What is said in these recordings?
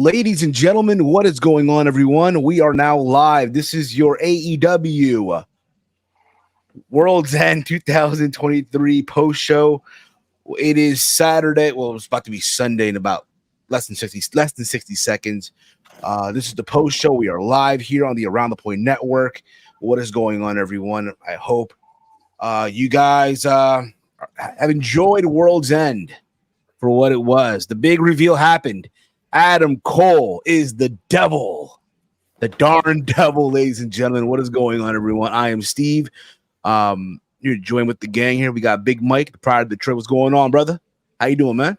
Ladies and gentlemen, what is going on, everyone? We are now live. This is your AEW Worlds End 2023 post show. It is Saturday. Well, it's about to be Sunday in about less than 60 seconds. This is the post show. We are live here on the Around the Point Network. What is going on, everyone? I hope you guys have enjoyed Worlds End for what it was. The big reveal happened. Adam Cole is the devil, the darn devil, ladies and gentlemen. What is going on, everyone? I am Steve. You're joined with the gang here. We got Big Mike, the pride of the trip. What's going on, brother? How you doing, man?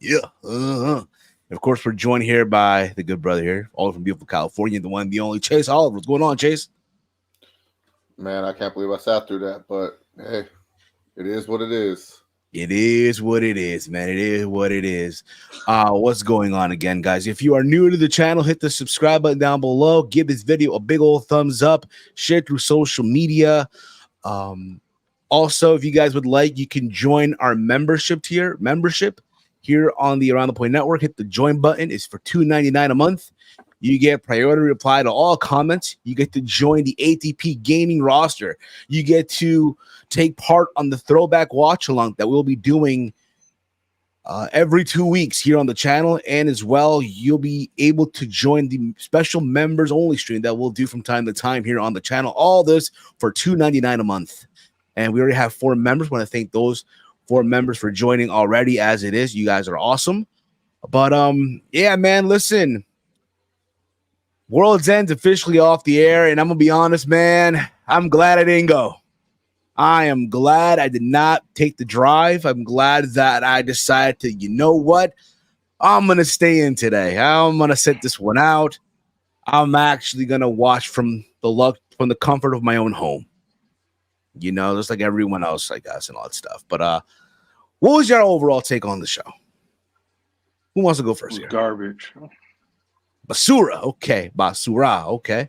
Yeah. Of course, we're joined here by the good brother here, all from beautiful California, the one, the only Chase Oliver. What's going on, Chase? Man, I can't believe I sat through that, but hey. It is what it is. It is what it is, man. It is what it is. What's going on again, guys? If you are new to the channel, hit the subscribe button down below. Give this video a big old thumbs up. Share it through social media. Also, if you guys would like, you can join our membership here on the Around the Point Network. Hit the join button. It's for $2.99 a month. You get priority reply to all comments. You get to join the ATP gaming roster. You get to take part on the throwback watch along that we'll be doing every 2 weeks here on the channel. And as well, you'll be able to join the special members only stream that we'll do from time to time here on the channel. All this for $2.99 a month. And we already have 4 members. I want to thank those 4 members for joining already as it is. You guys are awesome. But yeah, man, listen. World's End's officially off the air, and I'm going to be honest, man, I'm glad I didn't go. I am glad I did not take the drive. I'm glad that I decided to, you know what? I'm going to stay in today. I'm going to sit this one out. I'm actually going to watch from the comfort of my own home. You know, just like everyone else, I guess, and all that stuff. But what was your overall take on the show? Who wants to go first here? Garbage. Basura, okay. Basura, okay.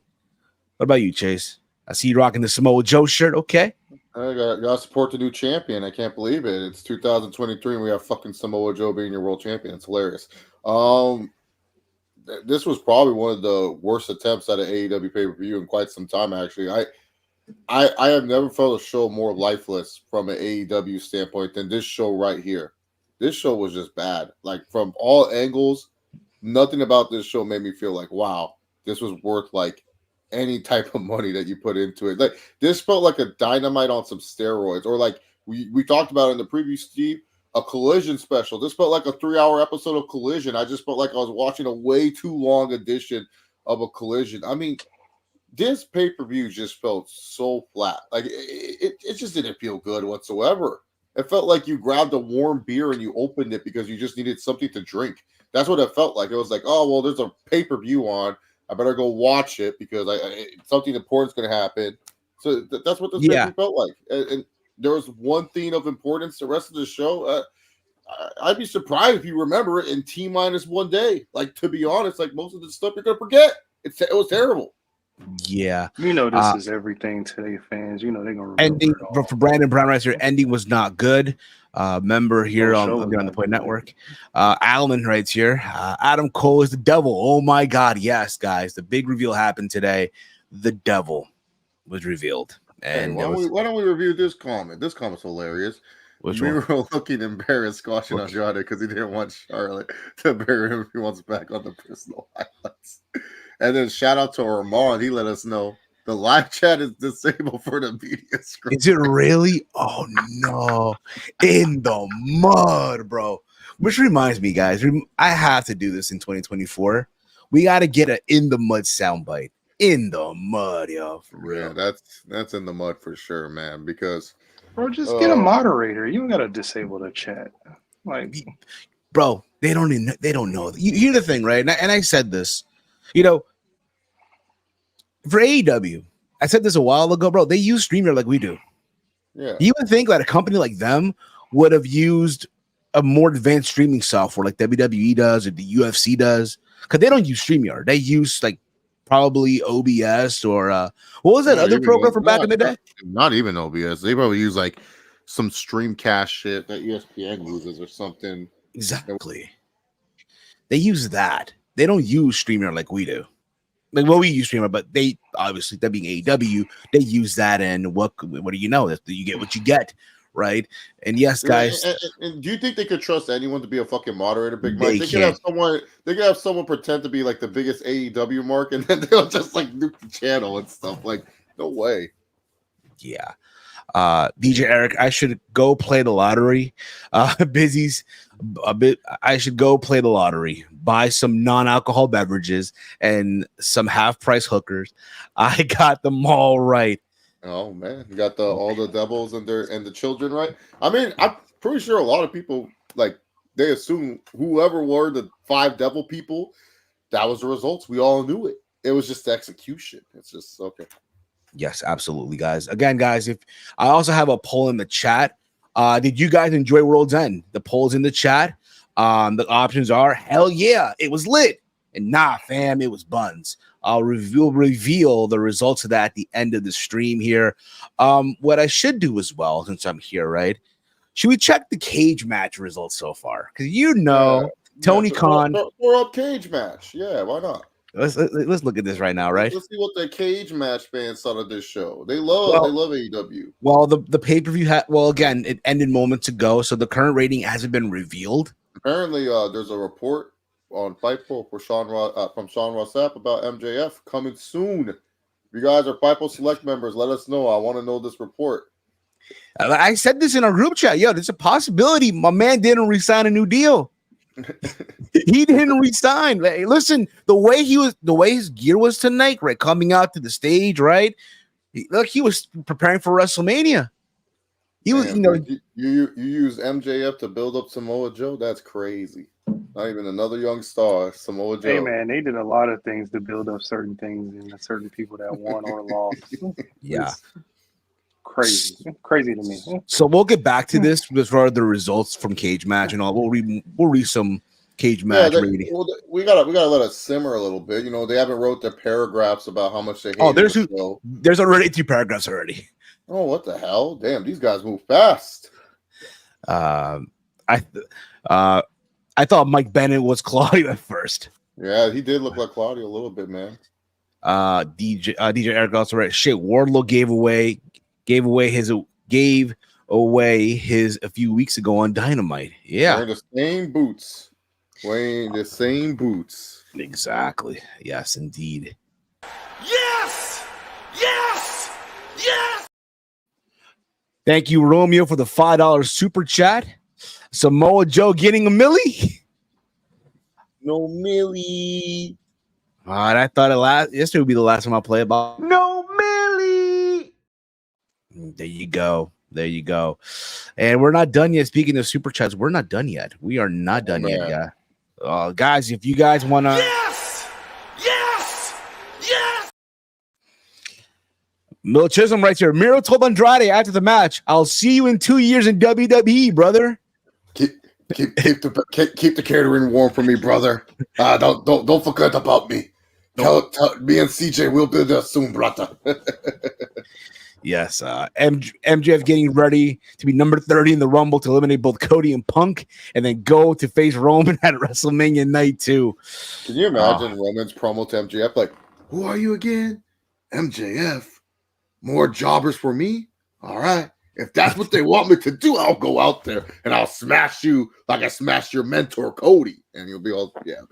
What about you, Chase? I see you rocking the Samoa Joe shirt, okay. I got to support the new champion. I can't believe it. It's 2023 and we have fucking Samoa Joe being your world champion. It's hilarious. This was probably one of the worst attempts at an AEW pay-per-view in quite some time, actually. I have never felt a show more lifeless from an AEW standpoint than this show right here. This show was just bad. Like, from all angles, nothing about this show made me feel like, wow, this was worth like any type of money that you put into it. Like, this felt like a Dynamite on some steroids, or like we talked about in the preview, Steve, a Collision special. This felt like a 3-hour episode of Collision. I just felt like I was watching a way too long edition of a Collision. I mean, this pay-per-view just felt so flat. Like, it just didn't feel good whatsoever. It felt like you grabbed a warm beer and you opened it because you just needed something to drink. That's what it felt like. It was like, oh, well, there's a pay-per-view on. I better go watch it because something important's going to happen. So that's what this pay-per-view felt like. And there was one thing of importance. The rest of the show, I'd be surprised if you remember it in T-1 day. Like, to be honest, like most of the stuff you're going to forget. It was terrible. Yeah. You know, this is everything to their fans. You know, they're going to remember ending it all. for Brandon Brown right here. Ending was not good. Member here on the Point Network. Alman writes here. Adam Cole is the devil. Oh my God. Yes, guys. The big reveal happened today. The devil was revealed. And hey, why don't we review this comment? This comment's hilarious. Miro looking embarrassed squashing Andrade because he didn't want Charlotte to bury him if he wants back on the personal highlights. And then shout out to Armand. He let us know the live chat is disabled for the media screen. Is it really? Oh, no. In the mud, bro. Which reminds me, guys, I have to do this in 2024. We got to get an in the mud soundbite. In the mud, yo, for real. Yeah, that's in the mud for sure, man, because... Bro, just get a moderator. You don't got to disable the chat. Like, bro, they don't know. You hear the thing, right? And I said this, you know, for AEW, I said this a while ago, bro. They use StreamYard like we do. Yeah. You would think that a company like them would have used a more advanced streaming software like WWE does or the UFC does, because they don't use StreamYard. They use like probably OBS or what was that other program from back in the day? Not even OBS. They probably use like some Streamcast shit that ESPN uses or something. Exactly. They use that. They don't use Streamer like we do. Like, well, we use Streamer, but they obviously, that being AEW, they use that. And what do you know? That you get what you get, right? And yes, guys. And do you think they could trust anyone to be a fucking moderator, Big Mike? They They can't. could have someone pretend to be like the biggest AEW mark, and then they'll just like nuke the channel and stuff. Like, no way. Yeah. DJ Eric, I should go play the lottery. Busy's a bit. I should go play the lottery, buy some non-alcohol beverages and some half-price hookers. I got them all right. Oh man, you got all the devils and the children right. I mean, I'm pretty sure a lot of people like they assume whoever were the 5 devil people, that was the results. We all knew it. It was just the execution. It's just okay. Yes, absolutely, guys. Again, guys, if I also have a poll in the chat. Did you guys enjoy World's End? The poll's in the chat. The options are hell yeah, it was lit, and nah, fam, it was buns. I'll reveal the results of that at the end of the stream here. What I should do as well, since I'm here, right? Should we check the cage match results so far? Because Tony Khan. We're up cage match. Yeah, why not? Let's look at this right now, right? Let's see what the cage match fans thought of this show. They love AEW. Well, the pay-per-view again, it ended moments ago, so the current rating hasn't been revealed. Apparently, there's a report on Fightful from Sean Rossap about MJF coming soon. If you guys are Fightful Select members, let us know. I want to know this report. I said this in our group chat. Yo, there's a possibility my man didn't resign a new deal. He didn't resign. Like, listen, the way his gear was tonight, right? Coming out to the stage, right? He was preparing for WrestleMania. He was, you use MJF to build up Samoa Joe. That's crazy. Not even another young star, Samoa Joe. Hey man, they did a lot of things to build up certain things and certain people that won or lost. Yeah. Crazy to me. So we'll get back to this as far as the results from cage match and all. We'll read some cage match reading. We gotta let it simmer a little bit. They haven't wrote their paragraphs about how much they hate. Oh, there's already 2 paragraphs already. Oh, what the hell? Damn, these guys move fast. I thought Mike Bennett was Claudio at first. Yeah, he did look like Claudio a little bit, man. DJ Eric also right. Shit, Wardlow gave away his a few weeks ago on Dynamite. Yeah, wearing the same boots. Exactly. Yes, indeed. Yes. Thank you, Romeo, for the $5 super chat. Samoa Joe getting a millie. No millie. All right, I thought yesterday would be the last time I'll play about. No millie. There you go. And we're not done yet. Speaking of super chats, we're not done yet. We are not done yet, yeah. Guys, if you guys want to. Yes. Mil Chisholm writes here. Miro told Andrade after the match, "I'll see you in 2 years in WWE, brother." Keep the catering warm for me, brother. Don't forget about me. Tell me and CJ will do this soon, brother. Yes, MJF getting ready to be number 30 in the Rumble to eliminate both Cody and Punk, and then go to face Roman at WrestleMania Night 2. Can you imagine Roman's promo to MJF? Like, who are you again? MJF. More jobbers for me? All right. If that's what they want me to do, I'll go out there and I'll smash you like I smashed your mentor, Cody. And you'll be all, it'll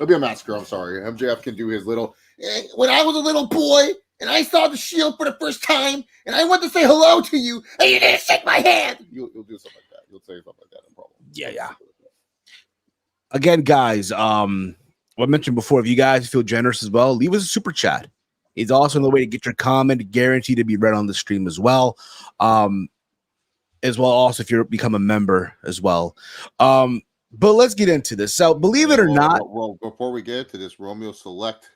be a massacre. I'm sorry. MJF can do his little, when I was a little boy and I saw the Shield for the first time and I went to say hello to you and you didn't shake my hand. You'll do something like that. You'll say something like that. No problem. Yeah. Again, guys, what I mentioned before, if you guys feel generous as well, leave us a super chat. It's also another way to get your comment guaranteed to be read on the stream as well. Also if you become a member as well. But let's get into this. So believe it or not. Well, before we get to this, Romeo Select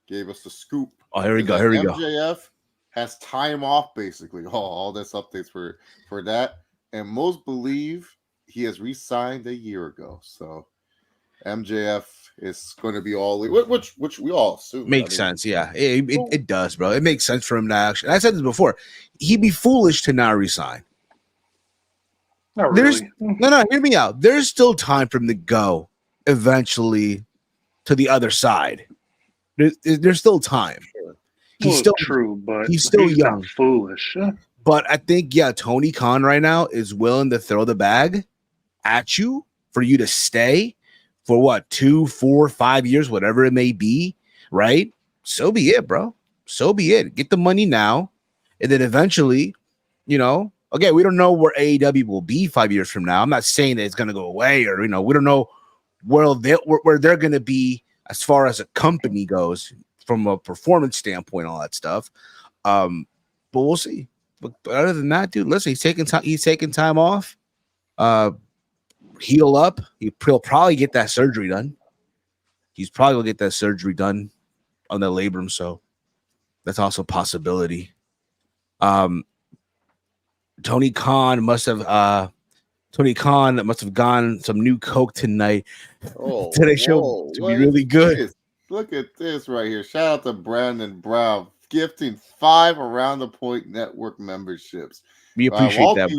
gave us the scoop. Oh, here we go. MJF has time off, basically. All this updates for that. And most believe he has re-signed a year ago. So MJF is going to be all, which we all assume. Makes sense, yeah. It does, bro. It makes sense for him to actually. I said this before. He'd be foolish to not resign. Not There's really. no, hear me out. There's still time for him to go eventually to the other side. There's still time. He's Well, true, but he's still he's been young. foolish. But I think, yeah, Tony Khan right now is willing to throw the bag at you for you to stay for what, 2, 4, 5 years, whatever it may be, right? So be it, bro. So be it. Get the money now, and then eventually, again, we don't know where AEW will be 5 years from now. I'm not saying that it's going to go away, or we don't know where they're going to be as far as a company goes from a performance standpoint, all that stuff. But we'll see. But other than that, dude, listen, he's taking time. He's taking time off. Heal up. He'll probably get that surgery done. He's probably gonna get that surgery done on the labrum, so that's also a possibility. Tony Khan must have gone some new Coke tonight. Oh, Today's show to be really good. Look at this right here. Shout out to Brandon Brown gifting 5 Around the Point Network memberships. We appreciate that.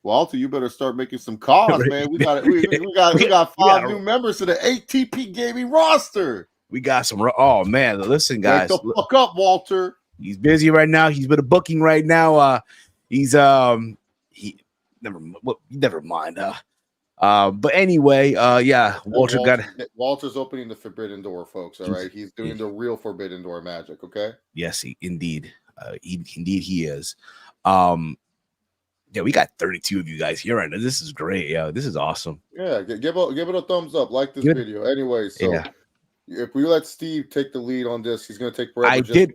Walter, you better start making some calls, man. We got 5 new members to the ATP Gaming roster. We got some. Oh man, listen, guys. Wake the fuck up, Walter. He's busy right now. He's with a booking right now. He's never mind. But anyway, yeah, Walter's opening the forbidden door, folks. All right, he's doing the real forbidden door magic. Okay. Yes, indeed he is. Yeah, we got 32 of you guys here right now. This is great. Yeah, this is awesome. Yeah, give it a thumbs up, like this video. Anyway, so if we let Steve take the lead on this, he's going to take forever. For the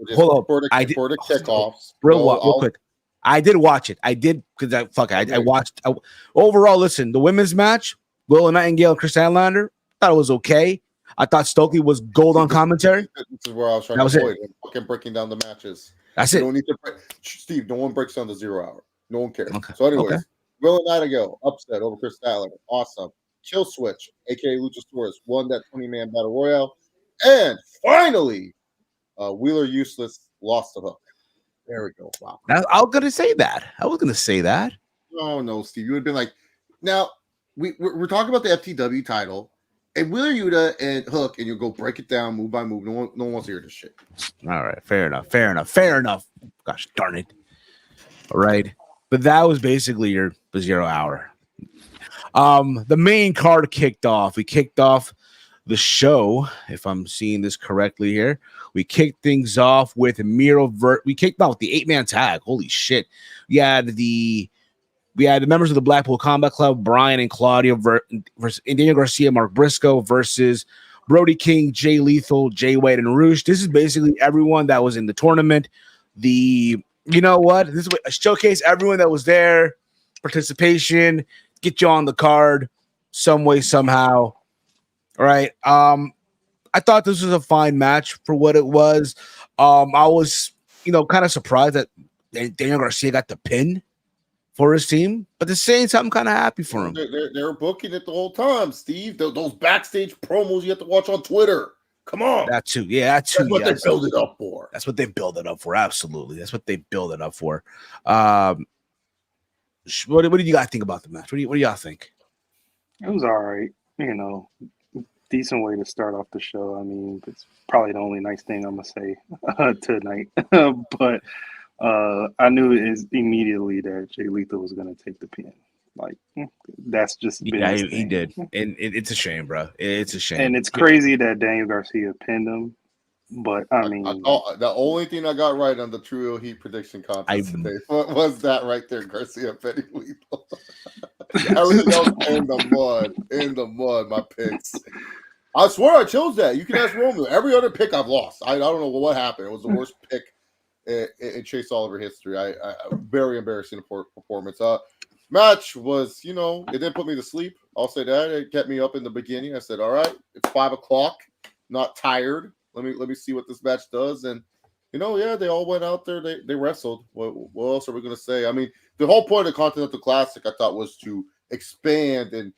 kickoffs. Real quick. I did watch it. I did because I watched. Overall, listen, the women's match, Willow Nightingale and Chris Anlander, thought it was okay. I thought Stokely was gold on commentary. This is where I was trying to avoid fucking breaking down the matches. That's it. Don't need to Steve, no one breaks down the 0 hour. No one cares. Okay. So, anyways, Willow Nightingale upset over Chris Statlander. Awesome. Kill Switch, aka Luchasaurus, won that 20-man battle royale. And finally, Wheeler Useless lost the hook. There we go. Wow. I was gonna say that. Oh no, Steve. You would have been like, now we're talking about the FTW title, and Wheeler Yuta and Hook, and you'll go break it down move by move. No one wants to hear this shit. All right, fair enough. Gosh darn it. All right. But that was basically your 0 hour. The main card kicked off. We kicked off the show, if I'm seeing this correctly here. We kicked things off with Miro. We kicked off with the 8-man tag. Holy shit! We had the members of the Blackpool Combat Club, Brian and Claudio versus Daniel Garcia, Mark Briscoe versus Brody King, Jay Lethal, Jay White, and Roosh. This is basically everyone that was in the tournament. You know what? This is a showcase everyone that was there, participation, get you on the card some way, somehow. All right. I thought this was a fine match for what it was. I was, kind of surprised that Daniel Garcia got the pin for his team, but at the same time, I'm kind of happy for him. They're booking it the whole time, Steve. Those backstage promos you have to watch on Twitter. Come on. That too. Yeah, that too. That's what they build it up for. That's what they build it up for. Absolutely. That's what they build it up for. What did you guys think about the match? What do y'all think? It was all right. Decent way to start off the show. I mean, it's probably the only nice thing I'm going to say tonight. But I knew immediately that Jay Lethal was going to take the pin. Like, that's just been he did. And it's a shame, bro. It's a shame. And it's crazy that Daniel Garcia pinned him. But, I mean... the only thing I got right on the True Heat prediction contest today was that right there, Garcia penning Lethal. Everything else in the mud, my picks. I swear I chose that. You can ask Romeo. Every other pick I've lost. I don't know what happened. It was the worst pick in Chase Oliver history. I very embarrassing performance. Match was, it didn't put me to sleep. I'll say that. It kept me up in the beginning. I said, all right, it's 5:00. Not tired. Let me see what this match does. And, they all went out there. They wrestled. What else are we going to say? I mean, the whole point of the Continental Classic, I thought, was to expand and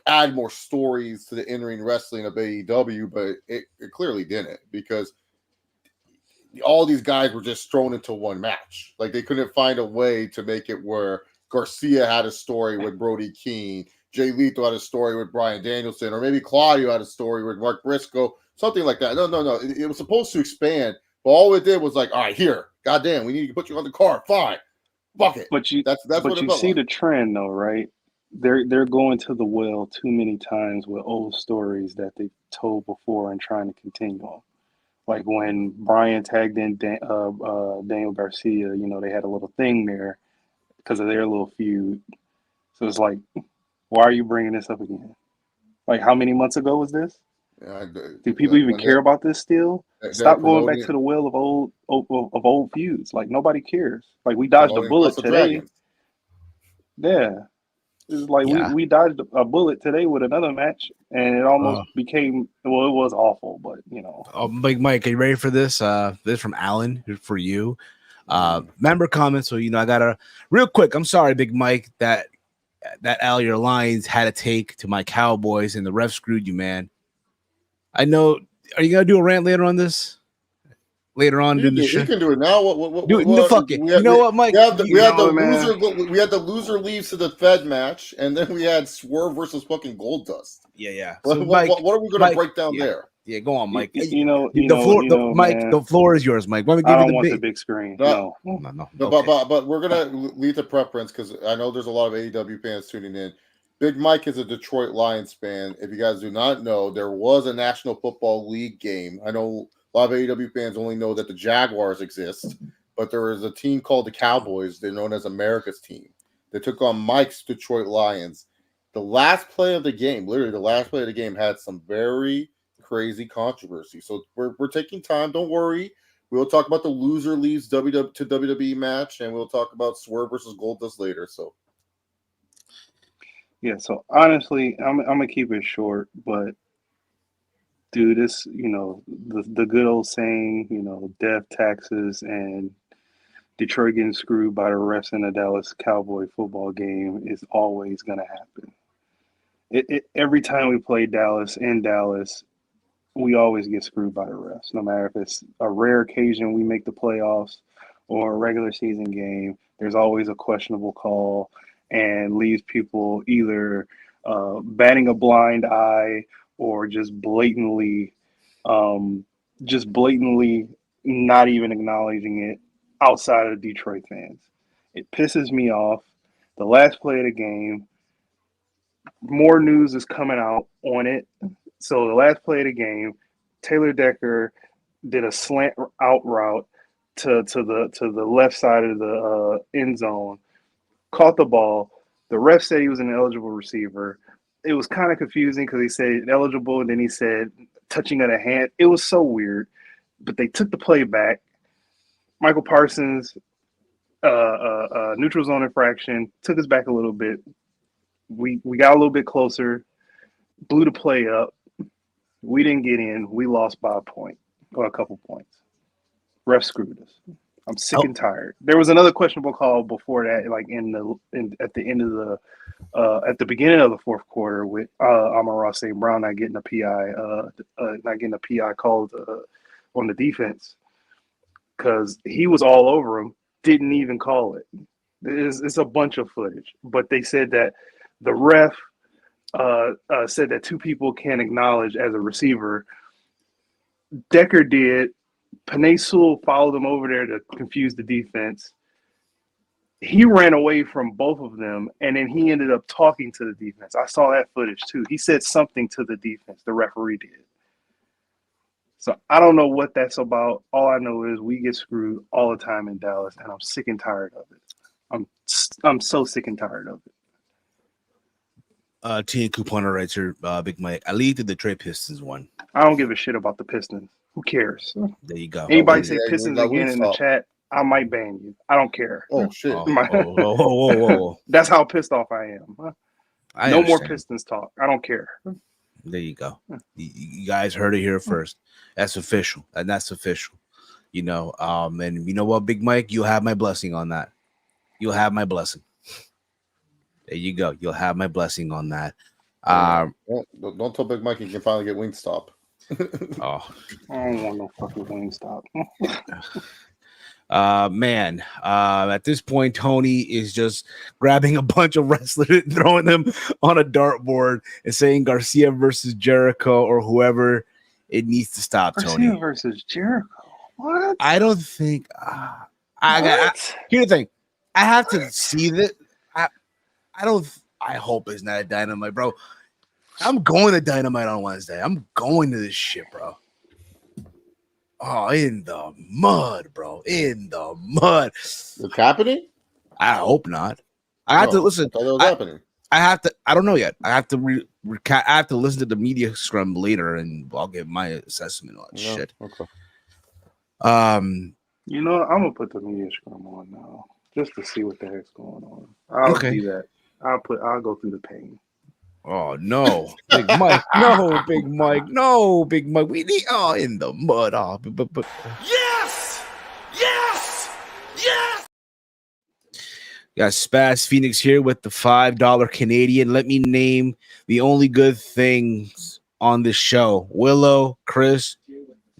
add more stories to the in-ring wrestling of AEW, but it clearly didn't, because all these guys were just thrown into one match. Like, they couldn't find a way to make it where Garcia had a story with Brody Keene. Jay Lethal had a story with Bryan Danielson, or maybe Claudio had a story with Mark Briscoe, something like that. No. It was supposed to expand, but all it did was like, all right, here, goddamn, we need to put you on the card. Fine, fuck it. That's what it you felt see like. the trend though, right? They're going to the well too many times with old stories that they told before and trying to continue on. Like when Brian tagged in Daniel Garcia, they had a little thing there because of their little feud. So it's like, why are you bringing this up again? Like, how many months ago was this? Yeah, Do people even when care about this still? they're Stop going back promoting to the well of old feuds. Like, nobody cares. Like, we dodged a promoting House bullet of today. Dragons. Yeah. It's like Yeah. we dodged a bullet today with another match, and it almost became, well, it was awful, but, Big Mike, are you ready for this? This is from Alan for you. Member comment. So, I got to real quick. I'm sorry, Big Mike, that Al, your Lions had to take to my Cowboys and the ref screwed you, man. I know. Are you going to do a rant later on this? Later on in the show? He can do it now. What fuck it. You know what, Mike? We had the man. loser. We had the loser leaves to the Fed match, and then we had Swerve versus fucking Goldust. Yeah. So Mike, what are we going to break down there? Yeah, go on, Mike. Mike, Mike, the floor is yours, Mike. Let me give I you don't want the big screen. No. Okay. But we're gonna leave the preference because I know there's a lot of AEW fans tuning in. Big Mike is a Detroit Lions fan. If you guys do not know, there was a National Football League game. I know a lot of AEW fans only know that the Jaguars exist, but there is a team called the Cowboys. They're known as America's team. They took on Mike's Detroit Lions. The last play of the game, literally the last play of the game, had some very crazy controversy. So we're taking time. Don't worry. We'll talk about the loser leaves to WWE match, and we'll talk about Swerve versus Goldust later. So Yeah, so honestly, I'm gonna keep it short, but dude, this, the good old saying, death, taxes, and Detroit getting screwed by the refs in a Dallas Cowboy football game is always gonna happen. Every time we play Dallas in Dallas, we always get screwed by the refs, no matter if it's a rare occasion we make the playoffs or a regular season game. There's always a questionable call and leaves people either batting a blind eye or just blatantly not even acknowledging it outside of Detroit fans. It pisses me off. The last play of the game, more news is coming out on it. So the last play of the game, Taylor Decker did a slant out route to the left side of the end zone, caught the ball. The ref said he was an eligible receiver. It was kind of confusing because he said eligible, and then he said touching of the hand. It was so weird, but they took the play back. Michael Parsons, neutral zone infraction, took us back a little bit. We got a little bit closer, blew the play up. We didn't get in. We lost by a point or a couple points. Ref screwed us. I'm sick and tired. There was another questionable call before that, like at the end of the at the beginning of the fourth quarter with Amon-Ra St. Brown not getting a PI called on the defense because he was all over him. Didn't even call it. It's a bunch of footage, but they said that the ref said that two people can't acknowledge as a receiver. Decker did. Panay Sewell followed him over there to confuse the defense. He ran away from both of them, and then he ended up talking to the defense. I saw that footage too. He said something to the defense, the referee did. So I don't know what that's about. All I know is we get screwed all the time in Dallas, and I'm sick and tired of it. I'm so sick and tired of it. T and Couponer writes here, Big Mike. I lead the Detroit Pistons one. I don't give a shit about the Pistons. Who cares? There you go. Anybody say Pistons again in the chat, I might ban you. I don't care. Oh shit! Whoa. That's how pissed off I am. No more Pistons talk. I don't care. There you go. You guys heard it here first. That's official, and that's official. And you know what, Big Mike, you'll have my blessing on that. You'll have my blessing. There you go. You'll have my blessing on that. Don't tell Big Mike he can finally get Wingstop. I don't want no fucking Wingstop. Man, at this point, Tony is just grabbing a bunch of wrestlers and throwing them on a dartboard and saying Garcia versus Jericho or whoever. It needs to stop, Garcia Tony. versus Jericho. What? I don't think. Here's the thing. I have to see that. I don't. I hope it's not a Dynamite, bro. I'm going to Dynamite on Wednesday. I'm going to this shit, bro. Oh, in the mud, bro. In the mud. It's happening? I hope not. I have to listen. I thought that was happening. I have to. I don't know yet. I have to I have to listen to the media scrum later, and I'll give my assessment on that shit. Okay. You know, I'm gonna put the media scrum on now just to see what the heck's going on. I'll do that. I'll go through the pain. Oh no, Big Mike! No, Big Mike! No, Big Mike! We need in the mud. But Yes! Yes! Yes! Got Spaz Phoenix here with the $5 Canadian. Let me name the only good things on this show: Willow, Chris,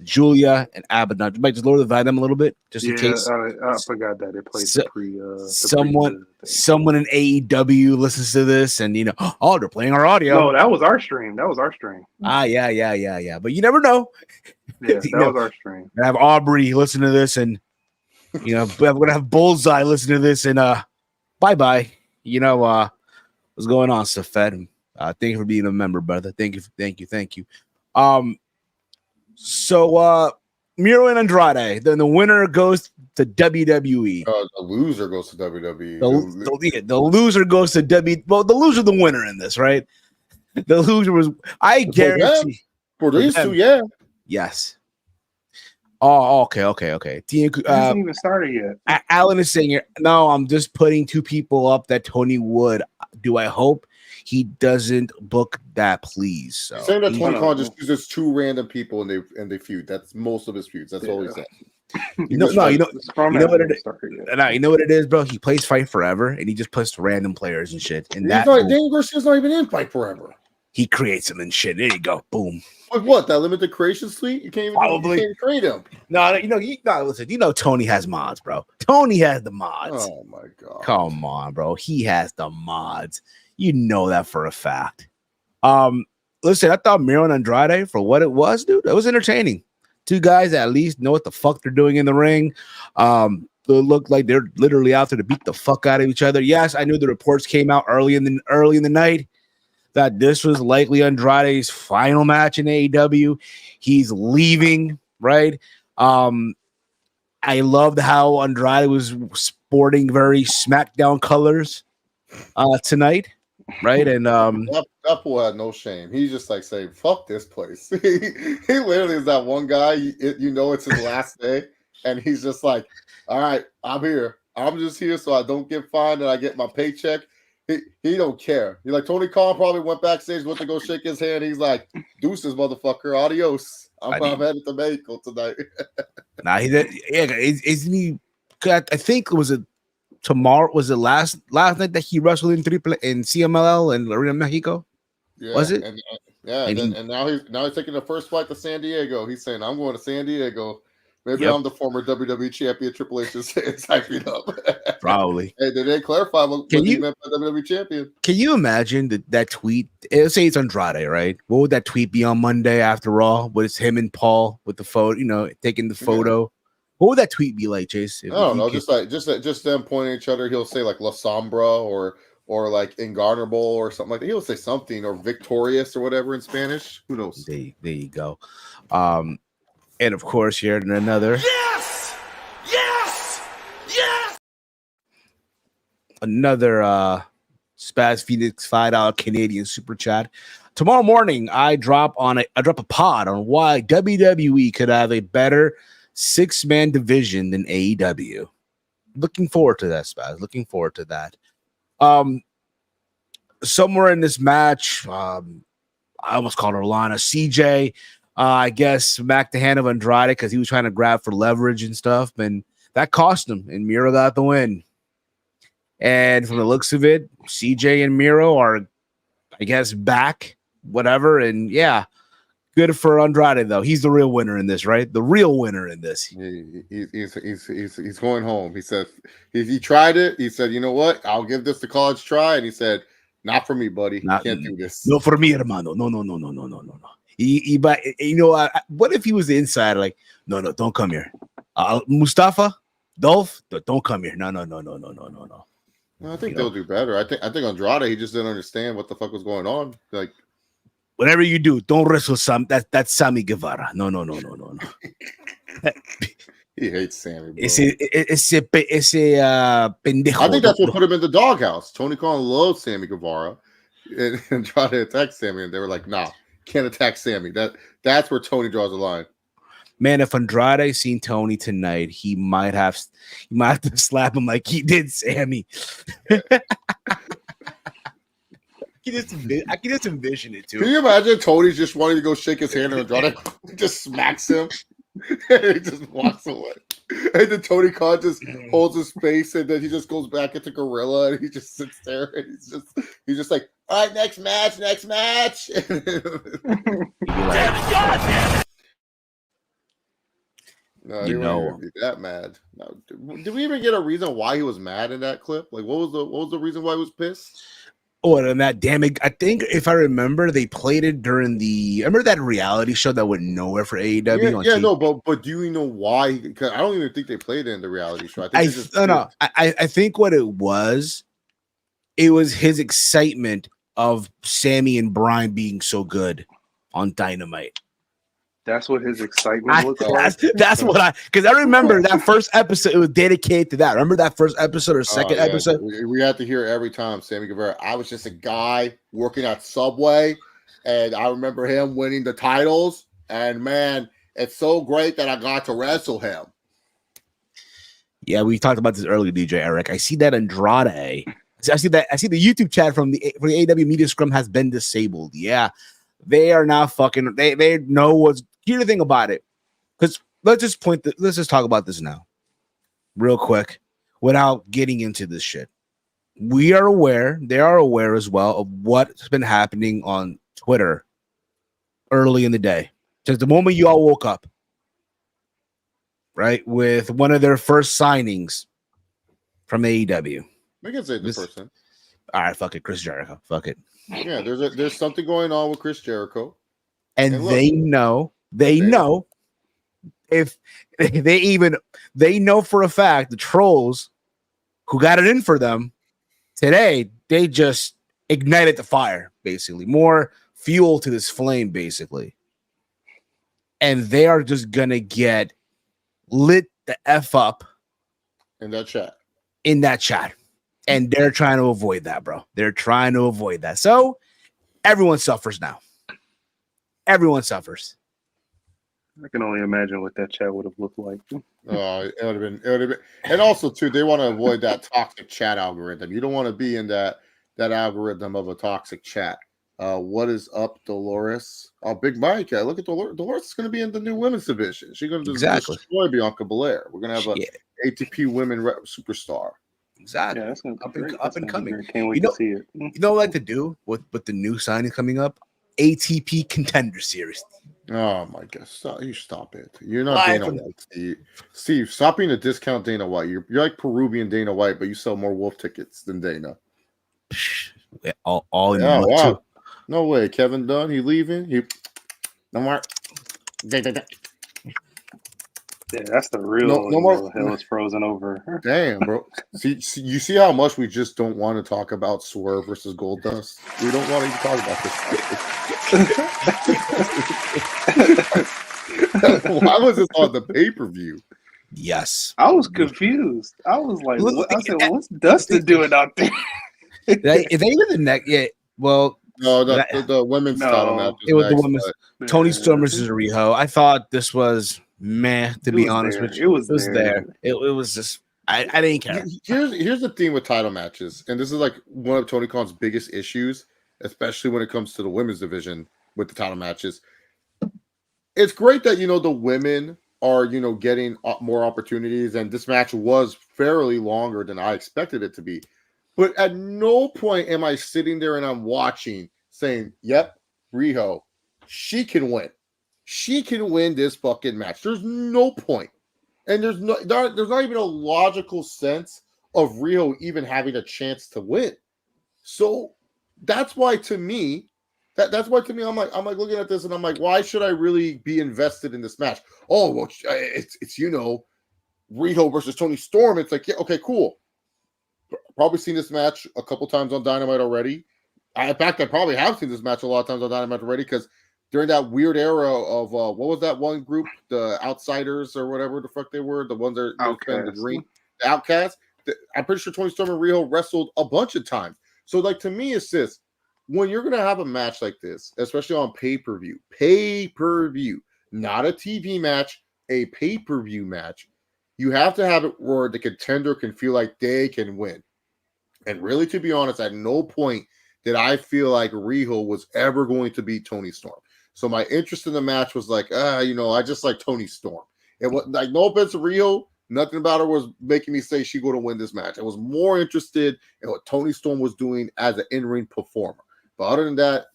Julia, and Abaddon. You might just lower the volume a little bit, just in case. I forgot that it played someone in AEW listens to this, and they're playing our audio. No, that was our stream. Yeah. But you never know. Yeah, that was our stream. I have Aubrey listen to this, and I'm gonna have Bullseye listen to this, and bye. What's going on, Safed? Thank you for being a member, brother. Thank you. So Miro and Andrade, then the winner goes to WWE. The loser goes to WWE. The loser goes to Well, the loser, the winner in this, right? The loser was. I guarantee for these two, yeah. Yes. Oh, okay. It hasn't even started yet. Alan is saying here. No, I'm just putting two people up that Tony would. Do I hope he doesn't book that, please? So saying that Tony Khan just uses two random people and they feud. That's most of his feuds. That's all he said. You know what it is. You know what it is, bro. He plays Fight Forever, and he just puts random players and shit. And Daniel Garcia's not even in Fight Forever. He creates them and shit. There you go, boom. With what? That limited creation suite? You can't even create him. No, listen. Tony has mods, bro. Tony has the mods. Oh my god. Come on, bro. He has the mods. You know that for a fact. Listen, I thought Miro and Andrade, for what it was, dude, that was entertaining. Two guys that at least know what the fuck they're doing in the ring. They look like they're literally out there to beat the fuck out of each other. Yes, I knew the reports came out early in the night that this was likely Andrade's final match in AEW. He's leaving, right? I loved how Andrade was sporting very SmackDown colors tonight, right? And that boy had no shame. He's just like saying, "Fuck this place." He literally is that one guy. It's his last day, and he's just like, "All right, I'm here. I'm just here so I don't get fined and I get my paycheck." He don't care. He's like, Tony Khan probably went backstage, went to go shake his hand. He's like, "Deuces, motherfucker, adios. I'm headed to Mexico tonight." Nah, isn't he? I think was it tomorrow? Was it last night that he wrestled in CMLL and Arena Mexico? Yeah, was it? And now he's taking the first flight to San Diego. He's saying, "I'm going to San Diego." Maybe I'm the former WWE champion. Triple H is hyping up. Probably. Hey, did they clarify what he meant by WWE champion? Can you imagine that tweet? Let's say it's Andrade, right? What would that tweet be on Monday after Raw? What is him and Paul with the photo? Taking the photo. Yeah. What would that tweet be like, Chase? I don't know. Just them pointing at each other. He'll say like La Sombra or like Ingarnable or something like that. He'll say something or victorious or whatever in Spanish. Who knows? There you go. And of course, here in another another Spaz Phoenix $5 Canadian super chat. Tomorrow morning, I drop a pod on why WWE could have a better 6-man division than AEW. Looking forward to that, Spaz. Looking forward to that. Somewhere in this match, I almost called her Lana. CJ. I guess smacked the hand of Andrade because he was trying to grab for leverage and stuff, and that cost him, and Miro got the win. And from the looks of it, CJ and Miro are, I guess, back, whatever, and yeah, Good for Andrade though. He's the real winner in this, right? The real winner in this. He's going home. He said he tried it. He said, you know what? I'll give this the college try. And he said, not for me, buddy. Not, Can't do this. No for me, hermano. No. But what if he was the insider? Like, no, don't come here. Mustafa, Dolph, don't come here. No. I think they'll do better. I think Andrade, he just didn't understand what the fuck was going on. Like, whatever you do, don't wrestle that's Sammy Guevara. No. He hates Sammy, bro. Ese pendejo. I think that's what put him in the doghouse. Tony Khan loves Sammy Guevara and tried to attack Sammy, and they were like, nah, can't attack Sammy. That's where Tony draws the line. Man, if Andrade seen Tony tonight, he might have to slap him like he did Sammy. I can just envision it too. Can you imagine Tony just wanting to go shake his hand and Andrade just smacks him and he just walks away? And then Tony Khan just holds his face and then he just goes back into gorilla and he just sits there and he's just like, all right, next match. No, he wouldn't be that mad. No, did we even get a reason why he was mad in that clip? Like, what was the reason why he was pissed? Oh, and that damage. I think if I remember, they played it during remember that reality show that went nowhere for AEW? Yeah, no, but do you know why? Because I don't even think they played it in the reality show. I think what it was his excitement of Sammy and Bryan being so good on Dynamite. That's what his excitement was like. That's what because I remember that first episode. It was dedicated to that. Remember that first episode or second episode? We had to hear every time Sammy Guevara. I was just a guy working at Subway, and I remember him winning the titles. And man, it's so great that I got to wrestle him. Yeah, we talked about this earlier, DJ Eric. I see that Andrade. I see the YouTube chat from the AEW Media Scrum has been disabled. Yeah, they are now fucking. They know what's. Here's the thing about it, because let's just talk about this now, real quick, without getting into this shit. They are aware as well of what's been happening on Twitter early in the day. Just the moment you all woke up, right, with one of their first signings from AEW. We can say the person. All right, fuck it, Chris Jericho. Fuck it. Yeah, there's something going on with Chris Jericho, and they know if they know for a fact the trolls who got it in for them today, they just ignited the fire, basically more fuel to this flame, basically, and they are just gonna get lit the F up in that chat. And they're trying to avoid that, bro. They're trying to avoid that. So everyone suffers now. Everyone suffers. I can only imagine what that chat would have looked like. It would have been. And also, too, they want to avoid that toxic chat algorithm. You don't want to be in that algorithm of a toxic chat. What is up, Dolores? Oh, Big Mike. Look at Dolores. Dolores is going to be in the new women's division. She's going to destroy Bianca Belair. We're going to have an ATP women superstar. Exactly. Yeah, that's up and coming. Can't wait to see it. You know what I like to do with the new signing coming up? ATP Contender Series. Oh my God! Stop it! You're not Dana White, Steve. Stop being a discount Dana White. You're like Peruvian Dana White, but you sell more Wolf tickets than Dana. All in one. Wow. No way, Kevin Dunn. He leaving. No more. Yeah, that's the real. No more. Hell is frozen over. Damn, bro. See, you see how much we just don't want to talk about Swerve versus Goldust. We don't want to even talk about this. Why was this on the pay-per-view? Yes, I was confused. I was like, I said, "What's Dustin doing out there?" They were the neck. Yeah, well, no, the women's title match. It was the women's. Tony Storm versus Riho. I thought this was meh. To be honest with you, it was there. It was just. I didn't care. Here's the thing with title matches, and this is like one of Tony Khan's biggest issues, especially when it comes to the women's division with the title matches. It's great that the women are getting more opportunities, and this match was fairly longer than I expected it to be. But at no point am I sitting there and I'm watching saying, "Yep, Riho, she can win." she can win this fucking match. There's no point. And there's not even a logical sense of Riho even having a chance to win. So that's why to me, I'm like looking at this and I'm like, why should I really be invested in this match? Oh, well, it's Riho versus Toni Storm. It's like, yeah, okay, cool. Probably seen this match a couple times on Dynamite already. In fact, I probably have seen this match a lot of times on Dynamite already because during that weird era of what was that one group, the Outsiders or whatever the fuck they were, the ones that defended the ring, the Outcasts. I'm pretty sure Toni Storm and Riho wrestled a bunch of times. So, like, to me, it's this: when you're gonna have a match like this, especially on pay-per-view, not a TV match, a pay-per-view match, you have to have it where the contender can feel like they can win. And really, to be honest, at no point did I feel like Riho was ever going to beat Toni Storm. So my interest in the match was like, I just like Toni Storm. It was like, no offense to Riho, nothing about her was making me say she's going to win this match. I was more interested in what Toni Storm was doing as an in-ring performer. But other than that,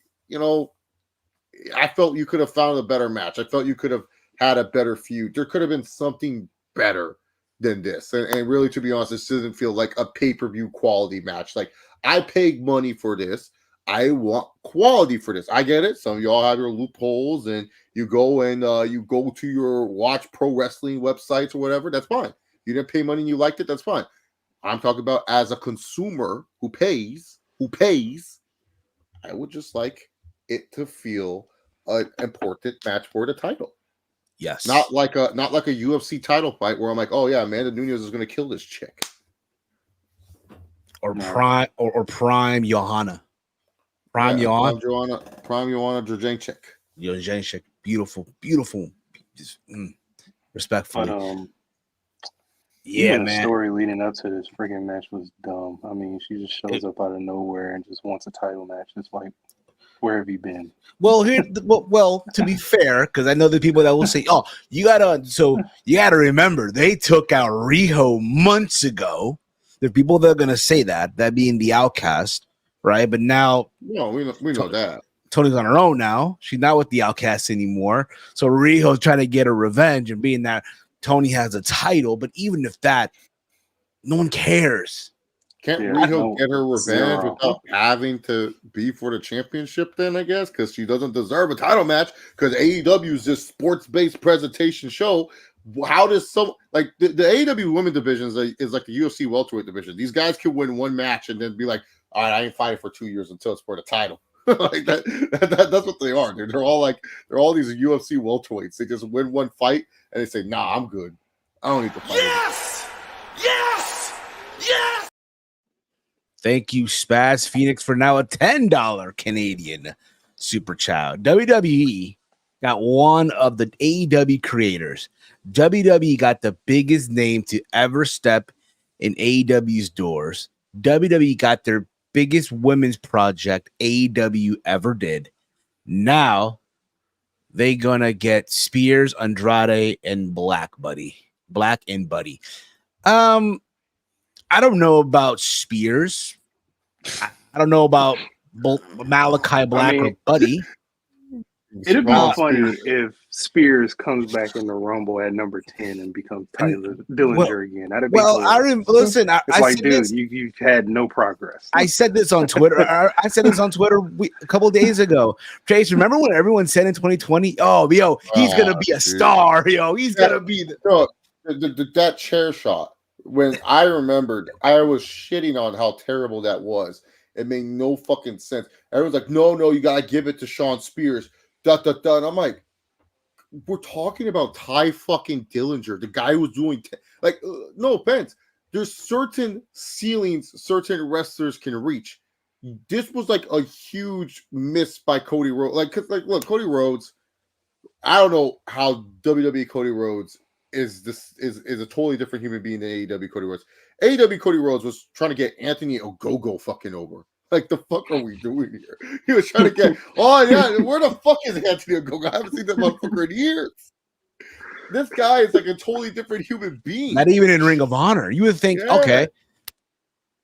I felt you could have found a better match. I felt you could have had a better feud. There could have been something better than this. And really, to be honest, this doesn't feel like a pay-per-view quality match. Like, I paid money for this. I want quality for this. I get it. Some of y'all have your loopholes and you go to your watch pro wrestling websites or whatever. That's fine. You didn't pay money and you liked it. That's fine. I'm talking about as a consumer who pays, I would just like it to feel an important match for the title. Yes. Not like a UFC title fight where I'm like, oh yeah, Amanda Nunes is going to kill this chick. Or prime Johanna. Prime Johanna Drzeńczyk. Drzeńczyk. Beautiful. Just, respectfully. But, yeah, man. The man. story leading up to this freaking match was dumb. I mean, she just shows up out of nowhere and just wants a title match. It's like, where have you been? Well, to be fair, because I know the people that will say, "Oh, you gotta remember they took out Riho months ago." There are people that are gonna say that being the Outcast, right? But now, we know that Toni's on her own now. She's not with the Outcasts anymore. So Riho's trying to get her revenge, and being that Toni has a title, but even if that, no one cares. Can't Riho get her revenge without having to be for the championship then, I guess? Because she doesn't deserve a title match because AEW is this sports-based presentation show. How does the AEW women division is like the UFC welterweight division. These guys can win one match and then be like, all right, I ain't fighting for 2 years until it's for the title. Like that's what they are. They're all these UFC welterweights. They just win one fight and they say, nah, I'm good. I don't need to fight. Yes! Thank you, Spaz Phoenix, for now a $10 Canadian super chat. WWE got one of the AEW creators. WWE got the biggest name to ever step in AEW's doors. WWE got their biggest women's project AEW ever did. Now they gonna get Spears, Andrade, and Black and Buddy. I don't know about Spears. I don't know about Malachi Black or Buddy. It'd be funny if Spears comes back in the Rumble at number 10 and becomes Tyler Dillinger again. That'd be cool. You've had no progress. I said this on Twitter. I said this on Twitter a couple of days ago. Chase, remember when everyone said in 2020, he's gonna be a star, he's gonna be that chair shot. When I remembered, I was shitting on how terrible that was. It made no fucking sense. Everyone's like, no, you gotta give it to Sean Spears. And I'm like, we're talking about Ty fucking Dillinger, the guy who was doing no offense. There's certain ceilings certain wrestlers can reach. This was like a huge miss by Cody Rhodes. Look, Cody Rhodes. I don't know how WWE Cody Rhodes is a totally different human being than AEW Cody Rhodes. AEW Cody Rhodes was trying to get Anthony Ogogo fucking over. Like, the fuck are we doing here? He was trying to get, where the fuck is Anthony Ogogo? I haven't seen that motherfucker in years. This guy is like a totally different human being. Not even in Ring of Honor. You would think, okay,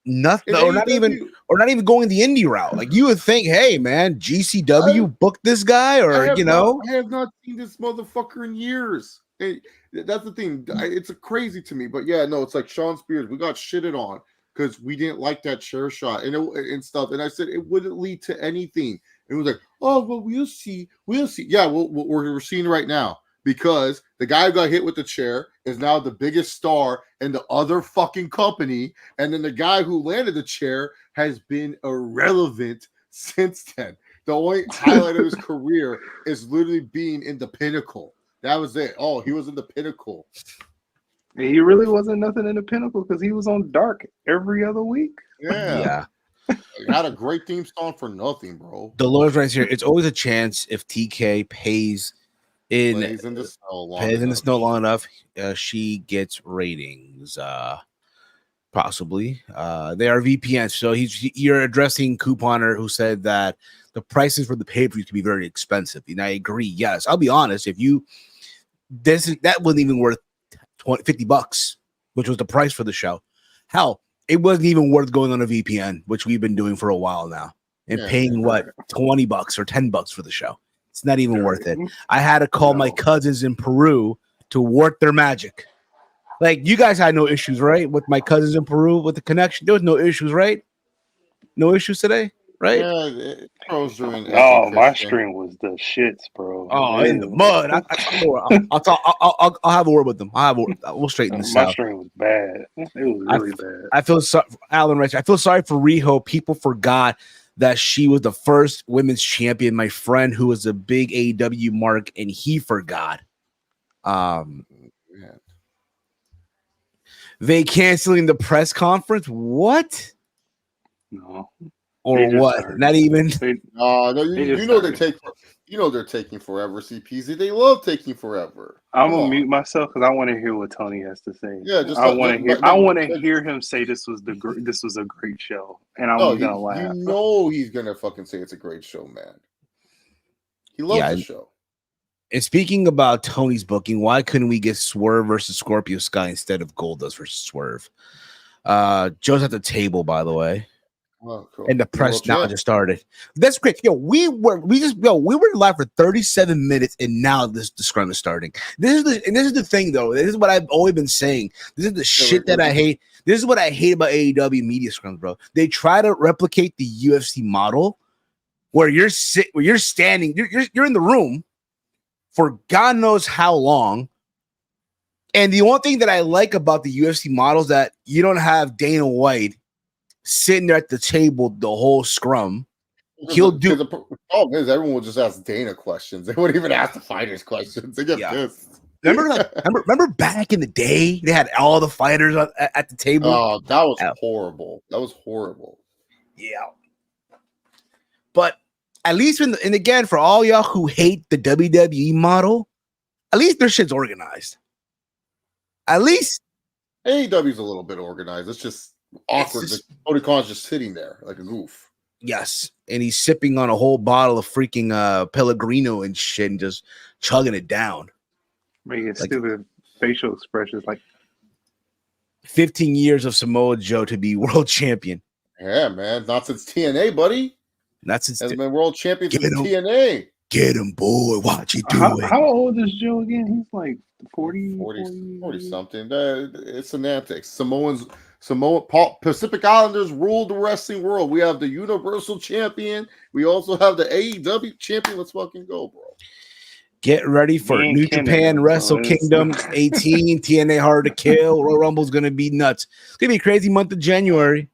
nothing, In or not even going the indie route. Like you would think, hey man, GCW booked this guy, or I have not seen this motherfucker in years. That's the thing. It's crazy to me, but yeah, no, it's like Sean Spears. We got shitted on because we didn't like that chair shot and stuff. And I said it wouldn't lead to anything. It was like, oh well, we'll see. Yeah, we're seeing right now. Because the guy who got hit with the chair is now the biggest star in the other fucking company. And then the guy who landed the chair has been irrelevant since then. The only highlight of his career is literally being in the Pinnacle. That was it. Oh, he was in the Pinnacle. He really wasn't nothing in the Pinnacle because he was on Dark every other week. Yeah. Had a great theme song for nothing, bro. The Lord's right here. It's always a chance if TK plays in the snow long enough, she gets ratings. Possibly. They are VPNs. So you're addressing couponer who said that the prices for the pay-per-views can be very expensive. And I agree. Yes, I'll be honest. If you that wasn't even worth $50, which was the price for the show. Hell, it wasn't even worth going on a VPN, which we've been doing for a while now, and paying what $20 or $10 for the show. It's not even worth it. I had to call my cousins in Peru to work their magic. Like, you guys had no issues, right? With my cousins in Peru with the connection. There was no issues, right? No issues today, right? Yeah, my stream was the shits, bro. Oh, in the mud. I'll have a word with them. We'll straighten this out. My stream was bad. It was really bad. I feel sorry, Alan Rice. I feel sorry for Riho. People forgot that she was the first women's champion. My friend who was a big AEW mark, and he forgot. They canceling the press conference? What? No. Or what? Not even. They're taking forever. CPZ. They love taking forever. I'm gonna mute myself because I want to hear what Tony has to say. Yeah, I want to hear him say this was a great show, and I'm gonna laugh. You know he's gonna fucking say it's a great show, man. He loves the show. And speaking about Tony's booking, why couldn't we get Swerve versus Scorpio Sky instead of Goldust versus Swerve? Joe's at the table, by the way. Oh, cool. And the press now just started. That's great. We were live for 37 minutes, and now the scrum is starting. This is the thing, though. This is what I've always been saying. This is the shit that I hate. This is what I hate about AEW media scrums, bro. They try to replicate the UFC model, where you're standing, you're in the room for God knows how long. And the only thing that I like about the UFC model is that you don't have Dana White sitting there at the table the whole scrum. The problem is everyone will just ask Dana questions. They wouldn't even ask the fighters questions. They get pissed. Remember back in the day, they had all the fighters at the table. Oh, that was horrible. That was horrible. Yeah, but at least and again, for all y'all who hate the WWE model, at least their shit's organized. At least AEW's a little bit organized. It's just awkward. Tony Khan's just sitting there like a goof. Yes, and he's sipping on a whole bottle of freaking Pellegrino and shit, and just chugging it down. Making stupid facial expressions like 15 years of Samoa Joe to be world champion. Yeah, man, not since TNA, buddy. Not since has been world champion since TNA. Get him, boy. Watch you do it. How old is Joe again? He's like 40 something. It's semantics. Pacific Islanders rule the wrestling world. We have the Universal Champion. We also have the AEW Champion. Let's fucking go, bro. Get ready for New Japan Wrestle Kingdom 18. TNA Hard to Kill. Royal Rumble's gonna be nuts. It's gonna be a crazy month of January.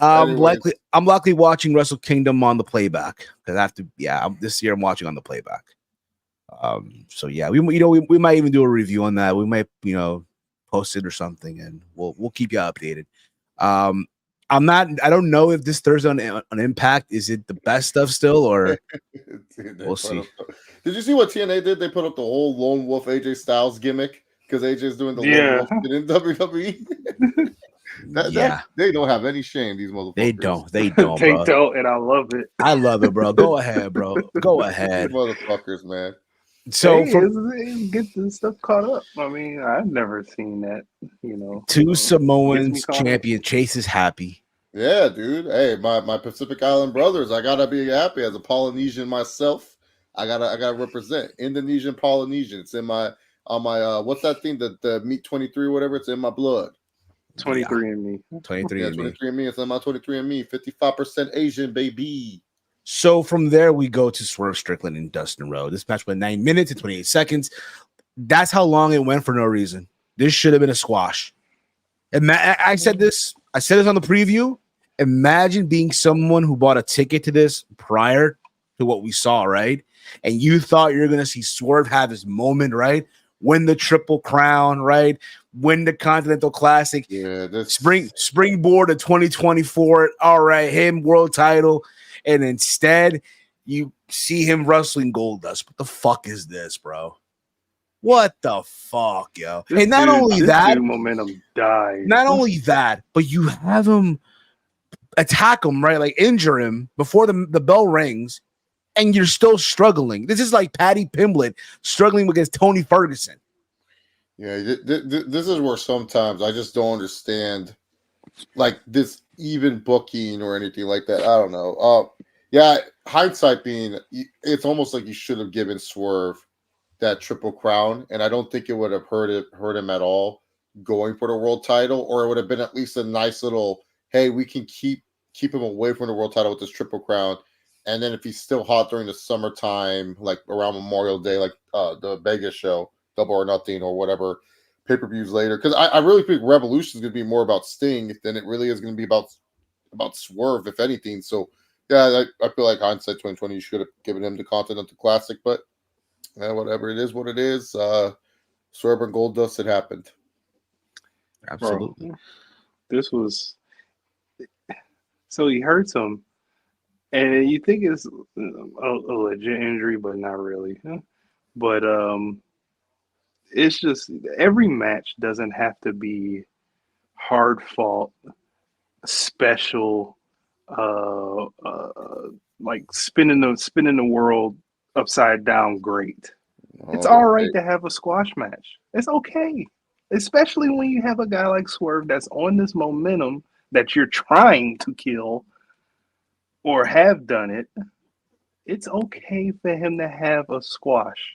I'm likely watching Wrestle Kingdom on the playback because I have to. Yeah, this year I'm watching on the playback. So yeah, we might even do a review on that. We might post it or something, and we'll keep you updated. I don't know if this Thursday on Impact is it the best stuff still or we'll see. Did you see what TNA did? They put up the whole Lone Wolf AJ Styles gimmick because AJ's doing the Lone Wolf in WWE. They don't have any shame, these motherfuckers. They don't, they bro. don't, and I love it. I love it, bro. Go ahead, bro. Go ahead. These motherfuckers, man. So Hey, from it's get this stuff caught up. I mean, I've never seen that. two Gets me Samoans, caught up. champion Chase is happy. Yeah, dude. Hey, my Pacific Island brothers, I gotta be happy as a Polynesian myself. I gotta represent Indonesian Polynesian. It's in my on my what's that thing, the meat 23 or whatever, it's in my blood. 23andMe. 23 Yeah, and me. 23andMe, it's in my 23andMe, 55% Asian, baby. So from there we go to Swerve Strickland and Dustin Rhodes. This match went 9 minutes and 28 seconds. That's how long it went for no reason. This should have been a squash. I said this on the preview. Imagine being someone who bought a ticket to this prior to what we saw, right? And you thought you're going to see Swerve have his moment, right? Win the Triple Crown, right? Win the Continental Classic. Yeah, this Springboard to 2024. All right, him world title. And instead, you see him wrestling Goldust. What the fuck is this, bro? What the fuck, yo? This And not dude- only this that, dude momentum died. not only that, but you have him attack him, right? Like injure him before the bell rings, and you're still struggling. This is like Patty Pimblett struggling against Tony Ferguson. Yeah, this is where sometimes I just don't understand, like this even booking or anything like that. I don't know. Yeah, hindsight being, it's almost like you should have given Swerve that Triple Crown, and I don't think it would have hurt him at all going for the world title, or it would have been at least a nice little, hey, we can keep him away from the world title with this Triple Crown, and then if he's still hot during the summertime, like around Memorial Day, like the Vegas show, Double or Nothing or whatever pay-per-views later, because I really think Revolution is going to be more about Sting than it really is going to be about Swerve, if anything. So yeah, I feel like hindsight 2020, you should have given him the Continental Classic, but whatever, it is what it is. Swerve and Goldust, it happened. Absolutely. Bro, this was so he hurts him, and you think it's a legit injury, but not really. But it's just every match doesn't have to be hard fought, special, like spinning the world upside down. Great. It's all right to have a squash match. It's okay, especially when you have a guy like Swerve that's on this momentum that you're trying to kill or have done it. It's okay for him to have a squash.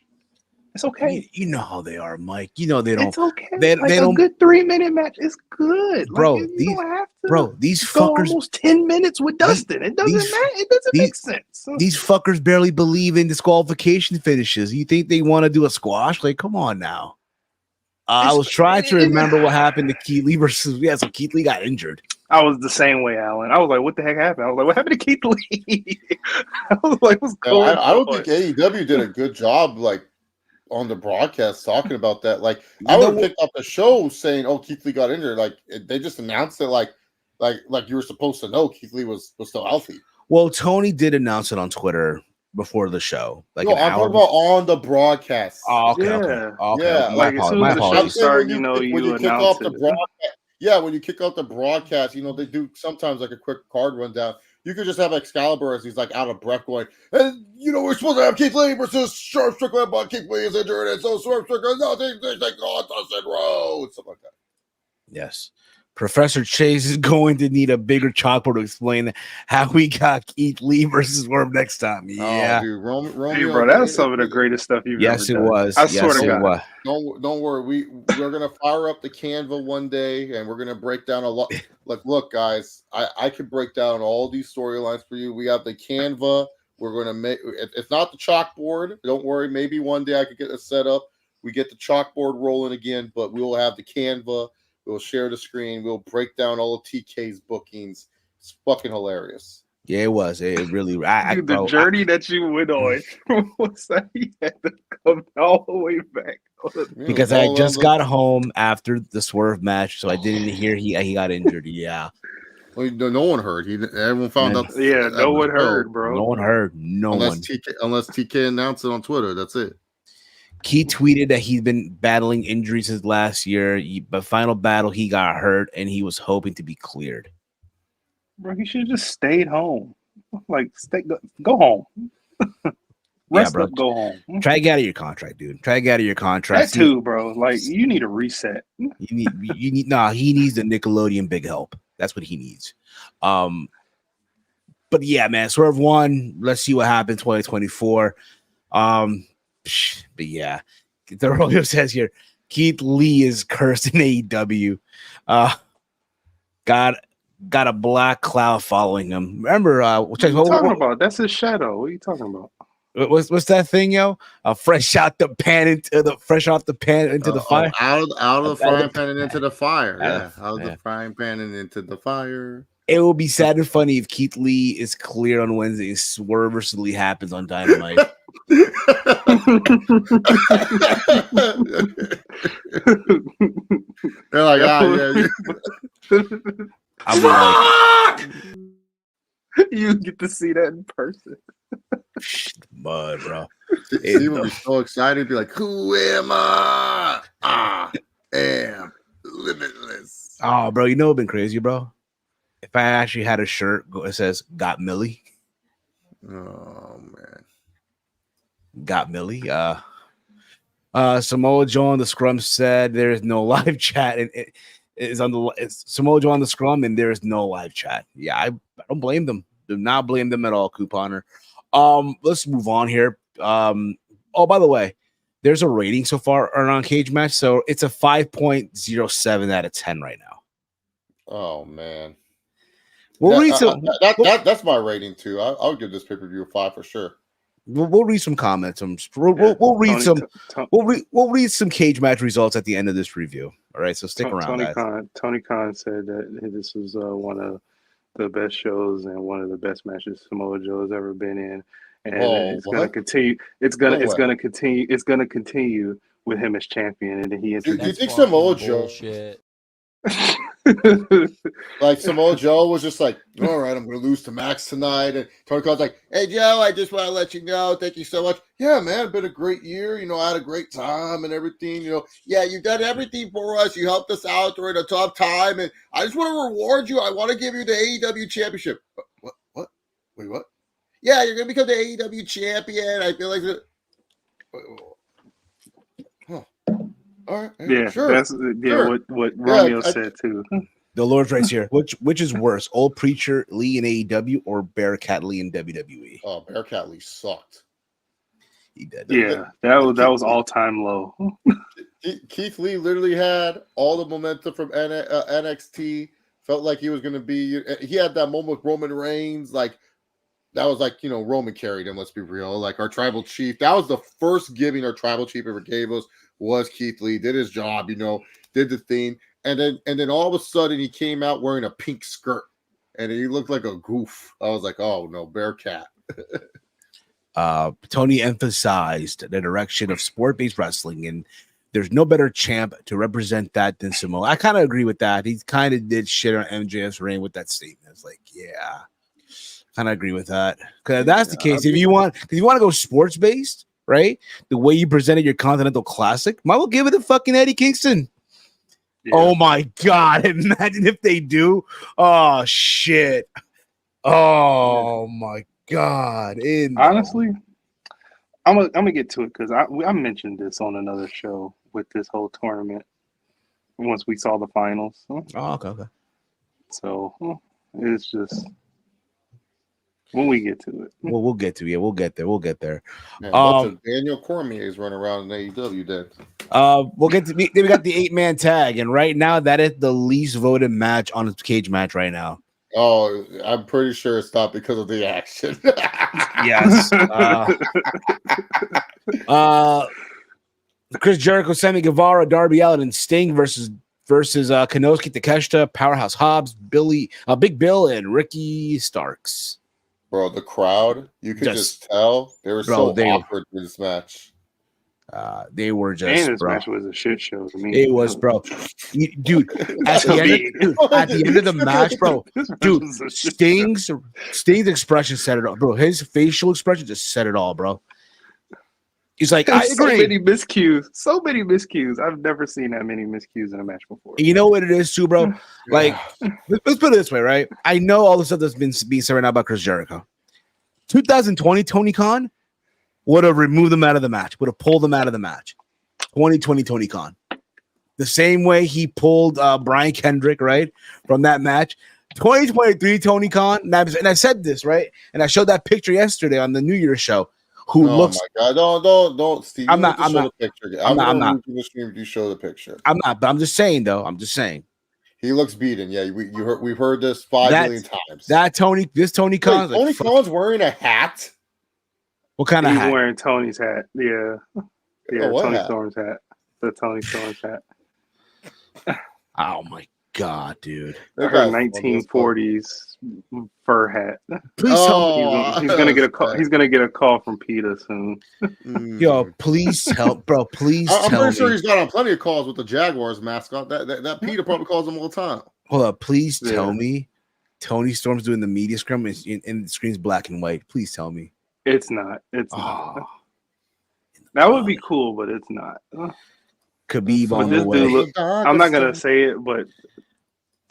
It's okay. You know how they are, Mike. You know they don't. It's okay. They Like don't. a good 3-minute match is good, Bro, Like, you don't have to. Bro, these go fuckers almost 10 minutes with Dustin. It doesn't matter. It doesn't make sense. These fuckers barely believe in disqualification finishes. You think they want to do a squash? Like, come on now. I was trying to remember what happened to Keith Lee versus so Keith Lee got injured. I was the same way, Alan. I was like, what the heck happened? I was like, what happened to Keith Lee? I was like, what's going on? I don't think AEW did a good job, like, on the broadcast talking about that. Like, I would have picked up the show saying, oh, Keith Lee got injured. Like, they just announced it like you were supposed to know Keith Lee was still healthy. Well, Tony did announce it on Twitter before the show. Like, no, I'm talking about on the broadcast. Oh, okay, yeah. Like, as soon as the show starts, you kick off the broadcast. Yeah, when you kick off the broadcast, they do sometimes like a quick card rundown. You could just have Excalibur as he's like out of breath going, and we're supposed to have Keith Lee versus Swerve Strickland, but Keith Lee is injured, and so Swerve Strickland, nothing, they take on Dustin Rhodes, something like that. Yes. Professor Chase is going to need a bigger chalkboard to explain how we got Keith Lee versus Swerve next time. Yeah, oh, dude, Romeo, hey, bro, that was some of the greatest stuff you've ever done. Yes, it was. I swear to God. Don't worry. We're gonna fire up the Canva one day, and we're gonna break down a lot. Like, look, guys, I can break down all these storylines for you. We have the Canva. We're gonna make. It's not the chalkboard. Don't worry. Maybe one day I could get it set up. We get the chalkboard rolling again, but we will have the Canva. We'll share the screen. We'll break down all of TK's bookings. It's fucking hilarious. Yeah, it was. It really. Dude, the journey that you went on was that he had to come all the way back. Because I just got home after the Swerve match, so I didn't hear he got injured. Yeah. Well, no one heard. Everyone found out. Yeah, no one heard, bro. No one heard. Unless TK announced it on Twitter. That's it. He tweeted that he's been battling injuries since last year, but final battle he got hurt and he was hoping to be cleared. Bro, he should have just stayed home. Like, go home. Rest up, go home. Try to get out of your contract, dude. Try to get out of your contract. That too, bro. Like you need a reset. You need. Nah, he needs the Nickelodeon big help. That's what he needs. But yeah, man, Swerve won. Let's see what happens 2024. But yeah, the Royo says here, Keith Lee is cursed in AEW. Got a black cloud following him. Remember, what are you talking about? That's his shadow. What are you talking about? What's that thing, yo? Fresh off the pan into the fire. Out of the frying pan and into the fire. Yeah, out of the frying pan and into the fire. It will be sad and funny if Keith Lee is clear on Wednesday and Swerve versus Lee happens on Dynamite. They're like, yeah. I'm like, you get to see that in person. Mud, bro. He would be so excited, be like, "Who am I? I am limitless." Oh, bro, you know what's been crazy, bro? If I actually had a shirt that says "Got Millie," oh man, got Millie. Samoa Joe on the scrum said there is no live chat, and it is on it's Samoa Joe on the scrum, and there is no live chat. Yeah, I don't blame them. Do not blame them at all, Couponer. Let's move on here. Oh, by the way, there's a rating so far on CageMatch, so it's a 5.07 out of 10 right now. Oh man. That's my rating too. I'll give this pay-per-view a 5 for sure. We'll read some comments. We'll read some cage match results at the end of this review. All right, so stick around. Tony Khan said that this was one of the best shows and one of the best matches Samoa Joe has ever been in, and it's going to continue. It's going to continue with him as champion. And then he introduced. Do you think Samoa Joe? Like Samoa Joe was just like, all right, I'm gonna lose to Max tonight, and Tony Khan's like, hey Joe, I just want to let you know, thank you so much. Yeah, man, been a great year. I had a great time and everything. Yeah, you've done everything for us. You helped us out during a tough time, and I just want to reward you. I want to give you the AEW Championship. What? Wait, what? Yeah, you're gonna become the AEW champion. I feel like. All right, yeah, sure. That's what Romeo said too. The Lord's right here. Which is worse, Old Preacher Lee in AEW or Bearcat Lee in WWE? Oh, Bearcat Lee sucked. He did. Yeah, that was all time low. Keith Lee literally had all the momentum from NXT. Felt like he was going to be. He had that moment with Roman Reigns, like. That was like, Roman carried him, let's be real. Like our tribal chief. That was the first giving our tribal chief ever gave us was Keith Lee. Did his job, did the thing. And then all of a sudden he came out wearing a pink skirt and he looked like a goof. I was like, oh no, Bearcat. Tony emphasized the direction of sport-based wrestling, and there's no better champ to represent that than Samoa. I kind of agree with that. He kind of did shit on MJF's reign with that statement. It's like, yeah. Kind of agree with that. Because if that's the case, if you want to go sports based, right? The way you presented your Continental Classic, might well give it to fucking Eddie Kingston. Yeah. Oh my god! Imagine if they do. Oh shit! Oh my god! Honestly, I'm gonna get to it because I mentioned this on another show with this whole tournament. Once we saw the finals. Oh, okay. So it's just. When we get to it, we'll get to it. We'll get there. Man, Daniel Cormier is running around in AEW. Then we'll get to. We got the 8-man tag, and right now that is the least voted match on its cage match right now. Oh, I'm pretty sure it's not because of the action. Yes. Chris Jericho, Sammy Guevara, Darby Allin, and Sting versus Kanosuke Takeshita, Powerhouse Hobbs, Big Bill, and Ricky Starks. Bro, the crowd, you could just tell they were awkward in this match. They were just. And this match was a shit show to me. It was, bro. Dude, at the end of the match, bro. Dude, Sting's expression said it all, bro. His facial expression just said it all, bro. He's like, I agree. So many miscues. I've never seen that many miscues in a match before. You know what it is too, bro? Like, let's put it this way, right? I know all the stuff that's been said right now about Chris Jericho. 2020, Tony Khan, would have removed them out of the match, would have pulled them out of the match. 2020 Tony Khan. The same way he pulled Brian Kendrick, right, from that match. 2023 Tony Khan, and I said this, right, and I showed that picture yesterday on the New Year's show. Who looks? My God! Don't, Steve. I'm not. The picture. I'm not. The stream if you show the picture. I'm not. But I'm just saying, though. I'm just saying. He looks beaten. Yeah, we've heard this 5 million times. This Tony Khan. Tony Khan's wearing a hat. What kind of hat? He's wearing Tony's hat. Yeah, Tony hat? Storm's hat. The Tony Storm's hat. Oh my God, dude! Her 1940s fur hat. Please help. He's gonna get a call. He's gonna get a call from Peter soon. Yo, please help, bro. Please I'm tell pretty sure me. He's got on plenty of calls with the Jaguars mascot. That Peter probably calls him all the time. Hold up, please tell me. Tony Storm's doing the media scrum and the screen's black and white. Please tell me. It's not. Not. That would be cool, but it's not. Khabib on the way. I'm not gonna say it, but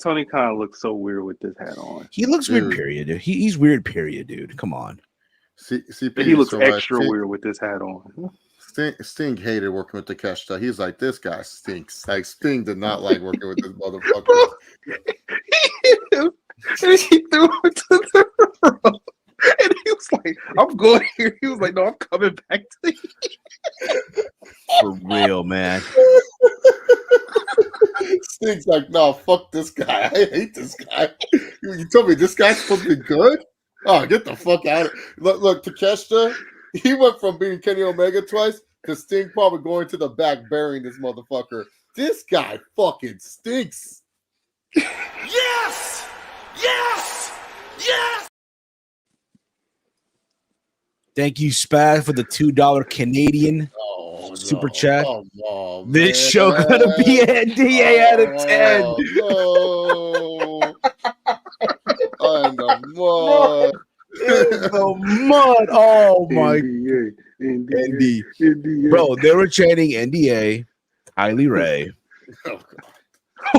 Tony Khan looks so weird with this hat on. He looks weird, period, dude. He's weird, period, dude. Come on. He looks extra weird with this hat on. Sting hated working with Takeshita. He's like, this guy stinks. Like, Sting did not like working with this motherfucker. And he threw it to the rope. And he was like, I'm going here. He was like, no, I'm coming back to you. For real, man. Sting's like, no, fuck this guy. I hate this guy. You told me this guy's supposed to be good? Oh, get the fuck out of it. Look, Takeshita, he went from being Kenny Omega twice to Sting probably going to the back burying this motherfucker. This guy fucking stinks. Yes! Yes! Yes! Thank you, Spaz, for the $2 Canadian super chat. Oh, this show gonna be an NDA out of 10. No. I'm the mud. The mud. Oh my NDA. Bro, they were chanting NDA, Kylie Ray.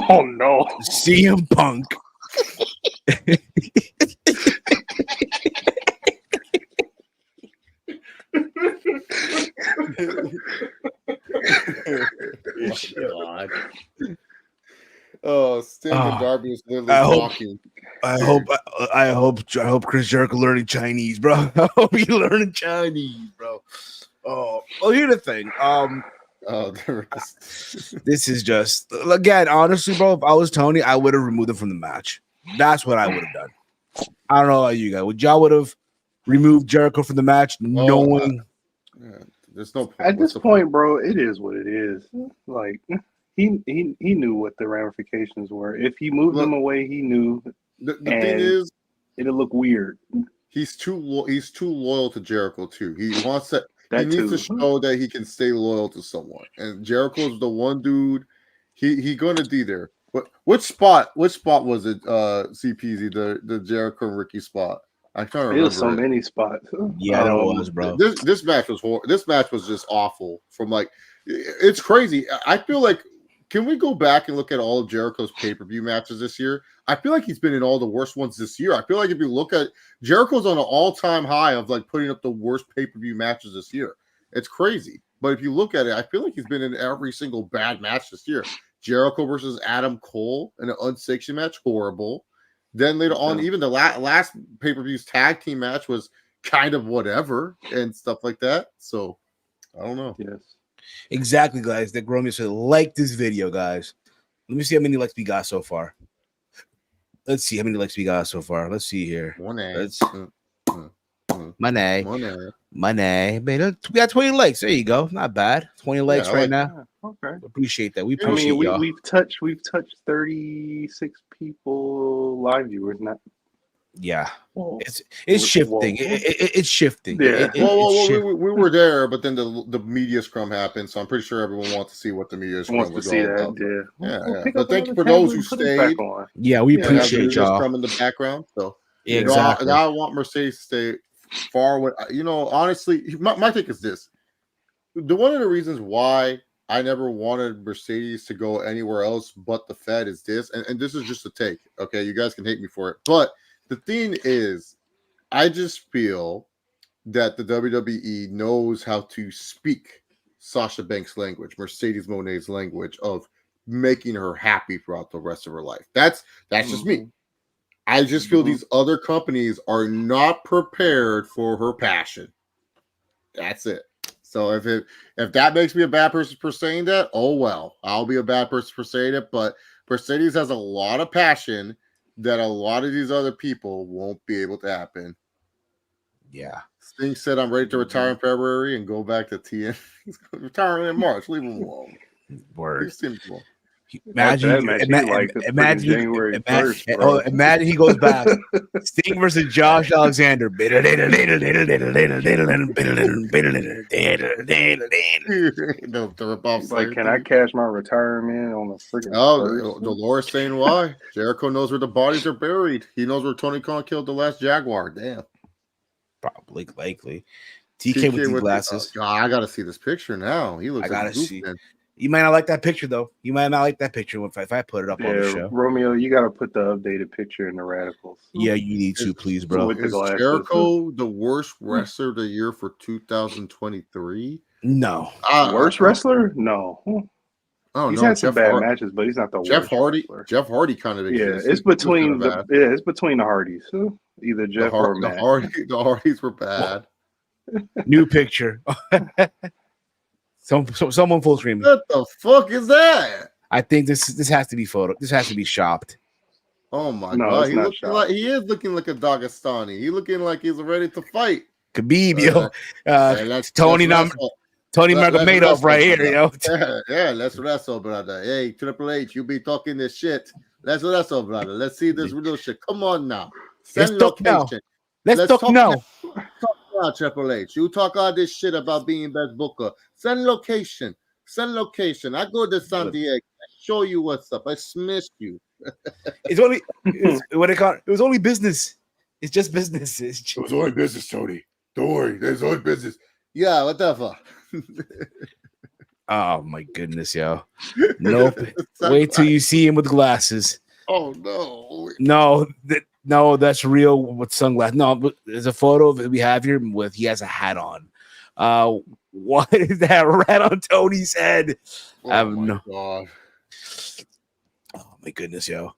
Oh no. CM Punk. Oh, Sting and Darby is literally talking. I hope Chris Jericho learning Chinese, bro. I hope he learning Chinese, bro. Oh, well, here's the thing. This is just, again, honestly, bro. If I was Tony, I would have removed him from the match. That's what I would have done. I don't know about you guys. Would y'all would have removed Jericho from the match, knowing? There's no point. At this point, bro, it is what it is. Like he knew what the ramifications were. If he moved him away, he knew. The thing is, it'll look weird. He's too loyal to Jericho too. He wants that. He needs to show that he can stay loyal to someone. And Jericho's the one dude. He going to be there. Which spot was it? CPZ the Jericho and Ricky spot. I can't remember. There's so many spots. Yeah, that was, bro. This match was horrible. This match was just awful. From like, it's crazy. I feel like, can we go back and look at all of Jericho's pay-per-view matches this year? I feel like he's been in all the worst ones this year. I feel like if you look at Jericho's on an all-time high of like putting up the worst pay-per-view matches this year. It's crazy. But if you look at it, I feel like he's been in every single bad match this year. Jericho versus Adam Cole in an unsanctioned match, horrible. Then later on, even the last pay-per-view's tag team match was kind of whatever and stuff like that. So, I don't know. Yes. Exactly, guys. That Gromio said, like this video, guys. Let me see how many likes we got so far. Let's see how many likes we got so far. Let's see here. Money. Man, we got 20 likes. There you go. Not bad. 20 likes right now. Okay. Appreciate that. We appreciate y'all. We've touched 36 people live viewers now. Yeah, it's shifting. It's shifting. Yeah. We were there, but then the media scrum happened, so I'm pretty sure everyone wants to see what the media scrum was all about. Yeah. But thank you for those who stayed. Yeah, we appreciate y'all. Scrum in the background. So exactly. I want Mercedes to stay far away. Honestly, my take is this: one of the reasons why I never wanted Mercedes to go anywhere else but the Fed is this, and this is just a take. Okay, you guys can hate me for it, but the thing is, I just feel that the WWE knows how to speak Sasha Banks' language, Mercedes Moné's language of making her happy throughout the rest of her life. That's just me. I just feel these other companies are not prepared for her passion. That's it. So if that makes me a bad person for saying that, oh well, I'll be a bad person for saying it. But Mercedes has a lot of passion that a lot of these other people won't be able to happen. Yeah. Sting said, "I'm ready to retire in February and go back to TNT." He's retiring in March. Leave him alone. Word. Leave him alone. Imagine he goes back. Sting versus Josh Alexander. Like, can I cash my retirement on a freaking? Dolores saying why? Jericho knows where the bodies are buried. He knows where Tony Khan killed the last Jaguar. Damn. Probably likely. TK with the glasses. I gotta see this picture now. He looks. I gotta see. You might not like that picture, though. You might not like that picture if I put it up on the show. Romeo, you got to put the updated picture in the Radicals. Yeah, you need to, please, bro. Is Jericho the worst wrestler of the year for 2023? No. Worst wrestler? No. Oh, he's had some bad matches, but he's not the worst. Jeff Hardy kind of exists. Yeah, it's between the Hardys. Either Jeff or Matt. The Hardys were bad. New picture. Someone full screen. What the fuck is that? I think this has to be photo. This has to be shopped. Oh my god! He is looking like a Dagestani. He's looking like he's ready to fight. Khabib, yo. Tony Nurmagomedov right here, yo. Yeah, let's wrestle, brother. Hey, Triple H, you be talking this shit. Let's wrestle, brother. Let's see this real shit. Come on now. Let's talk now. Let's talk now. Triple H, you talk all this shit about being best booker. Send location. I go to San Diego. I show you what's up. I smash you. It was only business. It's just business. It was only business, Tony. Don't worry. There's only business. Yeah, whatever. Oh my goodness, yo. Nope. Wait till you see him with glasses. Oh no. No, that's real with sunglasses. No, but there's a photo that we have here with he has a hat on. What is that rat on Tony's head? God. Oh my goodness, yo.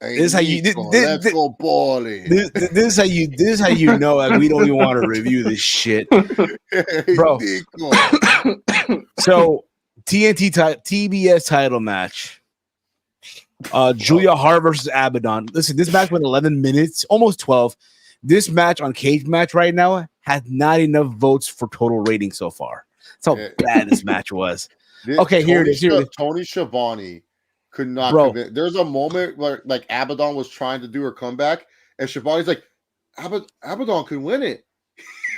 Hey, this is how you let's go balling. This is how you know like, we don't even want to review this shit. Bro. So TBS title match. Julia Hart versus Abaddon. Listen, this match went 11 minutes, almost 12. This match on CageMatch right now has not enough votes for total rating so far. That's how bad this match was. Here it is. Tony Schiavone could not convince. There's a moment where like Abaddon was trying to do her comeback, and Schiavone's like, Abaddon could win it.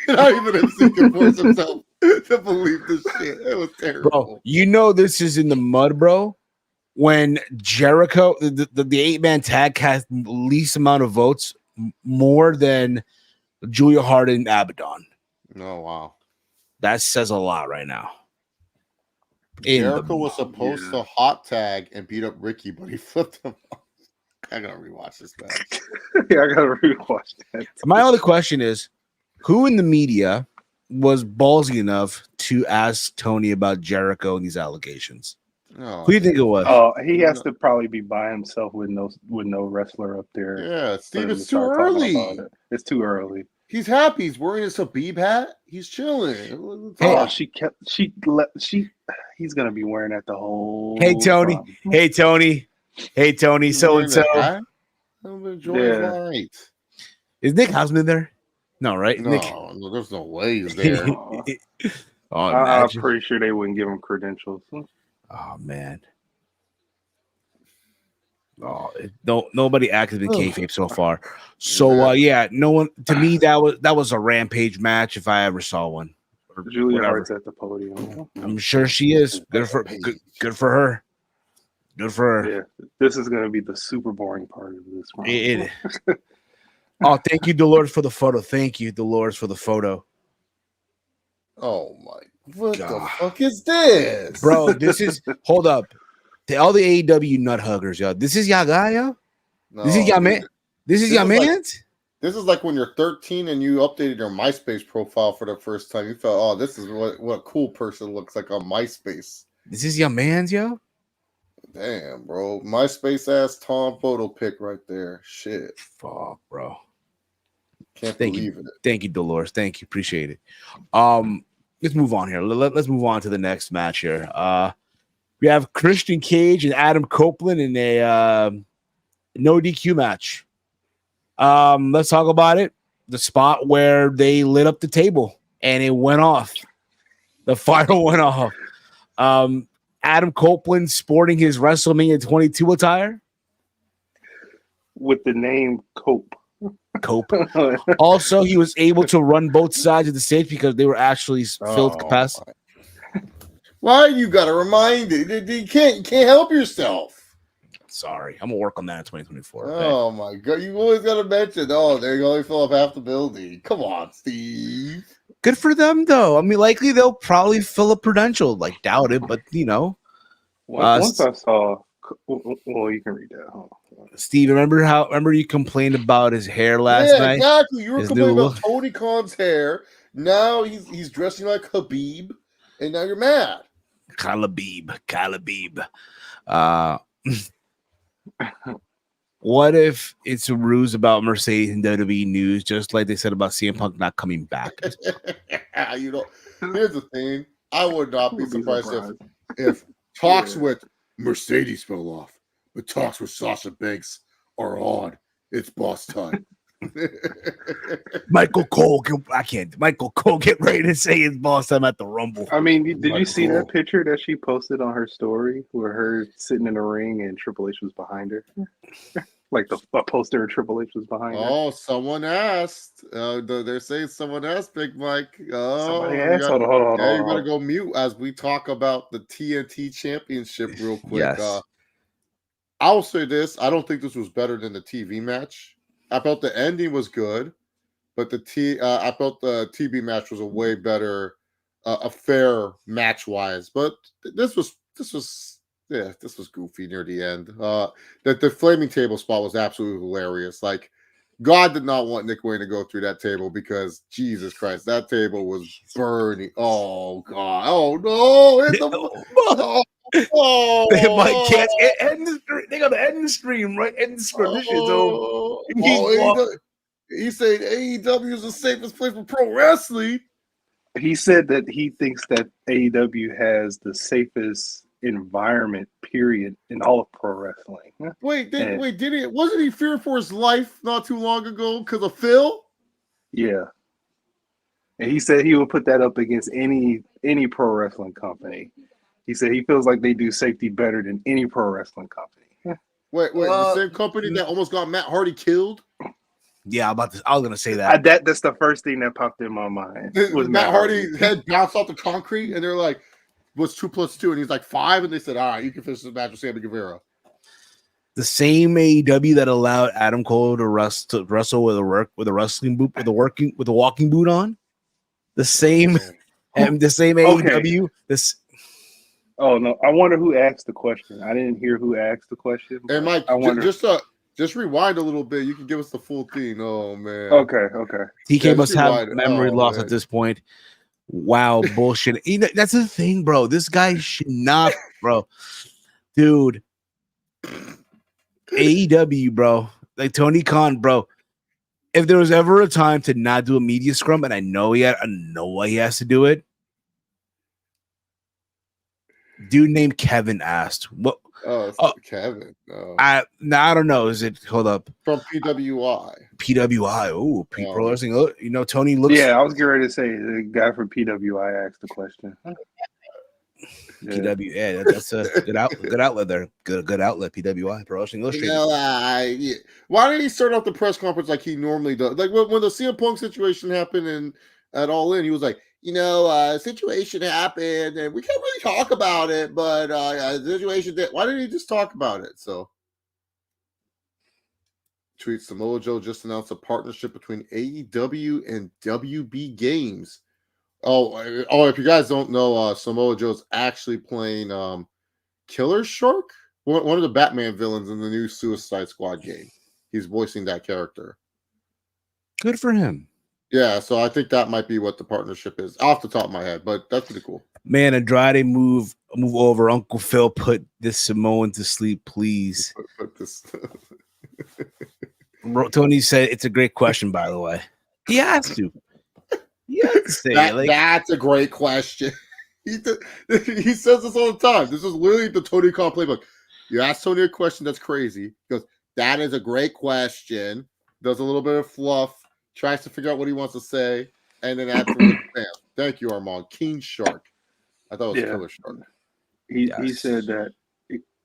Not even if he can force himself to believe this shit. It was terrible. Bro, you know this is in the mud, bro. When Jericho, the 8-man tag has least amount of votes, more than Julia Hart and Abaddon. Oh, wow. That says a lot right now. Jericho was supposed to hot tag and beat up Ricky, but he flipped him off. I gotta rewatch this match. Yeah, I gotta rewatch that. My other question is, who in the media was ballsy enough to ask Tony about Jericho and these allegations? Who do you think it was? Oh, he has to probably be by himself with no wresler up there. Yeah, Steve, it's too early. It's too early. He's happy. He's wearing his Habib hat. He's chilling. Oh, he's gonna be wearing that the whole. Hey Tony. Time. Hey Tony. Hey Tony. So and so. Right. Is Nick Hausman there? No, right? No, there's no way he's there. I'm pretty sure they wouldn't give him credentials. Oh man. Oh, nobody acted in kayfabe so far. So no one. To me, that was a Rampage match if I ever saw one. Julia Hart's at the podium. I'm sure she is. Good for her. Good for her. Yeah, this is going to be the super boring part of this one. It is. Oh, thank you, Dolores, for the photo. Thank you, Dolores, for the photo. Oh my! What the fuck is this, bro? This is hold up. To all the AEW nut huggers, yo. This is your guy, yo. No, this is your man. This is your man. This is like when you're 13 and you updated your MySpace profile for the first time. You felt, oh, this is what a cool person looks like on MySpace. This is your man's, yo. Damn, bro. MySpace ass Tom photo pic right there. Shit. Fuck, bro. Can't Thank believe you. it. Thank you, Dolores. Thank you. Appreciate it. Let's move on here. Let's move on to the next match here. We have Christian Cage and Adam Copeland in a no DQ match. Let's talk about it. The spot where they lit up the table and it went off. The fire went off. Adam Copeland sporting his WrestleMania 22 attire with the name Cope. Also, he was able to run both sides of the stage because they were actually filled capacity. Why you gotta remind it? You can't help yourself. Sorry, I'm gonna work on that in 2024. Okay? Oh my god, you always gotta mention. Oh, they only fill up half the building. Come on, Steve. Good for them, though. I mean, likely they'll probably fill up Prudential. Like, doubt it, but you know. Once I saw, well, you can read that. Hold on. Steve, remember you complained about his hair last night? Exactly. You were complaining about Tony Khan's hair. Now he's dressing like Khabib, and now you're mad. Kalabib. What if it's a ruse about Mercedes and WWE news, just like they said about CM Punk not coming back? You know, here's the thing. I would not be surprised if talks with Mercedes fell off, but talks with Sasha Banks are on. It's boss time. Michael Cole, get ready to say it's boss time at the Rumble. I mean, did you see that picture that she posted on her story where her sitting in the ring and Triple H was behind her? Like a poster of Triple H was behind her. Oh, someone asked. They're saying someone asked, Big Mike. Oh, somebody asked. Hold on. You're going to go mute as we talk about the TNT Championship real quick. Yes. I'll say this. I don't think this was better than the TV match. I felt the ending was good, but I felt the TV match was a way better affair match-wise. But this was goofy near the end. The flaming table spot was absolutely hilarious. Like, God did not want Nick Wayne to go through that table because Jesus Christ, that table was burning. Oh God! Oh no! They might can't end the stream. They gotta end the stream, right? End the stream. This shit's over. He said AEW is the safest place for pro wrestling. He said that he thinks that AEW has the safest environment, period, in all of pro wrestling. Did he? Wasn't he fearing for his life not too long ago because of Phil? Yeah, and he said he would put that up against any pro wrestling company. He said he feels like they do safety better than any pro wrestling company. Wait, the same company that almost got Matt Hardy killed? Yeah, I was gonna say that. That's the first thing that popped in my mind. Was Matt Hardy's head bounced off the concrete, and they're like, "What's 2 + 2?" And he's like 5, and they said, "All right, you can finish this match with Sammy Guevara." The same AEW that allowed Adam Cole to wrestle with a wrestling boot with a walking boot on. The same, and the same AEW. This. Oh no! I wonder who asked the question. I didn't hear who asked the question. Hey, Mike, just rewind a little bit. You can give us the full thing. Oh man. Okay. TK must have memory loss at this point. Wow, bullshit. That's the thing, bro. This guy should not, bro. Dude. AEW, bro. Like Tony Khan, bro. If there was ever a time to not do a media scrum, and I know why he has to do it. Dude named Kevin asked, "What?" Oh, Kevin. Oh. I don't know. Is it? Hold up. From PWI. PWI. Oh, Pro Wrestling. You know, Tony looks. Yeah, I was getting ready to say the guy from PWI asked the question. PW. Yeah, that's a good outlet there. Good outlet. PWI. Pro Wrestling Illustrated. Why didn't he start off the press conference like he normally does? Like when the CM Punk situation happened and at All In, he was like, situation happened and we can't really talk about it, but the situation did. Why didn't he just talk about it? So, tweet Samoa Joe just announced a partnership between AEW and WB Games. Oh! If you guys don't know, Samoa Joe's actually playing Killer Shark, one of the Batman villains in the new Suicide Squad game. He's voicing that character. Good for him. Yeah, so I think that might be what the partnership is off the top of my head, but that's pretty cool. Man, Andrade, move over. Uncle Phil, put this Samoan to sleep, please. Put this. Tony said it's a great question, by the way. He has to. He has to say it. Like, that's a great question. He says this all the time. This is literally the Tony Khan playbook. You ask Tony a question that's crazy. He goes, that is a great question. Does a little bit of fluff. Tries to figure out what he wants to say. And then afterwards, bam. Thank you, Armand. King Shark. I thought it was Killer Shark. He said that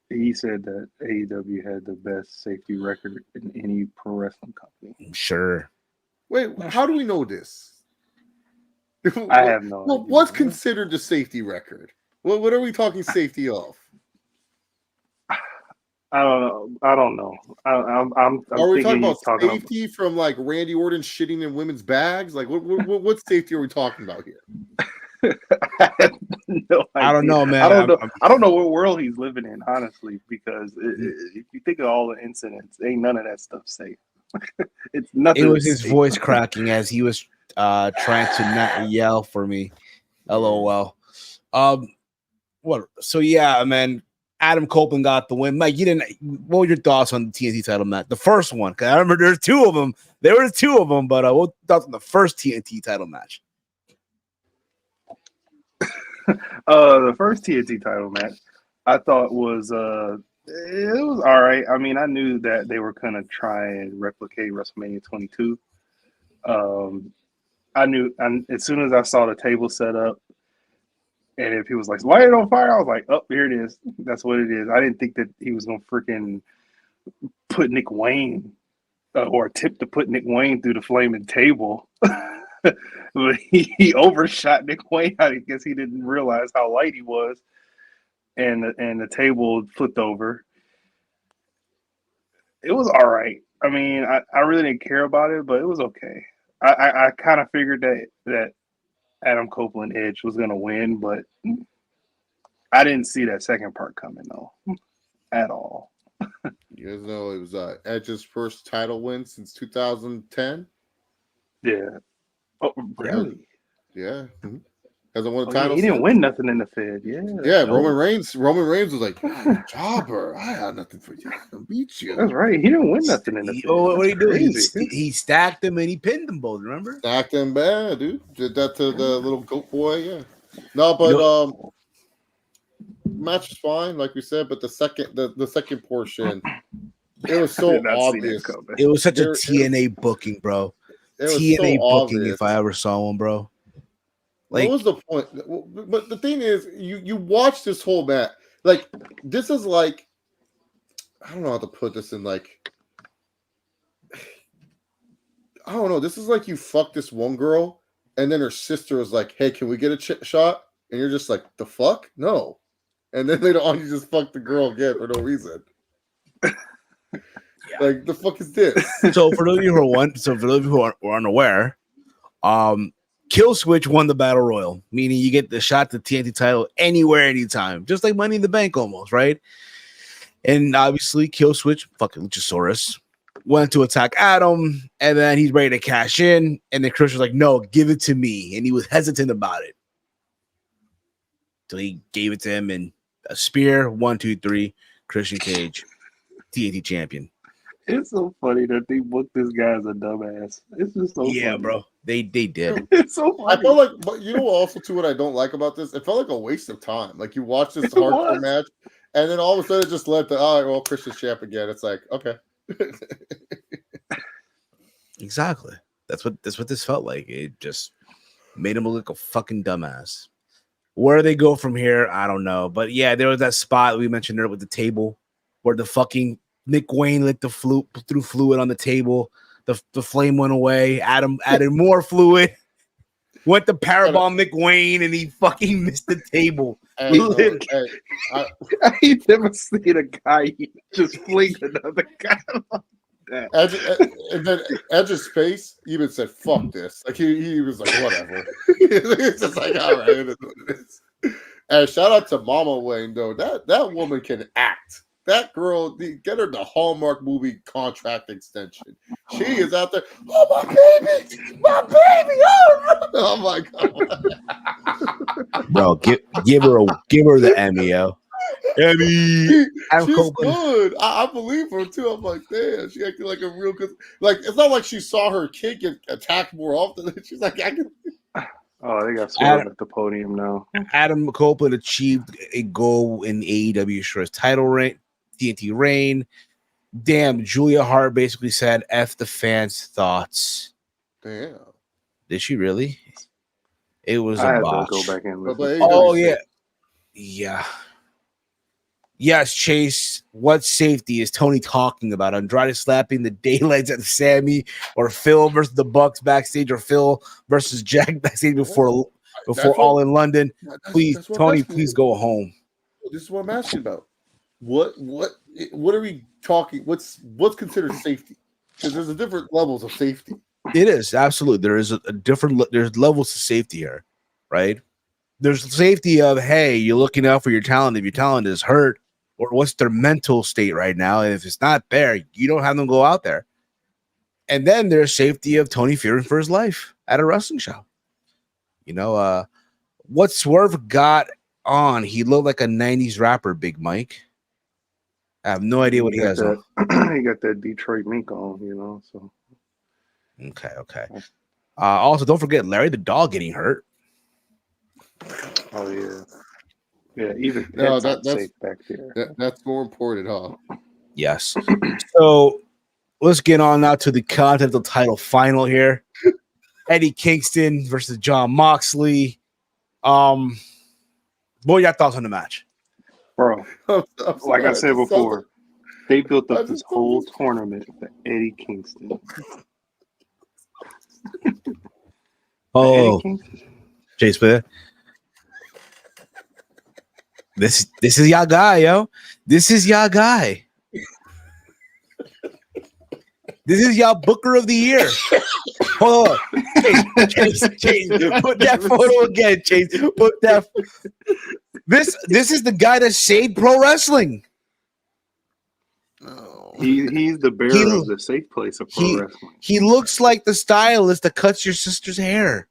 AEW had the best safety record in any pro wrestling company. Sure. Wait, how do we know this? I have no idea. What's considered the safety record? What are we talking safety of? I don't know. Are we talking about safety from like Randy Orton shitting in women's bags? Like what safety are we talking about here? I don't know, man. I don't know what world he's living in, honestly, because if you think of all the incidents, ain't none of that stuff safe. It's nothing. It was his voice cracking as he was trying to not yell for me. LOL. What? So yeah, man. Adam Copeland got the win. Mike, you didn't. What were your thoughts on the TNT title match? The first one, because I remember there's two of them. There were two of them, but what were your thoughts on the first TNT title match? The first TNT title match, I thought was it was all right. I mean, I knew that they were gonna try and replicate WrestleMania 22. I knew, and as soon as I saw the table set up, and if he was like, light it on fire, I was like, oh, here it is. That's what it is. I didn't think that he was going to freaking put Nick Wayne or attempt to put Nick Wayne through the flaming table. But he overshot Nick Wayne. I guess he didn't realize how light he was. And the table flipped over. It was all right. I mean, I really didn't care about it, but it was okay. I kind of figured that Adam Copeland Edge was going to win, but I didn't see that second part coming, though, at all. You guys know it was Edge's first title win since 2010? Yeah. Oh, really? Yeah. Mm-hmm. Hasn't won a title. He didn't win nothing in the Fed. Yeah. Yeah, no. Roman Reigns was like, jobber, I had nothing for you. I beat you. That's right. He didn't win nothing in the Fed. What did he do? He stacked them and he pinned them both, remember? Stacked them bad, dude. Did that to the little goat boy, yeah. No, but match was fine, like we said, but the second portion, it was so obvious. It was such a TNA booking, bro. TNA so booking, obvious. If I ever saw one, bro. Like, what was the point? But the thing is, you watch this whole match. Like, this is like, I don't know how to put this in, like, I don't know. This is like you fuck this one girl, and then her sister was like, hey, can we get a shot? And you're just like, the fuck? No. And then later on, you just fuck the girl again for no reason. Yeah. Like, the fuck is this? So for those of you who are unaware, Kill Switch won the Battle Royal, meaning you get the shot to TNT title anywhere, anytime, just like Money in the Bank almost, right? And obviously, Kill Switch, fucking Luchasaurus, went to attack Adam, and then he's ready to cash in, and then Chris was like, no, give it to me, and he was hesitant about it. So he gave it to him, and a spear, 1, 2, 3, Christian Cage, TNT champion. It's so funny that they booked this guy as a dumbass. It's just so funny. Bro. They did. It's so funny. I felt like, but you know also too what I don't like about this? It felt like a waste of time. Like you watch this hardcore match, and then all of a sudden it just led to, all right, well, Christian's champ again. It's like, okay. Exactly. That's what this felt like. It just made him look like a fucking dumbass. Where they go from here, I don't know. But yeah, there was that spot we mentioned there with the table where the fucking Nick Wayne lit the threw fluid on the table. The flame went away. Adam added more fluid. Went to powerbomb Nick Wayne, and he fucking missed the table. I ain't never seen a guy just fling another guy like that. And then Edge's face even said, fuck this. Like he was like, whatever. It's just like, all right, it is what it is. And shout out to Mama Wayne, though. That woman can act. That girl, get her the Hallmark movie contract extension. She is out there. Oh my baby, oh my god, Bro, give her the Emmy, yo. Emmy. she's good. I believe her too. I'm like, damn, she acted like a real good. Like, it's not like she saw her kid get attacked more often. She's like, I can. Oh, they got Swerve at the podium now. Adam Copeland achieved a goal in AEW Show's title reign, TNT reign. Damn, Julia Hart basically said, F the fans' thoughts. Damn. Did she really? It was I a had botch. to go back and listen. Oh, yeah. Yeah. Yes, Chase. What safety is Tony talking about? Andrade slapping the daylights at Sammy, or Phil versus the Bucks backstage, or Phil versus Jack backstage before All in London? Please, Tony, please go home. This is what I'm asking about. What are we talking? What's considered safety? Because there's a different levels of safety. It is absolutely. There is a different. There's levels of safety here, right? There's safety of, hey, you're looking out for your talent if your talent is hurt, or what's their mental state right now. And if it's not there, you don't have them go out there. And then there's safety of Tony fearing for his life at a wrestling show. You know, what Swerve got on, he looked like a 90s rapper, Big Mike. I have no idea what he has on. He got that Detroit mink on, you know. So okay. Also, don't forget Larry the Dog getting hurt. Oh yeah. Even no, that's safe back there. That's more important, huh? Yes. So let's get on now to the Continental title final here. Eddie Kingston versus John Moxley. What are your thoughts on the match? Bro, like I said before, they built up this whole tournament for Eddie Kingston. Oh, Chase, man. This is y'all guy, yo. This is y'all guy. This is y'all Booker of the Year. Hold on. Chase, put that photo again, Chase. Put that. This is the guy that saved pro wrestling. He's the bearer of the safe place of pro wrestling. He looks like the stylist that cuts your sister's hair.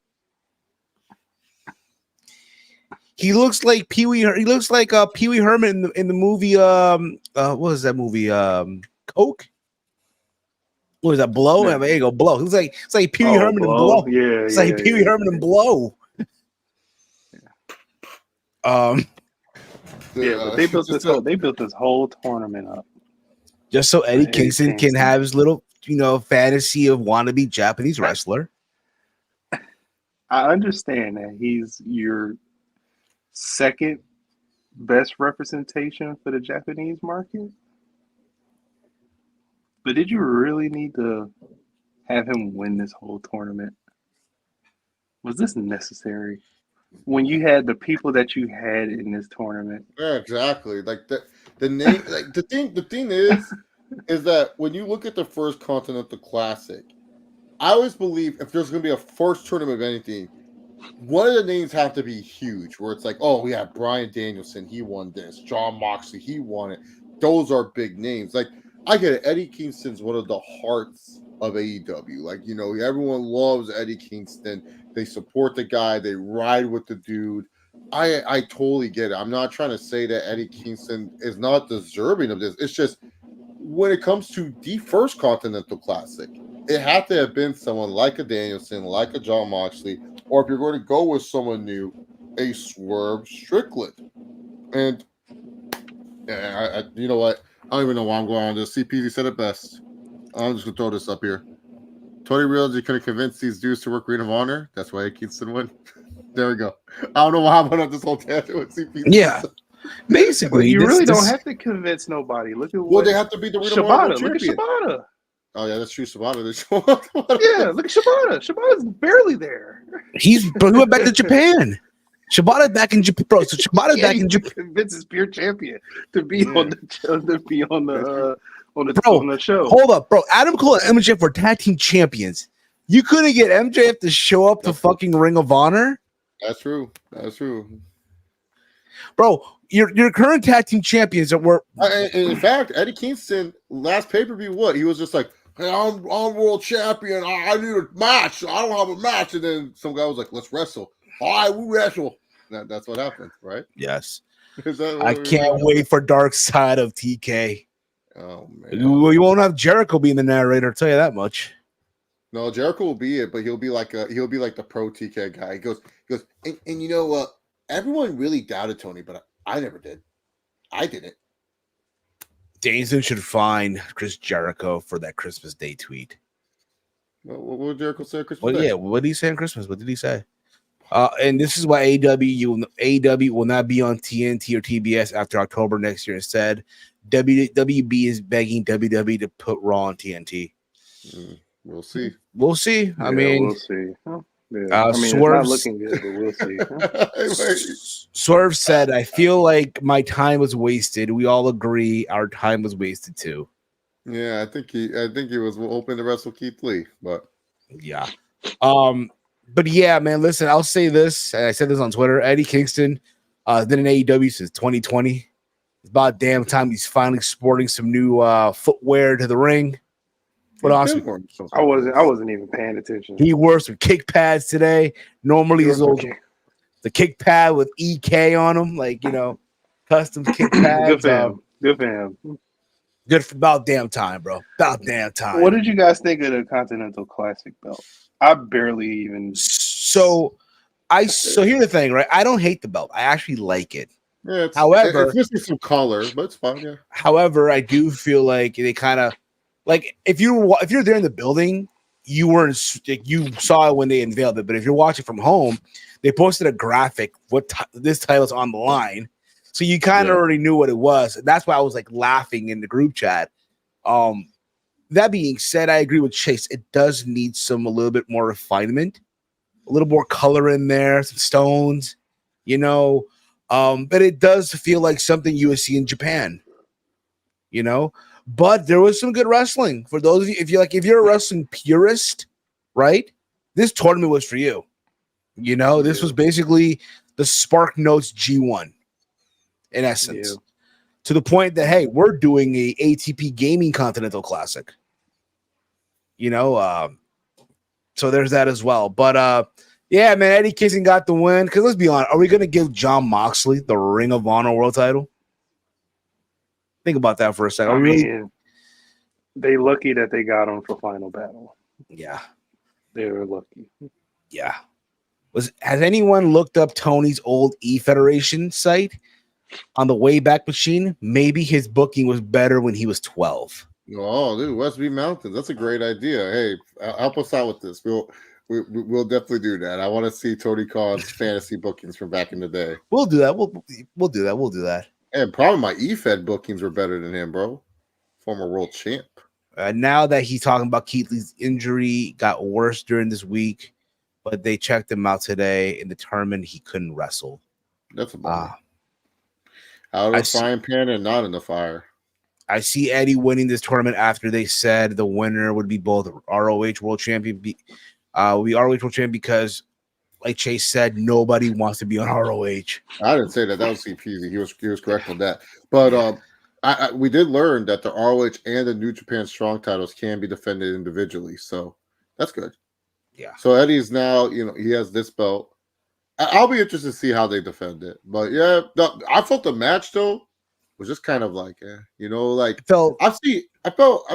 He looks like Pee-wee. He looks like Pee-wee Herman in the movie. What was that movie? Coke. What was that? Blow. Yeah. There you go. Blow. It's like Pee-wee Herman and Blow. Yeah, it's like Pee-wee Herman and Blow. But they built this whole tournament up just so Eddie Kingston can have his little, fantasy of wannabe Japanese wrestler. I understand that he's your second best representation for the Japanese market, but did you really need to have him win this whole tournament? Was this necessary when you had the people that you had in this tournament? Yeah, exactly. Like the name, like the thing is that when you look at the first Continental Classic, I always believe if there's going to be a first tournament of anything, one of the names have to be huge, where it's like, oh, we have Bryan Danielson, he won this. John Moxley, he won it. Those are big names. Like, I get it. Eddie Kingston's one of the hearts of AEW. Like, everyone loves Eddie Kingston. They support the guy. They ride with the dude. I totally get it. I'm not trying to say that Eddie Kingston is not deserving of this. It's just when it comes to the first Continental Classic, it had to have been someone like a Danielson, like a John Moxley, or if you're going to go with someone new, a Swerve Strickland. And you know what? I don't even know why I'm going on this. CPZ said it best. I'm just going to throw this up here. Tony realized you couldn't convince these dudes to work Ring of Honor. That's why Kingston won. There we go. I don't know why I'm on this whole tangent with CPZ. Yeah. Basically, you really don't have to convince nobody. Look at they have to be the Ring of Honor Shibata. Look at Shibata. Oh yeah, that's true. Shibata. Yeah, look at Shibata. Shibata's barely there. He went back to Japan. Shibata back in Japan, bro. So Shibata back in Japan. Convinces pure champion to be on the show. Hold up, bro. Adam Cole and MJF were tag team champions. You couldn't get MJF to show up to fucking Ring of Honor. That's true. That's true. Bro, your current tag team champions that were. In fact, Eddie Kingston last pay-per-view, what he was just like, "Hey, I'm world champion. I need a match. I don't have a match." And then some guy was like, "Let's wrestle." All right, we wrestle. That's what happened, right? Yes. Is that I can't wait for Dark Side of TK. Oh man, you won't have Jericho being the narrator. I'll tell you that much. No, Jericho will be it, but he'll be like the pro TK guy. He goes, and you know what? Everyone really doubted Tony, but I never did. I didn't. Danielson should find Chris Jericho for that Christmas Day tweet. What did Jericho say? Christmas Well, Day? yeah. What did he say on Christmas? What did he say? And this is why AEW will not be on TNT or TBS after October next year. Instead, WWB is begging WWE to put Raw on TNT. We'll see. We'll see. I mean, we'll see. Yeah. I mean, Swerve's, it's not looking good, but we'll see. Swerve said, "I feel like my time was wasted. We all agree our time was wasted too." Yeah, I think he was hoping to wrestle Keith Lee, but yeah. But yeah, man. Listen, I'll say this. And I said this on Twitter. Eddie Kingston been in AEW since 2020. It's about damn time he's finally sporting some new footwear to the ring. But honestly, I wasn't even paying attention. He works with kick pads today. Normally, the kick pad with EK on them, like custom kick pads. Good for him. Good for about damn time, bro. About damn time. What did you guys think of the Continental Classic belt? I barely even. So here's the thing, right? I don't hate the belt. I actually like it. Yeah, however, it's missing some color, but it's fine. Yeah. However, I do feel like they kind of. Like if you're there in the building, you saw it when they unveiled it. But if you're watching from home, they posted a graphic. This title's on the line, so you kind of already knew what it was. That's why I was like laughing in the group chat. That being said, I agree with Chase. It does need a little bit more refinement, a little more color in there, some stones, But it does feel like something you would see in Japan, But there was some good wrestling for those of you. If you're a wrestling purist, right? This tournament was for you. This was basically the Spark Notes G1 in essence, to the point that hey, we're doing a ATP Gaming Continental Classic. So there's that as well. But yeah, man, Eddie Kingston got the win. Because let's be honest, are we gonna give Jon Moxley the Ring of Honor World Title? Think about that for a second. I mean, they lucky that they got him for Final Battle. Yeah, they were lucky. Yeah. Has anyone looked up Tony's old E-Federation site on the Wayback Machine? Maybe his booking was better when he was 12. Oh, dude, Westby Mountains. That's a great idea. Hey, help us out with this. We'll definitely do that. I want to see Tony Khan's fantasy bookings from back in the day. We'll do that. We'll do that. We'll do that. And probably my E-Fed bookings were better than him, bro. Former world champ. Now that he's talking about Keith Lee's injury got worse during this week, but they checked him out today and determined he couldn't wrestle. That's a bummer. Out of the frying pan and not in the fire. I see Eddie winning this tournament after they said the winner would be both ROH World Champion. Will be ROH World Champion because, like Chase said, nobody wants to be on ROH. I didn't say that. That was CPZ. He was correct on that. But we did learn that the ROH and the New Japan Strong titles can be defended individually. So that's good. Yeah. So Eddie's now, he has this belt. I'll be interested to see how they defend it. But yeah, I felt the match though was just kind of like, I've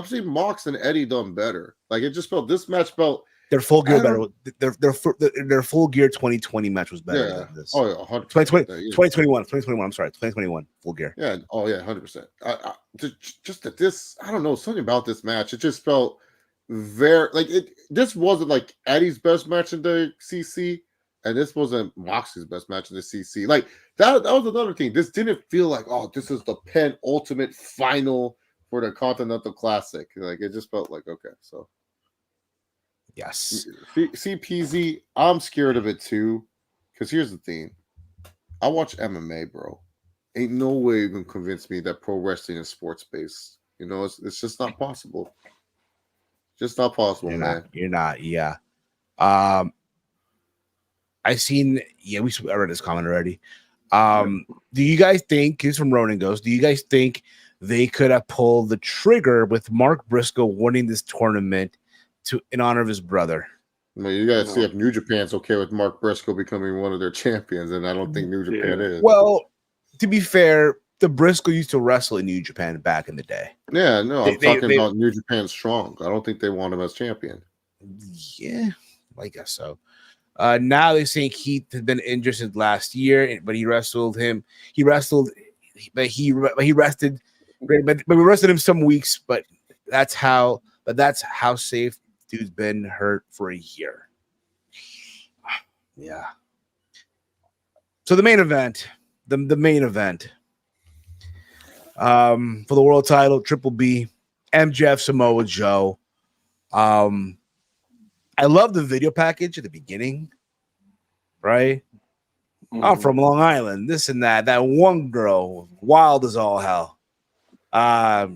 seen Mox and Eddie done better. Like it just felt this match felt their full gear better. Their full gear 2020 match was better than this. Oh yeah, 2021. I'm sorry, 2021 full gear. Yeah. Oh yeah, 100%. Just that this, I don't know, something about this match. It just felt very like it. This wasn't like Eddie's best match in the CC, and this wasn't Mox's best match in the CC. Like that was another thing. This didn't feel like, oh, this is the penultimate final for the Continental Classic. Like it just felt like, okay, so yes. CPZ, I'm scared of it too. Because here's the thing. I watch MMA, bro. Ain't no way you can convince me that pro wrestling is sports based. It's just not possible. Just not possible, man. You're not, yeah. I read this comment already. Do you guys think, here's from Ronan Goes, do you guys think they could have pulled the trigger with Mark Briscoe winning this tournament in honor of his brother? Well, you got to see if New Japan's okay with Mark Briscoe becoming one of their champions, and I don't think New Japan is. Well, to be fair, the Briscoe used to wrestle in New Japan back in the day. Yeah, no, I'm talking about New Japan Strong. I don't think they want him as champion. Yeah, I guess so. Now they think Heath had been injured since last year, but he wrestled him. He wrestled, but he rested. But we rested him some weeks. But that's how safe dude's been hurt for a year. Yeah. So the main event, the main event, for the world title, Triple B, MJF, Samoa Joe. I love the video package at the beginning, right? Mm-hmm. I'm from Long Island, this and that. That one girl, wild as all hell.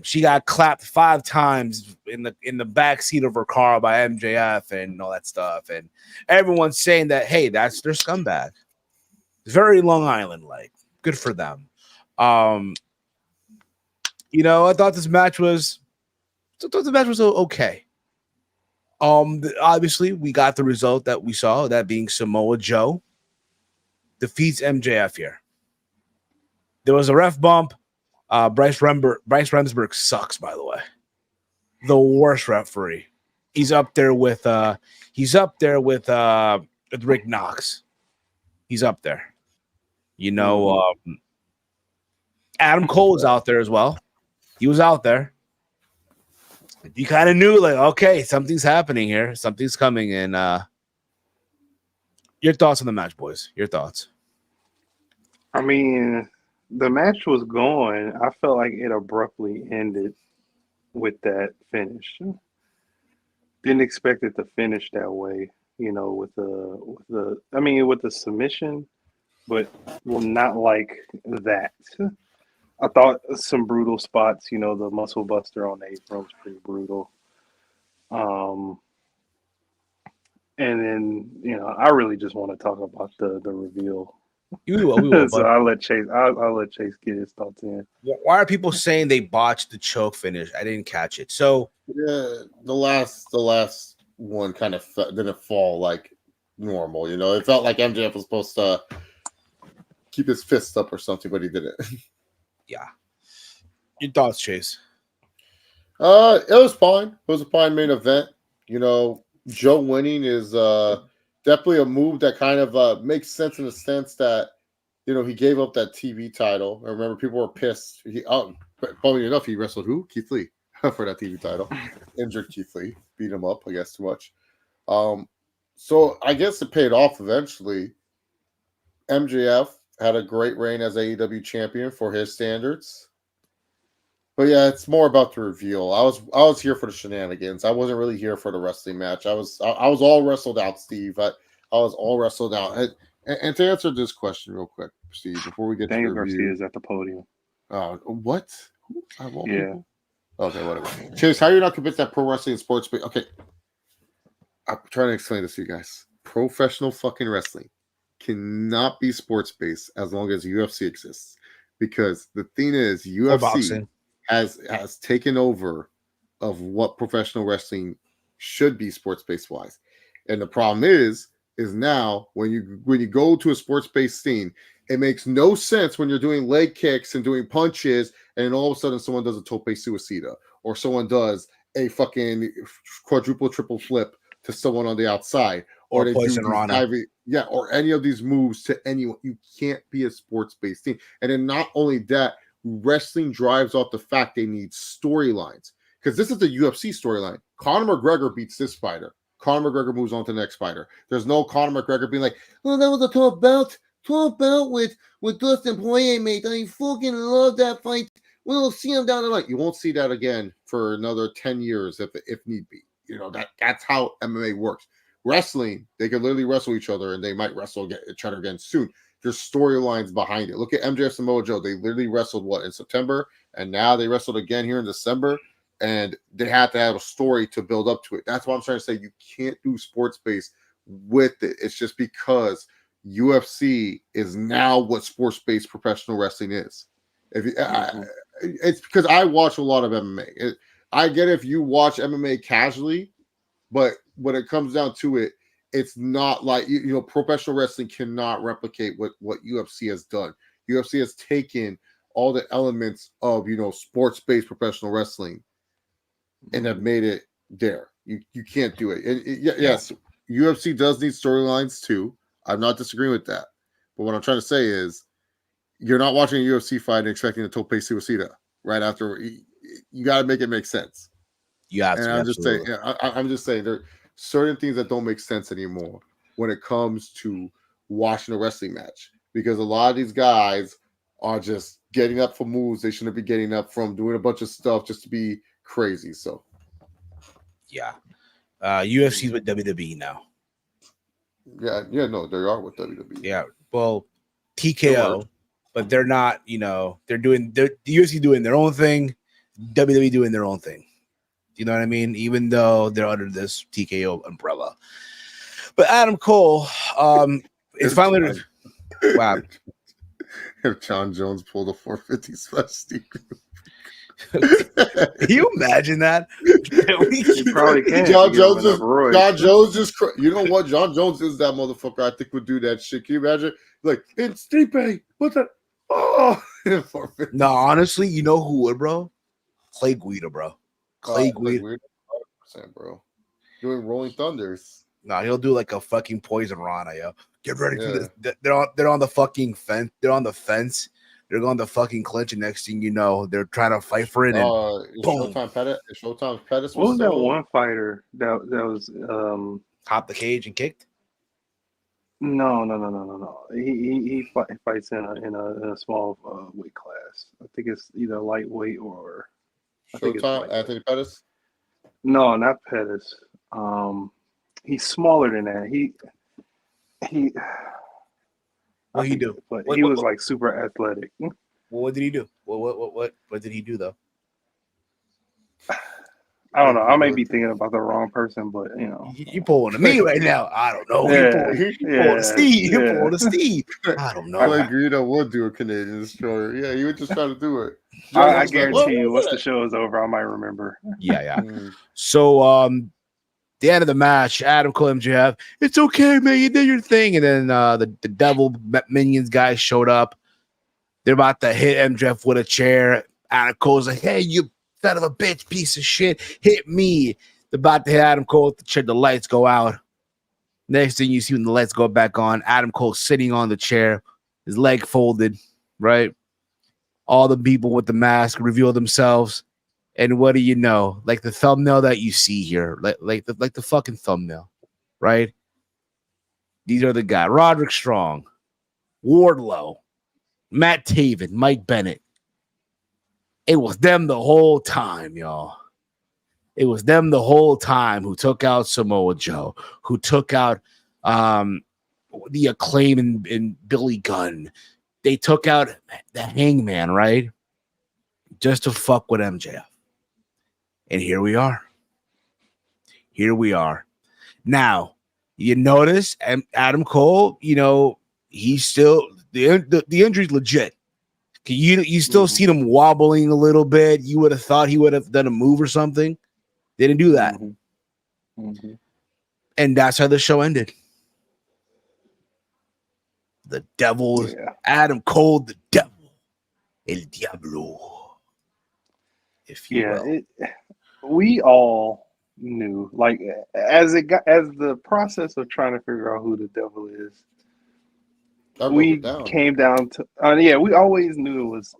She got clapped 5 times in the back seat of her car by MJF and all that stuff. And everyone's saying that, hey, that's their scumbag. It's very Long Island-like. Good for them. I thought this match was okay. Obviously, we got the result that we saw, that being Samoa Joe defeats MJF here. There was a ref bump. Bryce Remsburg sucks, by the way. The worst referee. He's up there with Rick Knox. He's up there. Adam Cole was out there as well. He was out there. You kind of knew, like, okay, something's happening here. Something's coming in. Your thoughts on the match, boys? Your thoughts? I mean, the match was going. I felt like it abruptly ended with that finish. Didn't expect it to finish that way, with the submission, but not like that. I thought some brutal spots, the muscle buster on the apron was pretty brutal. And then, I really just want to talk about the reveal. We will. So I'll let Chase get his thoughts in. Why are people saying they botched the choke finish? I didn't catch it. So yeah, the last one kind of didn't fall like normal. It felt like MJF was supposed to keep his fists up or something, but he didn't. Yeah. Your thoughts, Chase? It was fine. It was a fine main event. Joe winning is definitely a move that kind of makes sense in the sense that, he gave up that TV title. I remember people were pissed. Funny enough, he wrestled who? Keith Lee for that TV title. Injured Keith Lee. Beat him up, I guess, too much. So I guess it paid off eventually. MJF had a great reign as AEW champion for his standards. But yeah, it's more about the reveal. I was here for the shenanigans. I wasn't really here for the wrestling match. I was all wrestled out, Steve. I was all wrestled out. And to answer this question real quick, Steve, before we get Daniel to the review. Garcia is at the podium. What? Yeah. People? Okay, whatever. Chase, how are you not convinced that pro wrestling and sports? Okay, I'm trying to explain this to you guys. Professional fucking wrestling cannot be sports based as long as UFC exists, because the thing is, UFC has taken over of what professional wrestling should be sports based wise, and the problem is now when you go to a sports based scene, it makes no sense when you're doing leg kicks and doing punches, and then all of a sudden someone does a tope suicida, or someone does a fucking quadruple triple flip to someone on the outside, or they do diving, or any of these moves to anyone. You can't be a sports-based team. And then not only that, wrestling drives off the fact they need storylines, because this is the UFC storyline. Conor McGregor beats this fighter. Conor McGregor moves on to the next fighter. There's no Conor McGregor being like, "Oh, that was a tough bout with Dustin Poirier, mate. I fucking love that fight. We'll see him down the line." You won't see that again for another 10 years if need be. That's how MMA works. Wrestling, they could literally wrestle each other, and they might wrestle each other again soon. There's storylines behind it. Look at MJF Samoa Joe. They literally wrestled in September, and now they wrestled again here in December, and they had to have a story to build up to it. That's what I'm trying to say. You can't do sports based with it. It's just because UFC is now what sports-based professional wrestling is. It's because I watch a lot of MMA. I get if you watch MMA casually, but when it comes down to it, it's not like professional wrestling cannot replicate what UFC has done. UFC has taken all the elements of sports-based professional wrestling and have made it there. You can't do it. Yes, UFC does need storylines too. I'm not disagreeing with that. But what I'm trying to say is you're not watching a UFC fight and expecting a Tope Suicida right after. You got to make it make sense. Yeah, and I'm just saying, I'm just saying there are certain things that don't make sense anymore when it comes to watching a wrestling match, because a lot of these guys are just getting up for moves they shouldn't be getting up from, doing a bunch of stuff just to be crazy. So yeah, UFC's with WWE now. Yeah, no, they are with WWE. Yeah, well, TKO, but they're not. They're the UFC doing their own thing, WWE doing their own thing. You know what I mean? Even though they're under this TKO umbrella. But Adam Cole, it's finally wow. If John Jones pulled a 450 special, can you imagine that? You probably can. John Jones just you know what? John Jones is that motherfucker. I think would do that shit. Can you imagine? Like, it's Stipe. What's that? Oh, no, honestly, you know who would, bro? Clay Guida, bro. Clay Guida, 100%, bro. Doing Rolling Thunders. No, he'll do like a fucking Poison Rana, yo. Get ready for this. They're on the fucking fence. They're on the fence. They're going to fucking clinch, and next thing you know, they're trying to fight for it. And boom. Showtime Pettis. What was that one fighter that was hopped the cage and kicked? No. He fights in a small weight class. I think it's either lightweight or Showtime. Anthony Pettis. No, not Pettis. He's smaller than that. He. What he do? But he was like super athletic. Well, what did he do? What did he do though? I don't know. I may be thinking about the wrong person, but you pulling to me right now. I don't know. You pulling to Steve. You pulling to Steve. I don't know. Clay Guida would do a Canadian destroyer. Yeah, he would just try to do it. I guarantee you, once the show is over, I might remember. Yeah. So, the end of the match, Adam Cole, MJF, it's okay, man, you did your thing. And then the Devil Minions guys showed up. They're about to hit MJF with a chair. Adam Cole's like, hey, you son of a bitch, piece of shit, hit me. They're about to hit Adam Cole with the chair. The lights go out. Next thing you see when the lights go back on, Adam Cole sitting on the chair, his leg folded, right? All the people with the mask reveal themselves. And what do you know? Like the thumbnail that you see here, like the fucking thumbnail, right? These are the guys: Roderick Strong, Wardlow, Matt Taven, Mike Bennett. It was them the whole time, y'all. It was them the whole time who took out Samoa Joe, who took out the Acclaim and Billy Gunn. They took out the Hangman, right? Just to fuck with MJF. And here we are. Now, you notice Adam Cole, he's still the injury's legit. You still see him wobbling a little bit. You would have thought he would have done a move or something. They didn't do that. And that's how the show ended. The devil, Adam Cole, the devil, El Diablo. If you will. We all knew, like, as the process of trying to figure out who the devil is, we came down to we always knew it was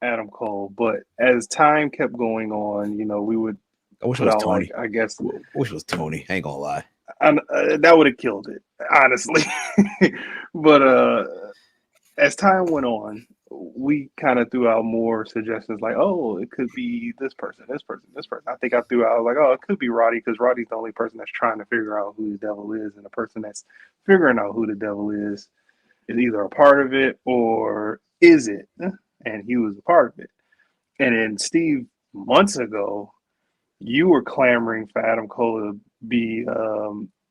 Adam Cole, but as time kept going on, we would. I wish it was Tony. I guess. I wish it was Tony. I ain't gonna lie. That would have killed it, honestly. But as time went on, we kind of threw out more suggestions, like, oh, it could be this person. I think I threw out, like, oh, it could be Roddy, because Roddy's the only person that's trying to figure out who the devil is, and the person that's figuring out who the devil is either a part of it or is it? And he was a part of it. And then, Steve, months ago, you were clamoring for Adam Cole to be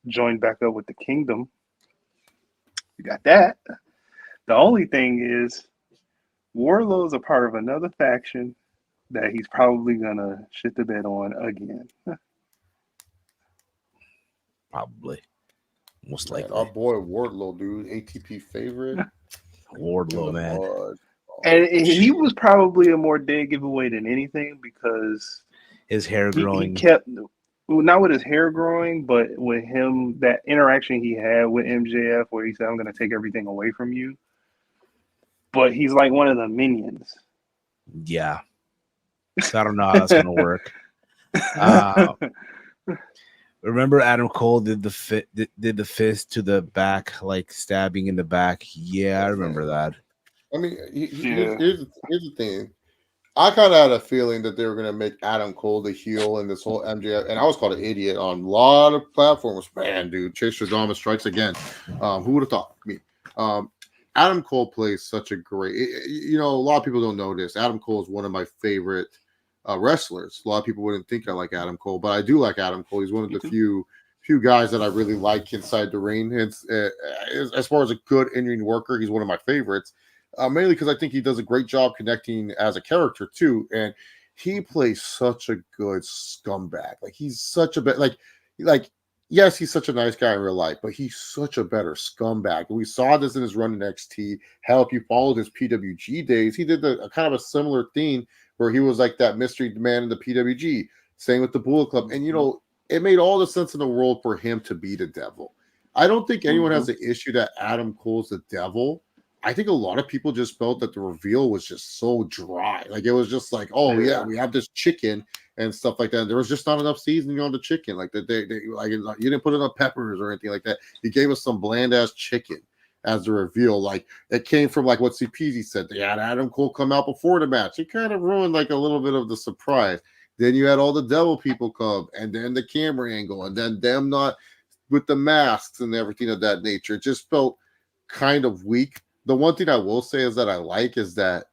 joined back up with the Kingdom. You got that. The only thing is, Wardlow's a part of another faction that he's probably gonna shit the bed on again. Probably. Most Man, likely. our boy Wardlow, dude, ATP favorite. Wardlow, man. Mud. And he was probably a more dead giveaway than anything because His hair growing. he kept, not with his hair growing, but with him, that interaction he had with MJF where he said, I'm going to take everything away from you. But he's like one of the minions. Yeah. So I don't know how that's going to work. Remember Adam Cole did the fist to the back, like stabbing in the back? Yeah, I remember that. I mean, here's the thing. I kind of had a feeling that they were going to make Adam Cole the heel in this whole MJF, and I was called an idiot on a lot of platforms. Man, dude, Chase Drama strikes again. Who would have thought? Me. Adam Cole plays such a great. A lot of people don't know this. Adam Cole is one of my favorite wrestlers. A lot of people wouldn't think I like Adam Cole, but I do like Adam Cole. He's one of the few guys that I really like inside the ring. It's as far as a good in-ring worker, he's one of my favorites. Mainly because I think he does a great job connecting as a character too, and he plays such a good scumbag. Like he's such a like yes, he's such a nice guy in real life, but he's such a better scumbag. We saw this in his run in NXT. Hell, if you followed his PWG days, he did a kind of a similar thing where he was like that mystery man in the PWG. Same with the Bullet Club, and it made all the sense in the world for him to be the devil. I don't think anyone has an issue that Adam Cole's the devil. I think a lot of people just felt that the reveal was just so dry. Like it was just like, oh yeah, we have this chicken and stuff like that. There was just not enough seasoning on the chicken. Like that, they like you didn't put enough peppers or anything like that. You gave us some bland ass chicken as the reveal. Like it came from like what CPZ said. They had Adam Cole come out before the match. It kind of ruined like a little bit of the surprise. Then you had all the devil people come, and then the camera angle, and then them not with the masks and everything of that nature. It just felt kind of weak. The one thing I will say is that I like is that,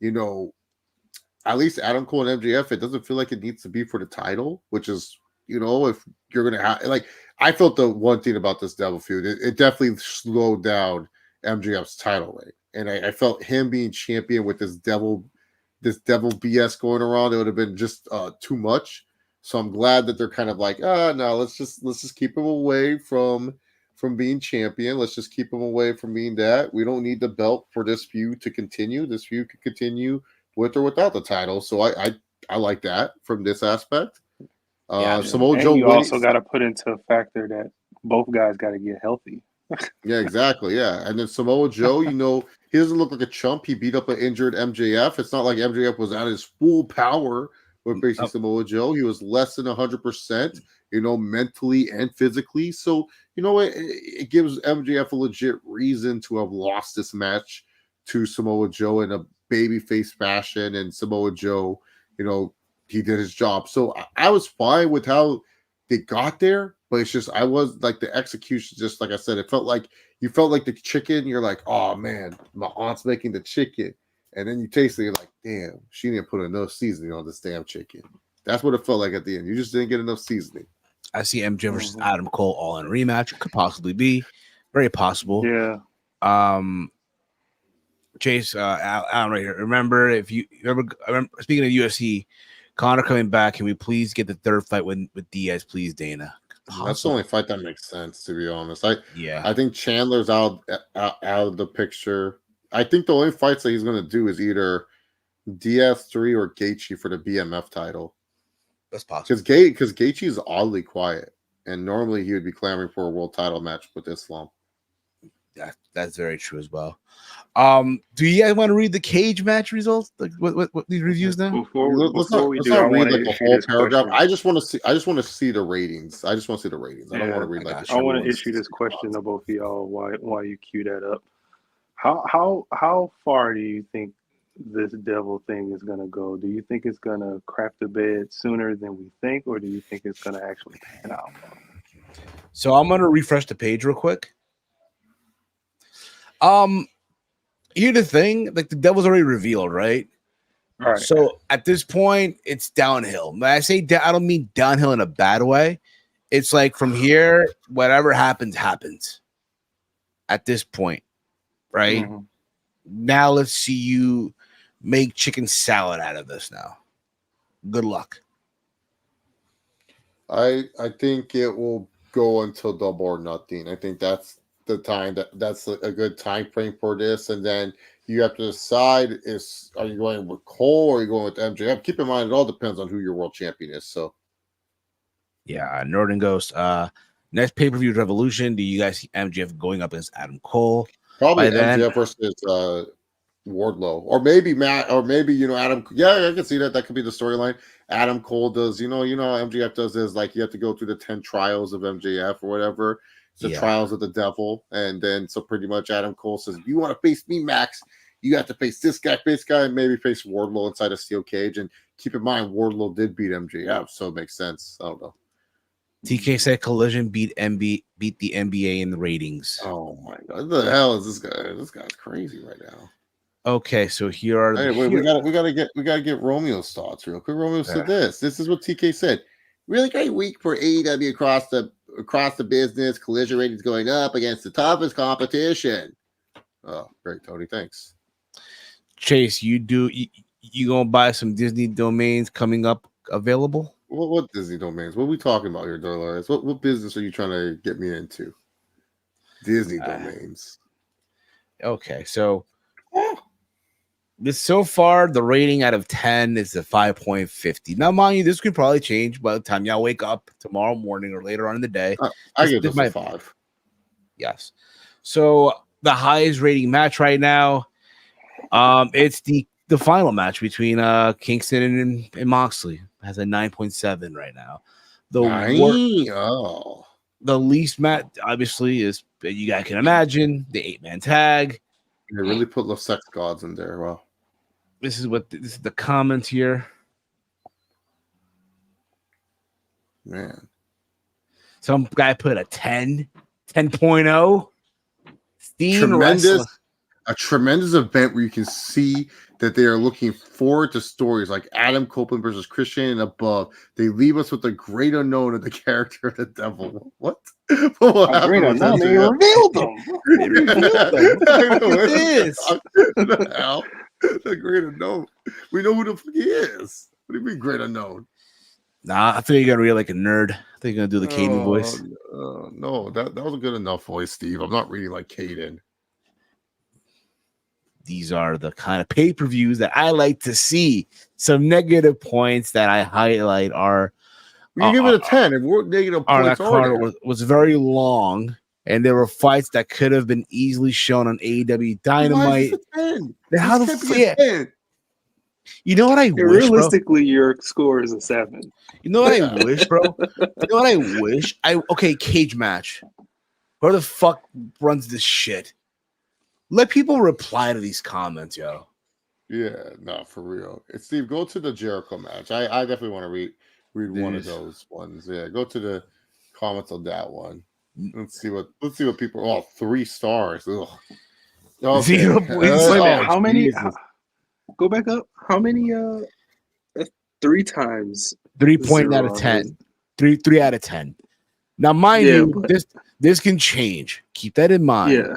at least Adam Cole and MJF, it doesn't feel like it needs to be for the title, which is, if you're going to have, like, I felt the one thing about this Devil feud, it definitely slowed down MJF's title reign. And I felt him being champion with this devil BS going around, it would have been just too much. So I'm glad that they're kind of like, no, let's just keep him away from being champion. Let's just keep him away from being that. We don't need the belt for this feud to continue. This feud could continue with or without the title. So I like that from this aspect. Samoa Joe. You also got to put into a factor that both guys got to get healthy. Yeah, exactly. Yeah, and then Samoa Joe, he doesn't look like a chump. He beat up an injured MJF. It's not like MJF was at his full power with facing Samoa Joe. He was less than 100%, mentally and physically. So, it gives MJF a legit reason to have lost this match to Samoa Joe in a babyface fashion. And Samoa Joe, he did his job. So I was fine with how they got there, but it's just, I was like the execution, just like I said, you felt like the chicken. You're like, oh man, my aunt's making the chicken. And then you taste it, you're like, damn, she didn't put enough seasoning on this damn chicken. That's what it felt like at the end. You just didn't get enough seasoning. I see MJ versus Adam Cole all in rematch. Could possibly be. Very possible. Yeah. Chase, Alan right here. Remember, speaking of UFC, Conor coming back, can we please get the third fight with Diaz, please, Dana? That's the only fight that makes sense, to be honest. I think Chandler's out of the picture. I think the only fights that he's going to do is either DS3 or Gaethje for the BMF title. That's possible. Because Gaethje is oddly quiet, and normally he would be clamoring for a world title match with Islam. That's very true as well. Do you guys want to read the cage match results? Like what these reviews now? Let's not read like the whole paragraph. I just want to see the ratings. I just want to see the ratings. I don't want to read like. I want to issue this question to both of y'all. Why you cue that up? How far do you think this devil thing is gonna go? Do you think it's gonna crap the bed sooner than we think, or do you think it's gonna actually pan out? So I'm gonna refresh the page real quick. Here's the thing, like the devil's already revealed, right? All right. So at this point, it's downhill. When I say I don't mean downhill in a bad way. It's like from here, whatever happens, happens. at this point, right? Mhm. Now let's see you make chicken salad out of this now. Good luck. I think it will go until Double or Nothing. I think that's the time that's a good time frame for this, and then you have to decide: are you going with Cole or are you going with MJF? Keep in mind, it all depends on who your world champion is. So, Yeah, Northern Ghost. Next pay-per-view Revolution. Do you guys see MJF going up against Adam Cole? probably By then, MJF versus Wardlow, or maybe Matt, or maybe Adam. Yeah, I can see that. That could be the storyline. Adam Cole does, how MJF does is like you have to go through the 10 trials of MJF or whatever. It's the trials of the devil, and then so pretty much Adam Cole says, "If you want to face me, Max, you have to face this guy, and maybe face Wardlow inside a steel cage." And keep in mind, Wardlow did beat MJF, so it makes sense. I don't know. TK said Collision beat the NBA in the ratings. Oh my god, what the hell is this guy? This guy's crazy right now. Okay, so here are the. Wait, we gotta get Romeo's thoughts real quick. Romeo said this. This is what TK said. Really great week for AEW across the business. Collision ratings going up against the toughest competition. Oh, great, Tony. Thanks. Chase, you gonna buy some Disney domains coming up available? What Disney domains? What are we talking about here, Dolores? What business are you trying to get me into? Disney domains. Okay, so so far the rating out of 10 is a 5.50. Now, mind you, this could probably change by the time y'all wake up tomorrow morning or later on in the day. I give this a 5. Yes. So the highest rating match right now, it's the final match between Kingston and Moxley. It has a 9.7 right now. The least match, obviously, is you guys can imagine the 8-man tag. They really put the sex gods in there. Wow. This is the comments here. Man. Some guy put a 10.0. A tremendous event where you can see that they are looking forward to stories like Adam Copeland versus Christian and above. They leave us with the great unknown of the character of the devil. What? What great unknown? They revealed them. They revealed them. What is the hell? The great unknown. We know who the fuck he is. What do you mean great unknown? Nah, I think you're gonna read like a nerd. I think you're gonna do the Caden voice. No, that was a good enough voice, Steve. I'm not reading like Caden. These are the kind of pay-per-views that I like to see. Some negative points that I highlight are you give it a 10. If we're negative points, that card was very long, and there were fights that could have been easily shown on AEW Dynamite. How the fuck? You know what I wish, realistically, your score is a 7. You know what I wish, bro? You know what I wish? Cage match. Where the fuck runs this shit? Let people reply to these comments, yo. Yeah, no, for real. Steve, go to the Jericho match. I definitely want to read one of those ones. Yeah, go to the comments on that one. Let's see what people. Oh, 3 stars. Ugh. Okay. 0. How many? Go back up. How many? 3 times. 3 out of 10. 3 out of 10. Now, mind you, this can change. Keep that in mind. Yeah.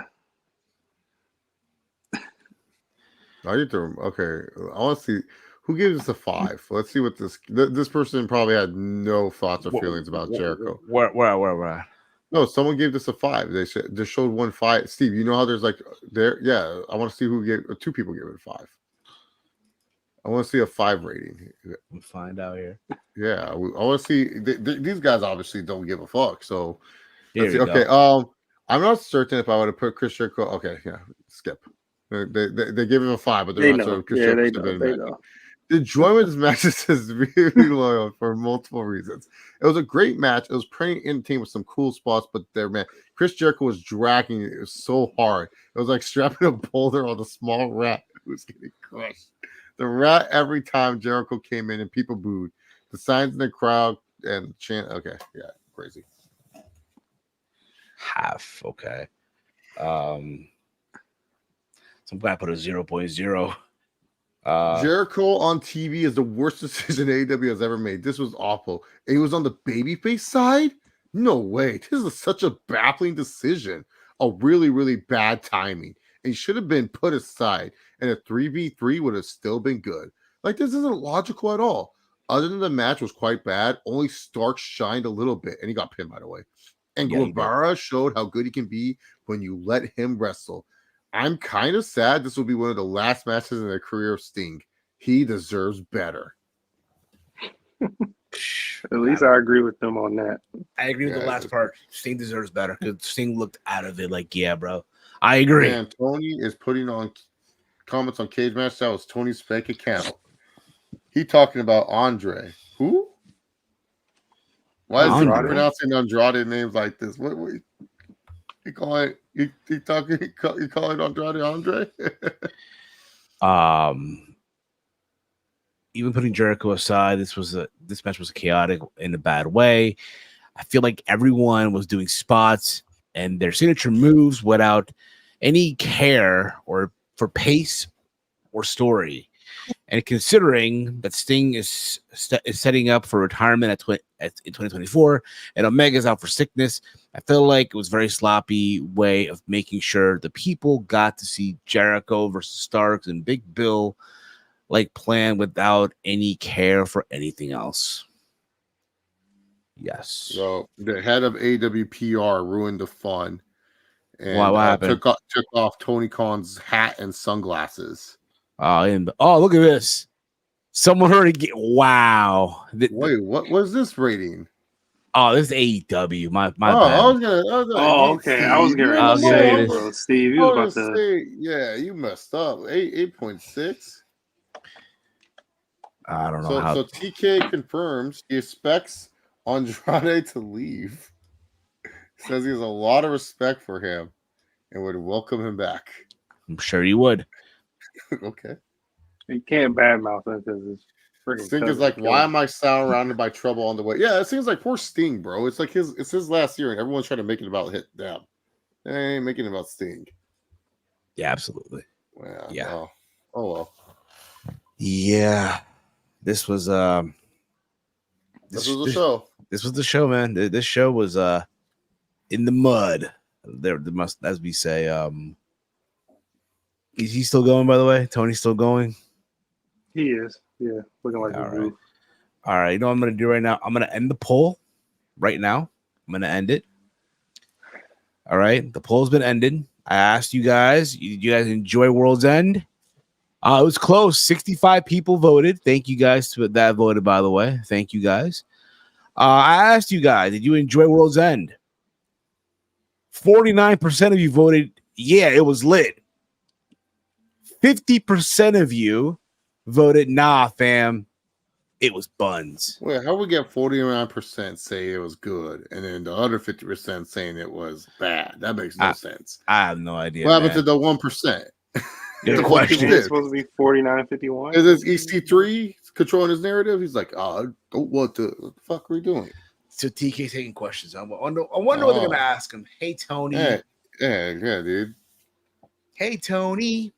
Okay, I want to see who gives us a 5. Let's see what this person probably had no thoughts or feelings about Jericho. Where? No, someone gave this a 5. They just showed 1 5. Steve, you know how there's like there? Yeah, I want to see who gave 2 people gave it a 5. I want to see a 5 rating. We'll find out here. Yeah, I want to see. These guys obviously don't give a fuck. So okay. I'm not certain if I would have put Chris Jericho. Okay, yeah, skip. They give him a 5, but they're not so Chris Jericho. They know. The enjoyment of this match is really loyal for multiple reasons. It was a great match. It was pretty entertaining with some cool spots, but Chris Jericho was dragging it. It was so hard. It was like strapping a boulder on the small rat who was getting crushed. The rat every time Jericho came in and people booed. The signs in the crowd and chant. Okay, yeah, crazy. Half, okay. Some guy put a 0.0. Jericho on TV is the worst decision AEW has ever made. This was awful. He was on the babyface side? No way. This is such a baffling decision. a really, really bad timing. It should have been put aside, and a 3v3 would have still been good. Like, this isn't logical at all. Other than the match was quite bad, only Stark shined a little bit, and he got pinned, by the way. And Yeah, he did. Guevara showed how good he can be when you let him wrestle. I'm kind of sad this will be one of the last matches in the career of Sting. He deserves better. At least I agree with them on that. I agree with the last part. Sting deserves better because Sting looked out of it like, yeah, bro. I agree. Man, Tony is putting on comments on CageMatch. That was Tony's fake account. He talking about Andre. Who? Why is he pronouncing Andrade names like this? What he calling? He calling Andrade Andre? Even putting Jericho aside, this match was chaotic in a bad way. I feel like everyone was doing spots and their signature moves without any care or for pace or story. And considering that Sting is setting up for retirement in 2024 and Omega's out for sickness, I feel like it was a very sloppy way of making sure the people got to see Jericho versus Starks and Big Bill like planned without any care for anything else. Yes. So the head of AWPR ruined the fun. And what happened? Took off Tony Khan's hat and sunglasses. Oh, look at this. Someone already wow. Wait, what was this rating? Oh, this is AEW. My bad. Okay. I was gonna say, bro, Steve, you was about to say, yeah, you messed up. 8.6. I don't know how. So TK confirms he expects Andrade to leave. Says he has a lot of respect for him and would welcome him back. I'm sure you would. Okay. You can't badmouth him because it's freaking. Sting is like, why am I surrounded by trouble on the way? Yeah, it seems like poor Sting, bro. It's like it's his last year, and everyone's trying to make it about them. They ain't making it about Sting. Yeah, absolutely. Well, yeah. Oh well. Yeah. This was the show. This was the show, man. This show was in the mud. There must, as we say, is he still going, by the way? Tony's still going? He is. Yeah. Looking like all right. All right. You know what I'm gonna do right now? I'm gonna end the poll right now. I'm gonna end it. All right. The poll's been ended. I asked you guys, you guys enjoy World's End? It was close. 65 people voted. Thank you guys that voted, by the way. Thank you guys. I asked you guys, did you enjoy World's End? 49% of you voted, yeah, it was lit. 50% of you voted, nah, fam, it was buns. Wait, how we get 49% say it was good, and then the other 50% saying it was bad? That makes no sense. I have no idea. What happened to the 1%? The question is supposed to be 49-51. Is this EC3 controlling his narrative? He's like, what the fuck are we doing? So TK taking questions. I wonder what they're gonna ask him. Hey Tony. Yeah, dude. Hey Tony.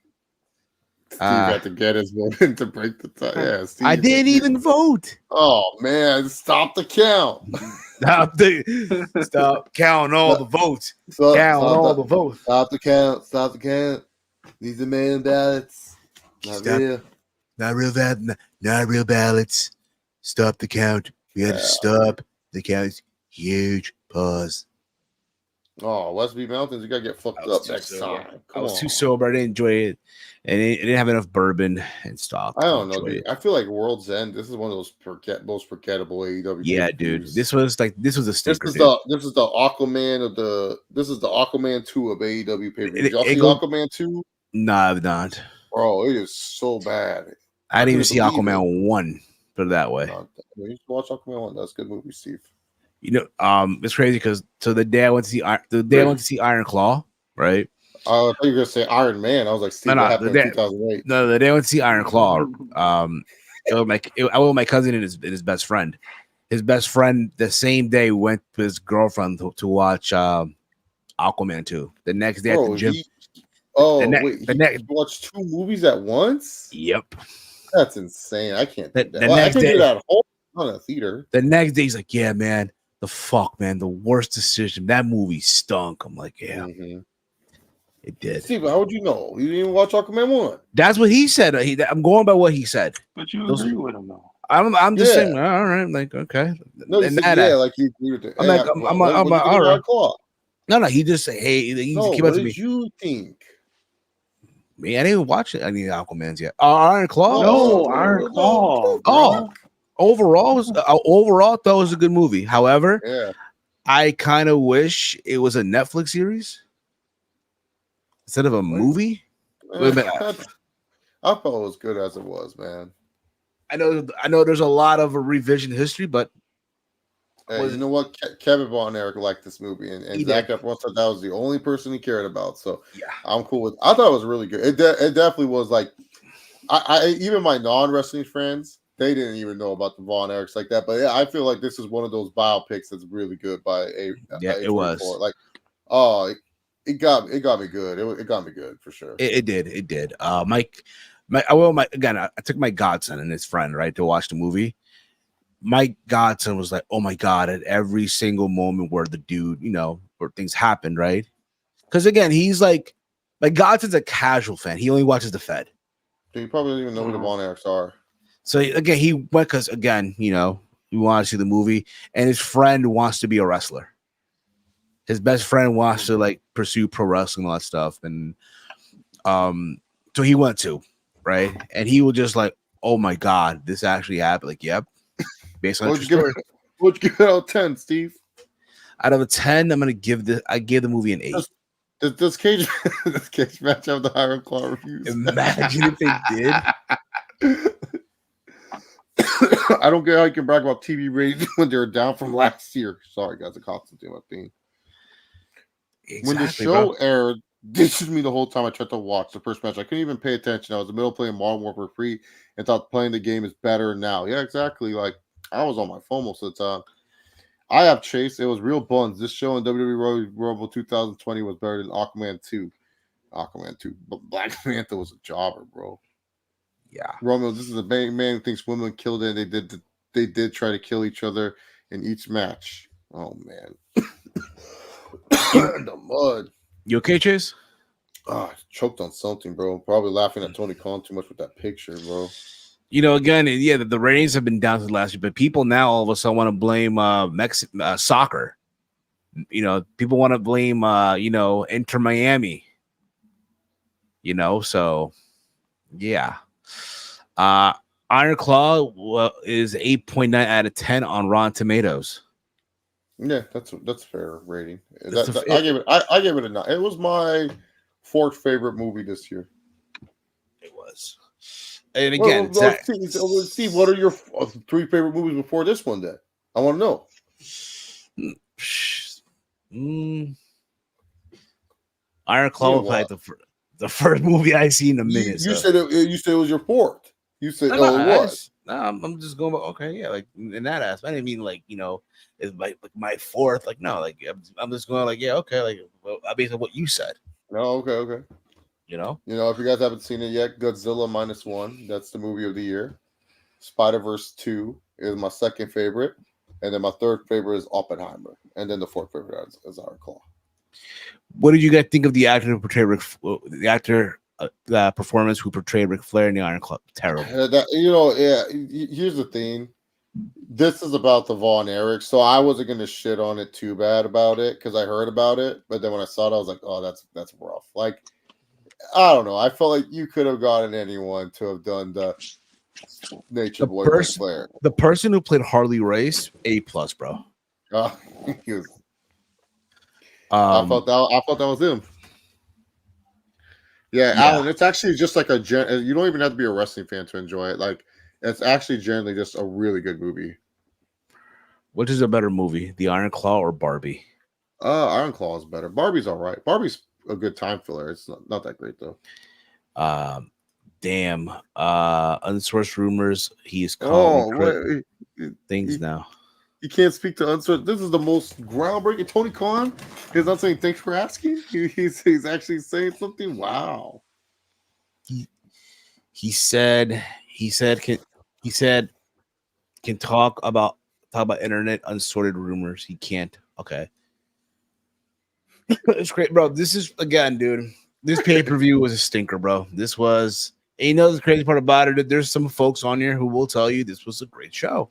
Steve had to get his vote in to break the tie. Yeah, Steve, I didn't even vote. Oh man, stop the count. Stop counting all the votes. Count all the votes. Stop the count. Stop the count. These are mail ballots. Not real ballots. Stop the count. We had to stop the count. Huge pause. Oh, Westby Mountains, you gotta get fucked up next time. I was too sober. I didn't enjoy it, and I didn't have enough bourbon and stock. I don't know, dude. I feel like World's End. This is one of those most forgettable AEW. Yeah, dude. This was a stinker. This is the Aquaman of the. This is the Aquaman 2 of AEW pay per view. Did y'all see Aquaman 2? No, I've not. Bro, it is so bad. I didn't even see Aquaman 1. Put it that way. You should watch Aquaman 1. That's a good movie, Steve. You know, it's crazy because the day I went to see Iron Claw, right? I thought you were gonna say Iron Man. I was like, Steve, what happened in 2008? No, the day I went to see Iron Claw, I went with my cousin and his best friend. His best friend the same day went with his girlfriend to watch Aquaman 2. The next day at the gym. He watched 2 movies at once? Yep. That's insane. I can't do that. I can do that at home, not in a theater. The next day, he's like, yeah, man, the fuck, man, the worst decision. That movie stunk. I'm like, yeah, Mm-hmm. it did. Steve, how would you know? You didn't even watch Aquaman 1. That's what he said. I'm going by what he said. But you Those- agree with him though. I'm just Yeah. saying, all right, like, okay. No, you And said, that, yeah, like you agree with it. I'm Hey, like, I'm what do you think all of right. Iron Claw? No, he just say, hey, he No, came what up to me. did you think? Me, I didn't even watch it. I need Aquaman's yet. Iron Claw. No, Iron Claw. Oh, overall, overall, I thought it was a good movie. However, Yeah. I kind of wish it was a Netflix series instead of a movie. Wait a minute. I thought it was good as it was, man. I know. There's a lot of revision history, but Hey, you know what? Kevin Von Erich liked this movie, and Zach Efron said that was the only person he cared about. So yeah, I'm cool with. I thought it was really good. It definitely was like, I even my non-wrestling friends, they didn't even know about the Von Erichs like that. But yeah, I feel like this is one of those biopics that's really good by it was like, oh, it got me good. It got me good for sure. It did. I took my godson and his friend right to watch the movie. My godson was like, "Oh my god!" At every single moment where the dude, where things happened, right? Because again, he's like, my godson's a casual fan. He only watches the Fed. So you probably don't even know who the Von Erichs are. So again, he went because again, he wanted to see the movie, and his friend wants to be a wrestler. His best friend wants to like pursue pro wrestling and all that stuff, and so he went to, right, and he was just like, "Oh my god, this actually happened!" Like, yep, based on What'd you give it out of 10, Steve? Out of a 10, I'm gonna give I gave the movie an 8. Does Cage Match have the Iron Claw reviews? Imagine if they did. I don't get how you can brag about TV ratings when they're down from last year. Sorry, guys, the Constantine my theme. Exactly, when the show aired, this is me the whole time I tried to watch the first match. I couldn't even pay attention. I was in the middle of playing Modern Warfare free and thought playing the game is better now. Yeah, exactly. Like I was on my phone most of the time. I have Chase. It was real buns. This show in WWE Royal Rumble 2020 was better than Aquaman 2. But Black Panther was a jobber, bro. Yeah. Romeo, this is a man who thinks women killed it. They did try to kill each other in each match. Oh man. The mud. You okay, Chase? Oh, choked on something, bro. Probably laughing at Tony Khan too much with that picture, bro. Again, yeah, the ratings have been down since last year, but people now all of a sudden want to blame soccer. People want to blame Inter Miami. So yeah. Iron Claw is 8.9 out of 10 on Rotten Tomatoes. Yeah, that's fair rating. I gave it a 9. It was my 4th favorite movie this year. It was. And again, Steve, what are your 3 favorite movies before this one? Then I want to know. Iron Claw was like the first movie I seen in a minute. You said it was your 4th. You said it was. No, I'm just going. Okay, yeah, like in that aspect. I didn't mean like it's like my 4th. Like no, like I'm just going like yeah, okay, like based on what you said. No, okay. If you guys haven't seen it yet, Godzilla -1. That's the movie of the year. Spider-Verse 2 is my 2nd favorite, and then my 3rd favorite is Oppenheimer, and then the 4th favorite is Iron Claw. What did you guys think of the actor who portrayed the performance who portrayed Ric Flair in the Iron Claw? Terrible. Here's the thing. This is about the Von Erich, so I wasn't going to shit on it too bad about it because I heard about it, but then when I saw it, I was like, oh, that's rough. Like, I don't know. I felt like you could have gotten anyone to have done the Nature Boy Ric Flair. The person who played Harley Race, A+, bro. He was. I thought that was him. Yeah, Alan, it's actually just like you don't even have to be a wrestling fan to enjoy it. Like, it's actually generally just a really good movie. Which is a better movie, The Iron Claw or Barbie? Iron Claw is better. Barbie's all right. Barbie's a good time filler. It's not that great though. Damn. Unsourced rumors. He is calling things now. You can't speak to unsourced. This is the most groundbreaking. Tony Khan is not saying thanks for asking. He's actually saying something. Wow. He said can talk talk about internet unsorted rumors. He can't. Okay. It's great, bro. This is, again, dude, this pay-per-view was a stinker, bro. This was, and you know the crazy part about it, there's some folks on here who will tell you this was a great show.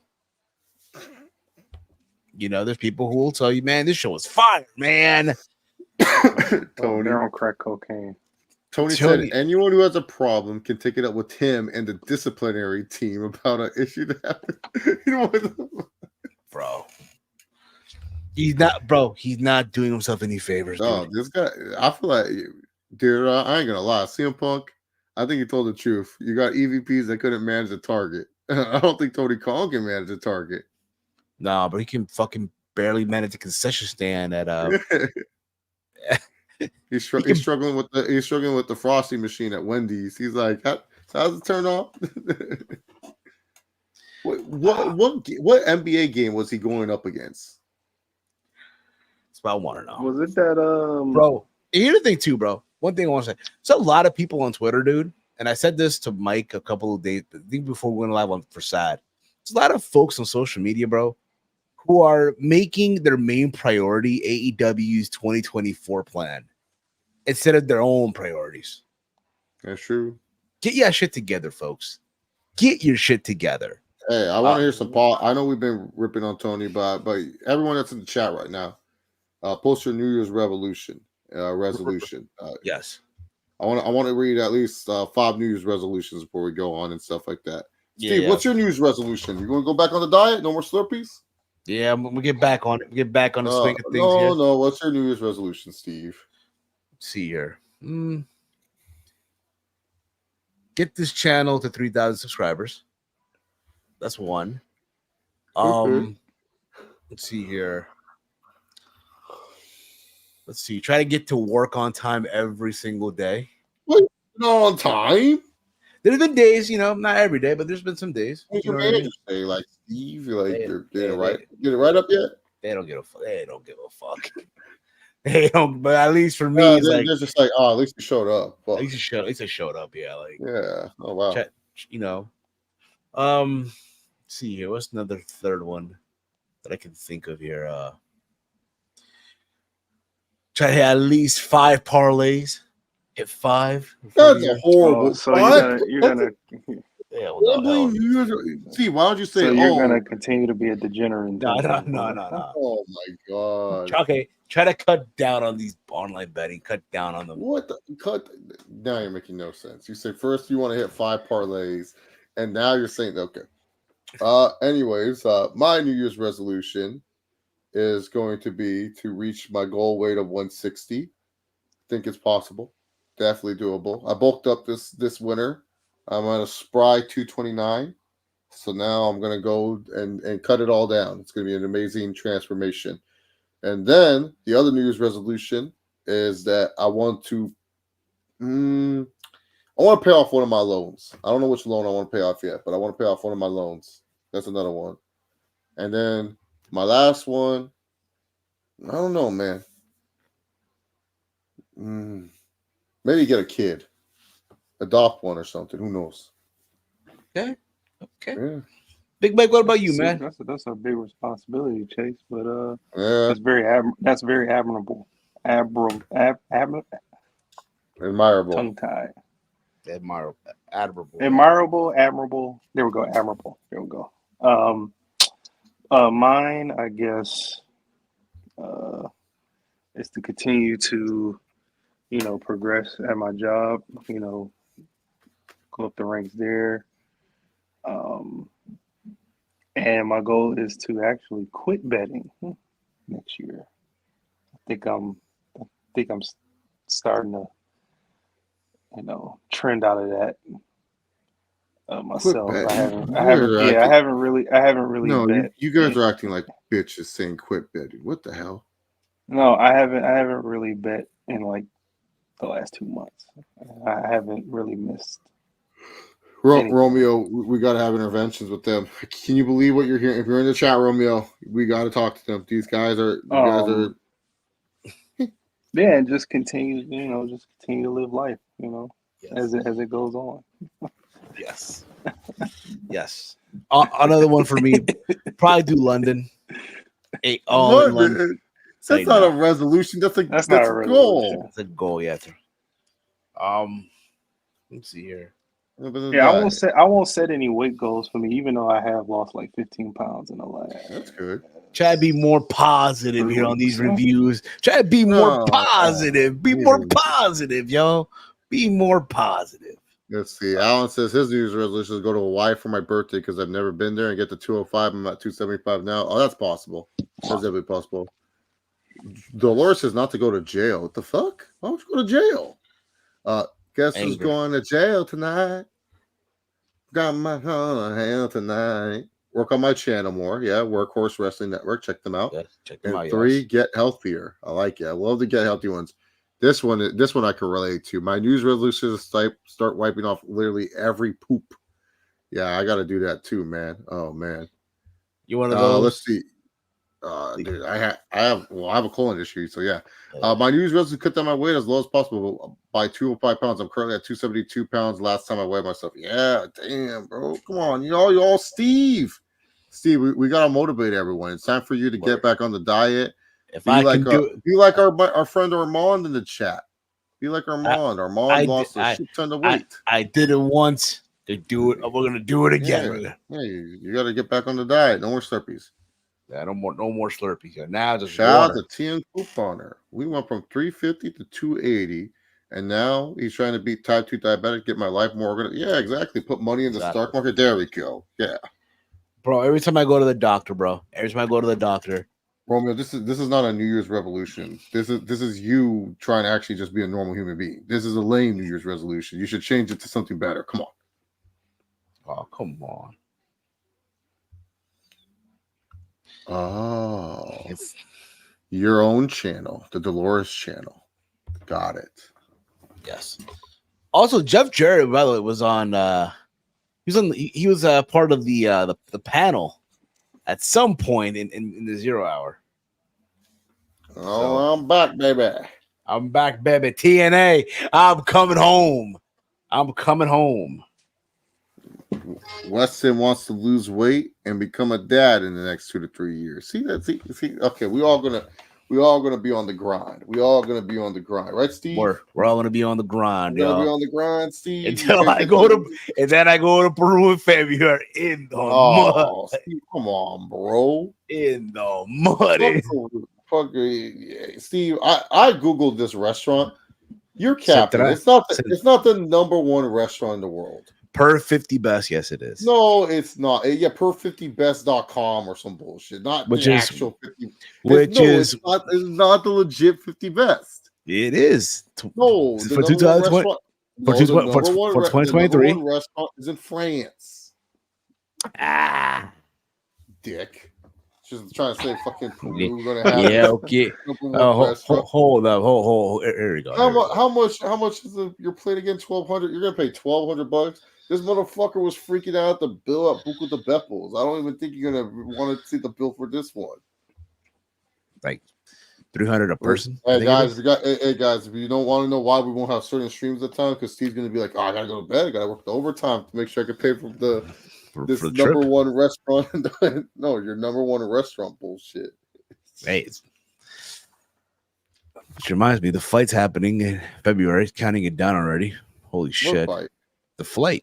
You know, there's people who will tell you, man, this show was fire, man. Tony, they're on crack cocaine. Tony said anyone who has a problem can take it up with him and the disciplinary team about an issue that happened. Bro. He's not doing himself any favors. No, dude. this guy, I feel like, dude, I ain't gonna lie. CM Punk, I think he told the truth. You got EVPs that couldn't manage a target. I don't think Tony Khan can manage a target. No, but he can fucking barely manage a concession stand at He's struggling with the frosty machine at Wendy's. He's like, how's it turn off? what NBA game was he going up against? It's about one or no. Was it that bro? Here's the thing too, bro. One thing I want to say. There's a lot of people on Twitter, dude, and I said this to Mike a couple of days, I think before we went live on for SAD. There's a lot of folks on social media, bro, who are making their main priority AEW's 2024 plan instead of their own priorities. That's true. Get your shit together, folks. Get your shit together. Hey, I want to hear some Paul. I know we've been ripping on Tony, but everyone that's in the chat right now, post your New Year's resolution. Yes. I want to read at least 5 New Year's resolutions before we go on and stuff like that. Steve, Yeah. what's your New Year's resolution? You going to go back on the diet? No more Slurpees? Yeah, we'll get back on it. Get back on the swing of things here. No. What's your New Year's resolution, Steve? Let's see here. Get this channel to 3,000 subscribers. That's one. Let's see here. Let's see. Try to get to work on time every single day. What? Not on time? There's been days, not every day, but there's been some days. What's your manager say? Like, Steve, you're like, get it right up yet? They don't give a fuck. They don't give a fuck. They don't. But at least for me, it's they're like just like, at least you showed up. Fuck. At least I showed up. Yeah, like yeah. Oh wow. Let's see here. What's another third one that I can think of here? Try to hit at least 5 parlays. Hit 5. That's a horrible. So you're gonna. Yeah, well, no. See, why don't you say? So you're gonna continue to be a degenerate. No. Oh my god. Okay, try to cut down on these online betting. Cut down on them. What the cut? Now you're making no sense. You say first you want to hit 5 parlays, and now you're saying okay. Anyways, my New Year's resolution is going to be to reach my goal weight of 160. I think it's possible. Definitely doable. I bulked up this winter. I'm at a spry 229. So now I'm going to go and cut it all down. It's going to be an amazing transformation. And then the other New Year's resolution is that I want to pay off one of my loans. I don't know which loan I want to pay off yet, but I want to pay off one of my loans. That's another one. And then my last one, I don't know, man. Maybe get a kid. Adopt one or something. Who knows? Okay. Yeah. Big Mike, what about you, man? That's a big responsibility, Chase. But Yeah. that's very admirable. Admirable. Admirable. Tongue-tied. Admirable. There we go. Admirable. There we go. Mine, I guess, is to continue to, progress at my job. Go up the ranks there. And my goal is to actually quit betting next year. I think I'm starting to, trend out of that myself. I haven't really. No, bet. you guys are acting like bitches saying quit betting. What the hell? No, I haven't really bet in like the last 2 months. I haven't really missed. Romeo, we got to have interventions with them. Can you believe what you're hearing? If you're in the chat, Romeo, we got to talk to them. These guys are. Yeah, and just continue to live life. Yes. as it goes on. Yes. Yes. Another one for me. Probably do London. All in London. That's not a resolution. That's not a a resolution. goal. It's a goal, yeah. Let's see here. Yeah, I won't set any weight goals for me, even though I have lost like 15 pounds in the last. That's good. Try to be more positive here on these reviews. Try to be more positive. Be more positive, yo. Be more positive. Let's see. Alan says his New Year's resolution is go to Hawaii for my birthday because I've never been there and get to 205. I'm at 275 now. Oh, that's possible. That's definitely possible. Dolores says not to go to jail. What the fuck? Why would you go to jail? Guess who's going to jail tonight? Got my hell tonight. Work on my channel more. Yeah, Workhorse Wrestling Network. Check them out. Yeah, check them out. 3, get healthier. I like it. I love the get healthy ones. This one I can relate to. My New Year's resolution is start wiping off literally every poop. Yeah, I got to do that too, man. Oh man. You want to go? Let's see. Dude, I have a colon issue, so yeah. My New Year's resolution is cut down my weight as low as possible by 205 pounds. I'm currently at 272 pounds. Last time I weighed myself. Yeah, damn, bro. Come on, y'all, Steve, we gotta motivate everyone. It's time for you to get back on the diet. Be like our friend Armand in the chat. Be like Armand. Armand lost a shit ton of weight. I did it once. They do it. We're gonna do it again. Yeah, you got to get back on the diet. No more Slurpees. Yeah, no more Slurpees. Now just shout out to TN Couponer. We went from 350 to 280, and now he's trying to beat type 2 diabetic, get my life more organized. Yeah, exactly. Put money in the stock market. There we go. Yeah, bro. Every time I go to the doctor, Romeo, this is not a New Year's revolution. This is you trying to actually just be a normal human being. This is a lame New Year's resolution. You should change it to something better. Come on. Oh, come on. Oh, your own channel, the Dolores channel. Got it. Yes. Also, Jeff Jarrett, by the way, was on. He was part of the panel at some point in the 0 hour. Oh, so, I'm back, baby. I'm back, baby. TNA. I'm coming home. Weston wants to lose weight and become a dad in the next 2 to 3 years. See. Okay, we all gonna be on the grind. We all gonna be on the grind, right, Steve? We're all gonna be on the grind. We're gonna be on the grind, Steve. Until I go to Peru in February in the mud. Steve, come on, bro. In the mud. Yeah. Steve, I googled this restaurant. You're capping. It's not the number one restaurant in the world. Per 50 best, yes, it is. No, it's not. Yeah, per50best.com or some bullshit. Not which the is actual 50. It's not the legit 50 best. It is. No, for 2020. For 2023. The number one restaurant is in France. Dick. Just trying to say fucking Peru gonna have. Yeah, okay. Hold up. Here we go. How much is your plate again? 1,200. You're gonna pay $1,200. This motherfucker was freaking out at the bill at Buca de Bepples. I don't even think you're gonna want to see the bill for this one. Like $300 a person. Hey guys, if you don't want to know why we won't have certain streams at time, because Steve's gonna be like, I gotta go to bed. I gotta work the overtime to make sure I can pay for this number one restaurant. No, your number one restaurant bullshit. Hey, which reminds me, the flight's happening in February. Counting it down already. Holy shit! The flight.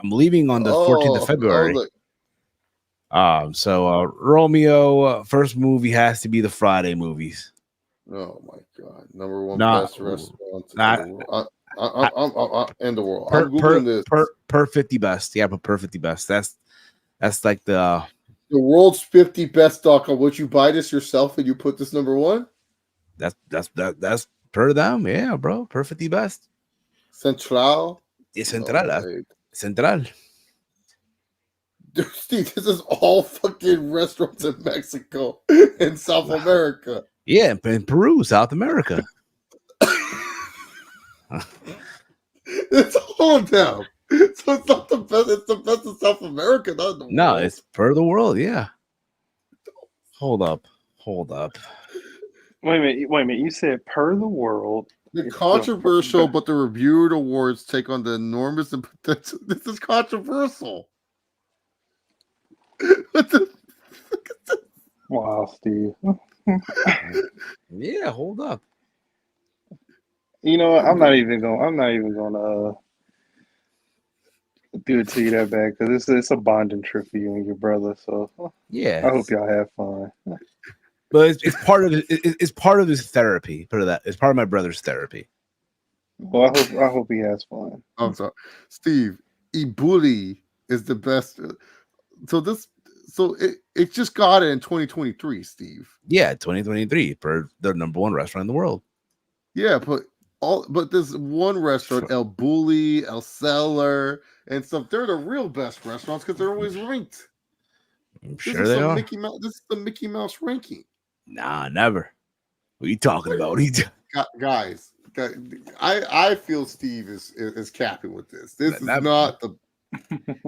I'm leaving on the 14th of February. So Romeo, first movie has to be the Friday movies. Oh my god, number one best restaurant in the world. I'm googling this. Per 50 best. Yeah, but per 50 best. That's like the world's 50 best.com. Would you buy this yourself and you put this number one? That's per them. Yeah, bro. Per 50 best. Central. It's Central. Central. Dude, Steve, this is all fucking restaurants in Mexico and South America. Yeah, in Peru, South America. It's all down. So it's not the best. It's the best in South America, not in the world. No, it's per the world. Yeah. Hold up. Wait a minute. You said per the world. The controversial, but the reviewed awards take on the enormous and potential. This is controversial. What the fuck is this? Wow, Steve. Yeah, hold up. You know what? I'm not even gonna do it to you that bad because it's a bonding trip for you and your brother. So Yeah, I hope y'all have fun. but it's part of it's part of his therapy. Put it that it's part of my brother's therapy. Well, I hope he has fun. I'm sorry, Steve. Ibuli is the best. So it just got it in 2023, Steve. Yeah, 2023 for the #1 restaurant in the world. Yeah, but this one restaurant, El Bulli, El Cellar, and stuff. They're the real best restaurants because they're always ranked. I'm sure they are. This is the Mickey Mouse ranking. Nah, never. What are you talking about? Guys, I feel Steve is capping with this. This is not the.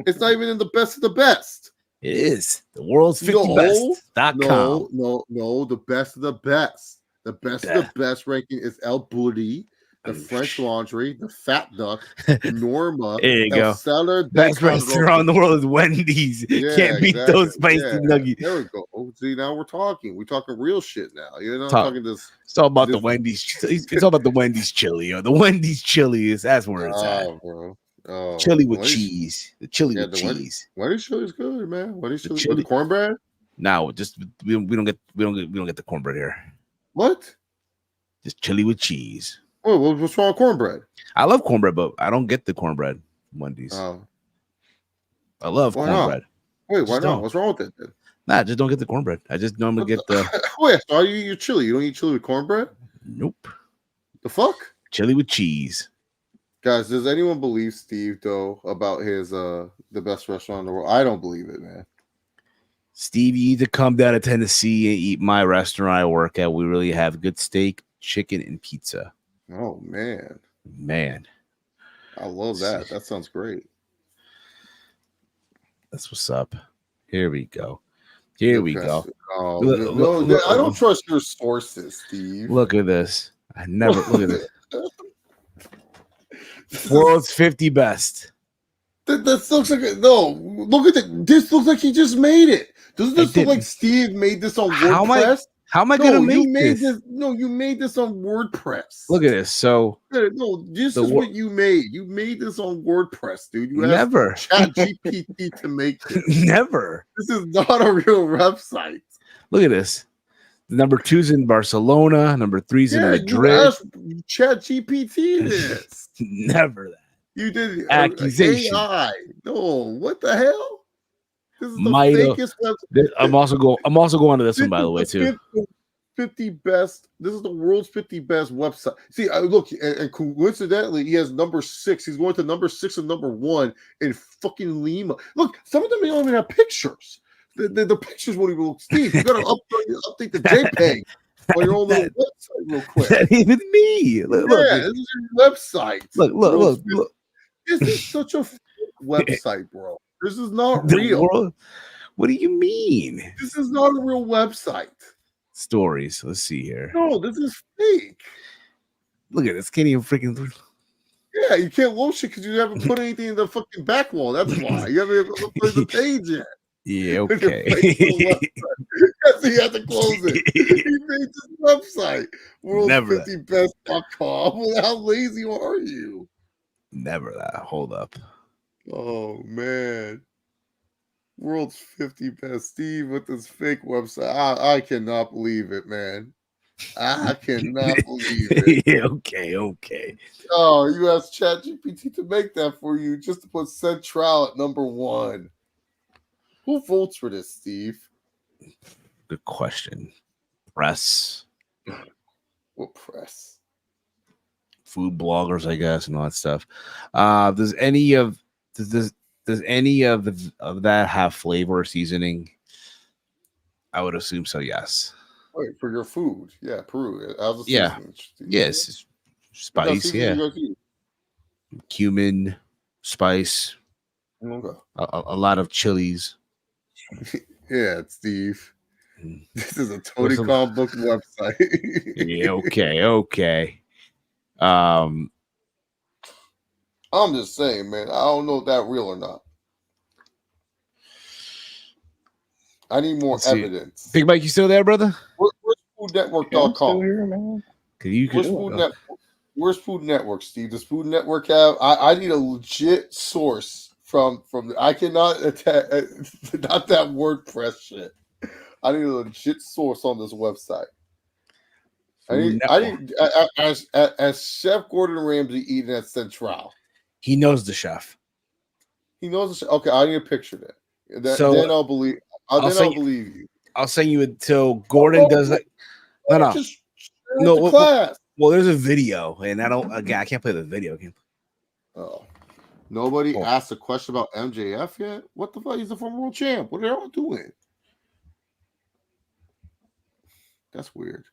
It's not even in the best of the best. It is the world's 50 best.com. No, the best of the best. The best of the best ranking is El Bulli, the French Laundry, the Fat Duck, Norma. There you El go. Cellar, Best restaurant in the world is Wendy's. Yeah, Can't beat those spicy nuggets. There we go. See, now we're talking. We're talking real shit now. You're not Talk. talking this. It's all about the Wendy's. It's all about the Wendy's chili. Or the Wendy's chili is that's where it's at. Bro. Oh, Chili with cheese. The chili with cheese. Wendy's chili is good, man. Wendy's chili chili. with the cornbread. No, just we don't get the cornbread here. What? Just chili with cheese. Oh, what's wrong with cornbread? I love cornbread, but I don't get the cornbread from Wendy's. I love cornbread. Wait, why not? What's wrong with it then? Nah, I just don't get the cornbread. I just normally get the. Wait, so you eat your chili? You don't eat chili with cornbread? Nope. The fuck? Chili with cheese. Guys, does anyone believe Steve though about his the best restaurant in the world? I don't believe it, man. Steve, you need to come down to Tennessee and eat my restaurant I work at. We really have good steak, chicken, and pizza. Oh man. I love that. That sounds great. That's what's up. Here we go. Oh, look, I don't trust your sources, Steve. Look at this. I never look at this. World's 50 best. That looks like look at it. This looks like he just made it. Doesn't this look like Steve made this on WordPress? How am I gonna make this? No, you made this on WordPress. Look at this. So this is what you made. You made this on WordPress, dude. You never ChatGPT to make this. Never. This is not a real website. Look at this. Number 2's in Barcelona. Number 3's in Madrid. You ChatGPT this. Never that. You did accusation. AI. No, what the hell? This is the fakest website. I'm also going to this one, by the way, too. 50 best. This is the world's 50 best website. See, look, and coincidentally, he has number 6. He's going to number 6 and number 1 in fucking Lima. Look, some of them don't even have pictures. The pictures won't even look. Steve, you gotta update the JPEG on your own little website real quick. That even me. Look, this is your website. Look. This is such a website, bro. This is not real. What do you mean? This is not a real website. Stories. Let's see here. No, this is fake. Look at this. Can't even freaking. Yeah, you can't load shit because you haven't put anything in the fucking back wall. That's why. You haven't put the page yet. Yeah, okay. So you have to close it. He made this website. World50best.com. Well, how lazy are you? Never that. Hold up. Oh, man. World's 50 best. Steve with this fake website. I cannot believe it, man. I cannot believe it. Yeah, okay. Oh, you asked ChatGPT to make that for you just to put Central at number 1. Who votes for this, Steve? Good question. Press. What press? Food bloggers, I guess, and all that stuff. Does any of that have flavor or seasoning? I would assume so. Yes. Wait, for your food, yeah, Peru. Yeah. Yes. Spice, yeah. Cumin, spice. Okay. A lot of chilies. Yeah, Steve. This is a Tony comic book website. Yeah, okay. I'm just saying, man. I don't know if that's real or not. I need more evidence. Big Mike, you still there, brother? Where's FoodNetwork.com? I'm still here, man. Where's Food Network, Steve? Does Food Network have? I need a legit source from. I cannot attack not that WordPress shit. I need a legit source on this website. As Chef Gordon Ramsay eating at Central. He knows the chef. He knows the chef. Okay, I need a picture of that. Then I'll believe. I'll believe you. I'll send you until Gordon does that. No. Just No, class. Well, there's a video, and I can't play the video. Oh, nobody asked a question about MJF yet. What the fuck? He's the former world champ. What are they all doing? That's weird.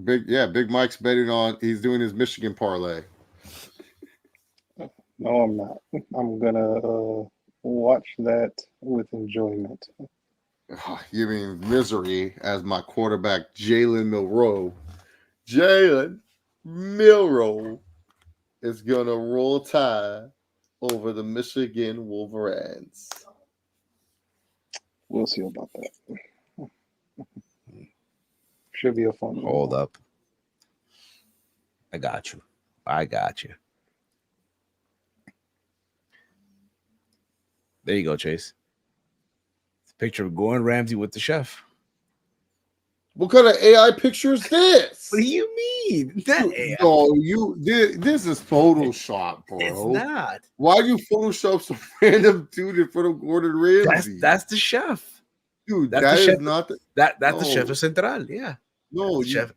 Big Mike's betting on. He's doing his Michigan parlay. No, I'm not. I'm gonna watch that with enjoyment. You mean misery as my quarterback, Jalen Milroe. Jalen Milroe is going to roll tide over the Michigan Wolverines. We'll see about that. Should be a fun one. Hold up. I got you. There you go, Chase. Picture of Gordon Ramsay with the chef. What kind of AI picture is this? What do you mean? AI. This is Photoshop, bro. It's not. Why do you Photoshop some random dude in front of Gordon Ramsay? That's the chef. Dude, that's that the is chef. Not the that's the chef of Central. Yeah. No, you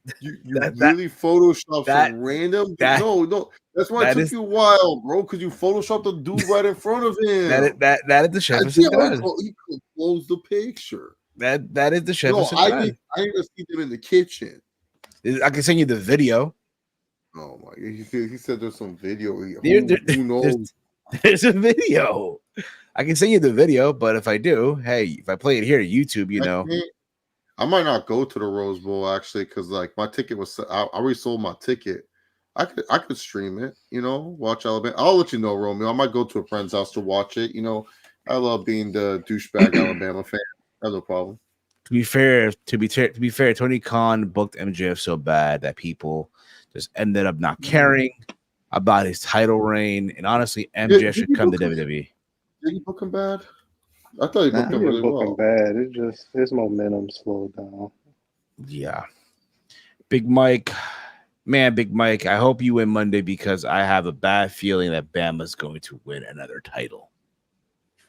really Photoshop some random. No. That's why it took you a while, bro, because you Photoshopped the dude right in front of him. That is the chef of Central. He could close the picture. That is the chef of Central. I need to see them in the kitchen. I can send you the video. Oh my! He said there's some video. Who knows? There's a video. I can send you the video, but if I do, if I play it here, YouTube, I might not go to the Rose Bowl actually because like my ticket was. I already sold my ticket. I could stream it. Watch Alabama. I'll let you know, Romeo. I might go to a friend's house to watch it. I love being the douchebag Alabama fan. That's no problem. To be fair, Tony Khan booked MJF so bad that people just ended up not caring about his title reign. And honestly, MJF should come to WWE. Did he book him bad? I thought he booked him really well. Bad. It just his momentum slowed down. Yeah, Big Mike, I hope you win Monday because I have a bad feeling that Bama's going to win another title.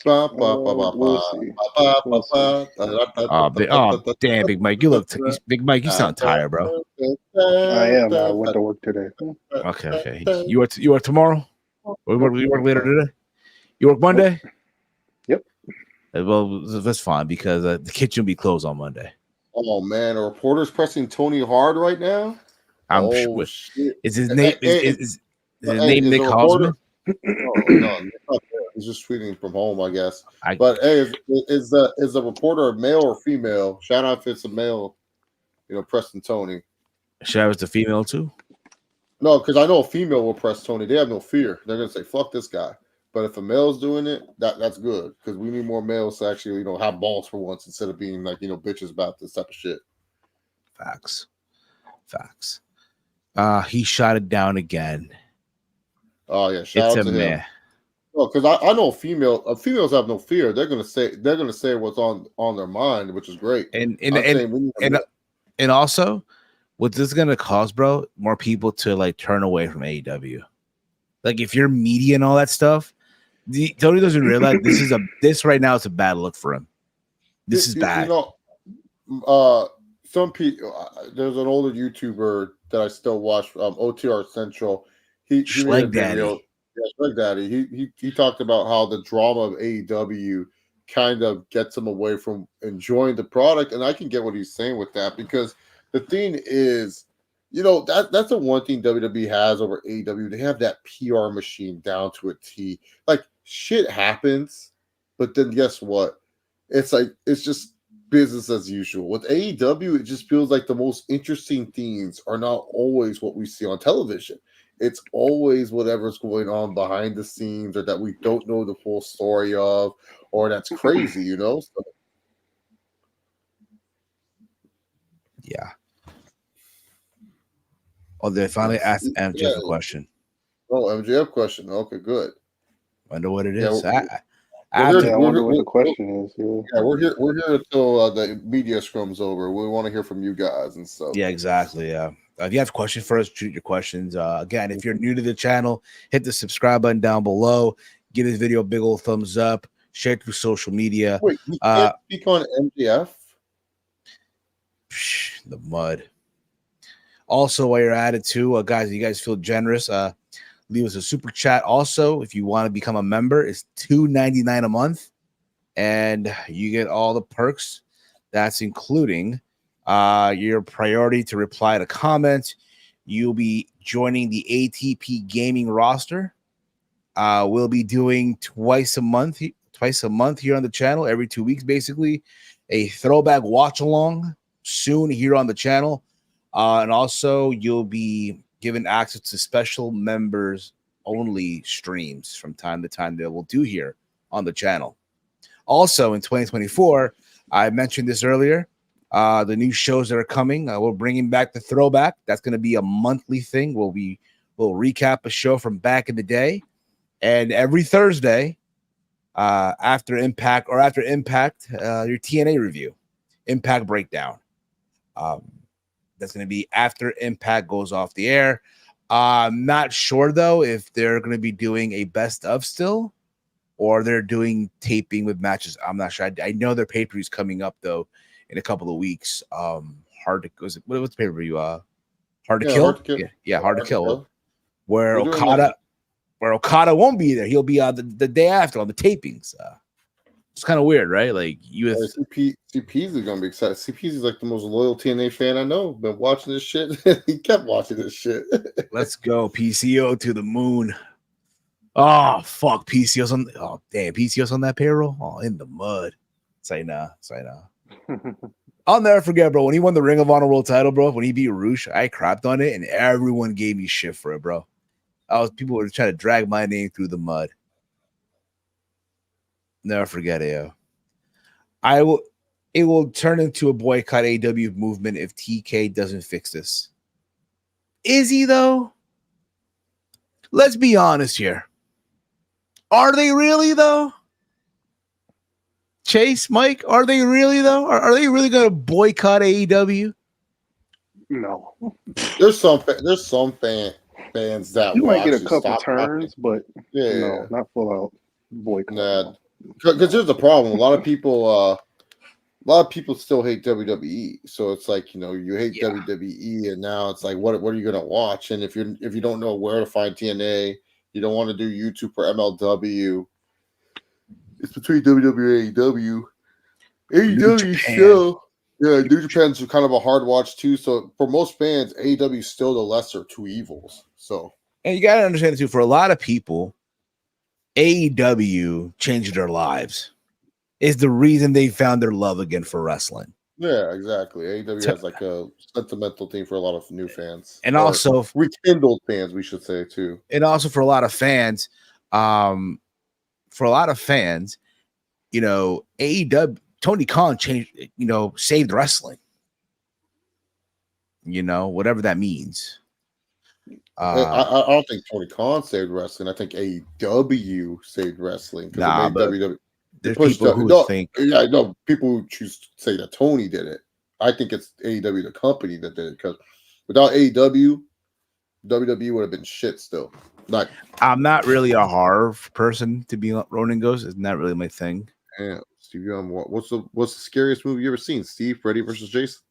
We'll damn, Big Mike, Big Mike, you sound tired, bro. I am. I went to work today. Okay. You work tomorrow? Or you work later today? You work Monday? Yep. Well, that's fine because the kitchen will be closed on Monday. Oh man, a reporter's pressing Tony hard right now. I'm sure. Is his name is his name Nick Hausman? No, he's just tweeting from home, I guess. But hey, is the reporter a male or female? Shout out if it's a male. Pressing Tony. Shout out to female too. No, because I know a female will press Tony. They have no fear. They're gonna say, "Fuck this guy." But if a male's doing it, that's good because we need more males to actually, have balls for once instead of being like, bitches about this type of shit. Facts. He shot it down again. Oh yeah, shout out to him. Well, because I know females have no fear. They're gonna say what's on their mind, which is great. And also, what this is gonna cause, bro, more people to like turn away from AEW. Like if you're media and all that stuff, Tony doesn't realize this right now is a bad look for him. This is bad. Some people. There's an older YouTuber that I still watch, OTR Central. He made a video. Schleg Daddy. He talked about how the drama of AEW kind of gets him away from enjoying the product, and I can get what he's saying with that because the thing is, that's the one thing WWE has over AEW. They have that PR machine down to a T. Like shit happens, but then guess what? It's like it's just business as usual. With AEW, it just feels like the most interesting things are not always what we see on television. It's always whatever's going on behind the scenes or that we don't know the full story of, or that's crazy, you know? So, Yeah. Oh, they finally asked MJF a question. Oh, MJF question. Okay, good. Wonder what it Yeah, is. I wonder what the question is. Yeah, we're here until the media scrum's over. We want to hear from you guys and stuff. Yeah, exactly. Yeah. If you have questions for us, shoot your questions. Again, if you're new to the channel, hit the subscribe button down below. Give this video a big old thumbs up. Share it through social media. Wait, you can't speak on MJF? The mud. Also, while you're at it too, guys, you guys feel generous, leave us a super chat. Also, if you want to become a member, it's $2.99 a month, and you get all the perks. That's including your priority to reply to comments. You'll be joining the ATP gaming roster. We'll be doing twice a month here on the channel, every 2 weeks, basically, a throwback watch along soon here on the channel. And also, you'll be given access to special members only streams from time to time that we'll do here on the channel. Also, in 2024, I mentioned this earlier, the new shows that are coming. We're bringing back the throwback. That's going to be a monthly thing. We'll recap a show from back in the day, and every Thursday, after Impact, your TNA review, Impact breakdown. That's going to be after Impact goes off the air. I'm not sure, though, if they're going to be doing a best of still or they're doing taping with matches. I'm not sure. I know their pay-per-view is coming up, though, in a couple of weeks. What's the pay-per-view? Hard to Kill? Hard to Kill. Yeah, Hard to Kill. Where Okada won't be there. He'll be the day after on the tapings. It's kind of weird, right? Like CPZ is gonna be excited. CPZ is like the most loyal TNA fan I know. Been watching this shit. He kept watching this shit. Let's go PCO to the moon. Oh fuck, PCO's on. Oh damn, PCO's on that payroll. Oh, in the mud. Say nah. I'll never forget, bro. When he won the Ring of Honor World Title, bro. When he beat Roosh, I crapped on it, and everyone gave me shit for it, bro. People were trying to drag my name through the mud. Never forget it, yo. It will turn into a boycott AEW movement if TK doesn't fix this. Is he, though? Let's be honest here. Are they really, though? Chase, Mike, are they really, though? Are they really going to boycott AEW? No. There's some fans that you might get a couple turns, but no, not full out boycott. Nah. Because there's a problem. A lot of people still hate WWE. So it's like, you hate WWE, and now it's like, what are you gonna watch? And if you don't know where to find TNA, you don't want to do YouTube for MLW. It's between WWE and AEW. AEW show. Yeah, New Japan's kind of a hard watch too. So for most fans, AEW is still the lesser two evils. So, and you gotta understand too, for a lot of people, AEW changed their lives. Is the reason they found their love again for wrestling. Yeah, exactly. AEW has like a sentimental thing for a lot of new fans, and also rekindled fans, we should say too. And also for a lot of fans, AEW, Tony Khan changed, saved wrestling. Whatever that means. I don't think Tony Khan saved wrestling. I think AEW saved wrestling. Nah, but WWE. There's people who think. Yeah, I know people who choose to say that Tony did it. I think it's AEW, the company, that did it. Because without AEW, WWE would have been shit still. I'm not really a horror person, to be Ronin goes. It's not really my thing. Yeah, Steve, what's the scariest movie you ever seen? Steve, Freddy versus Jason?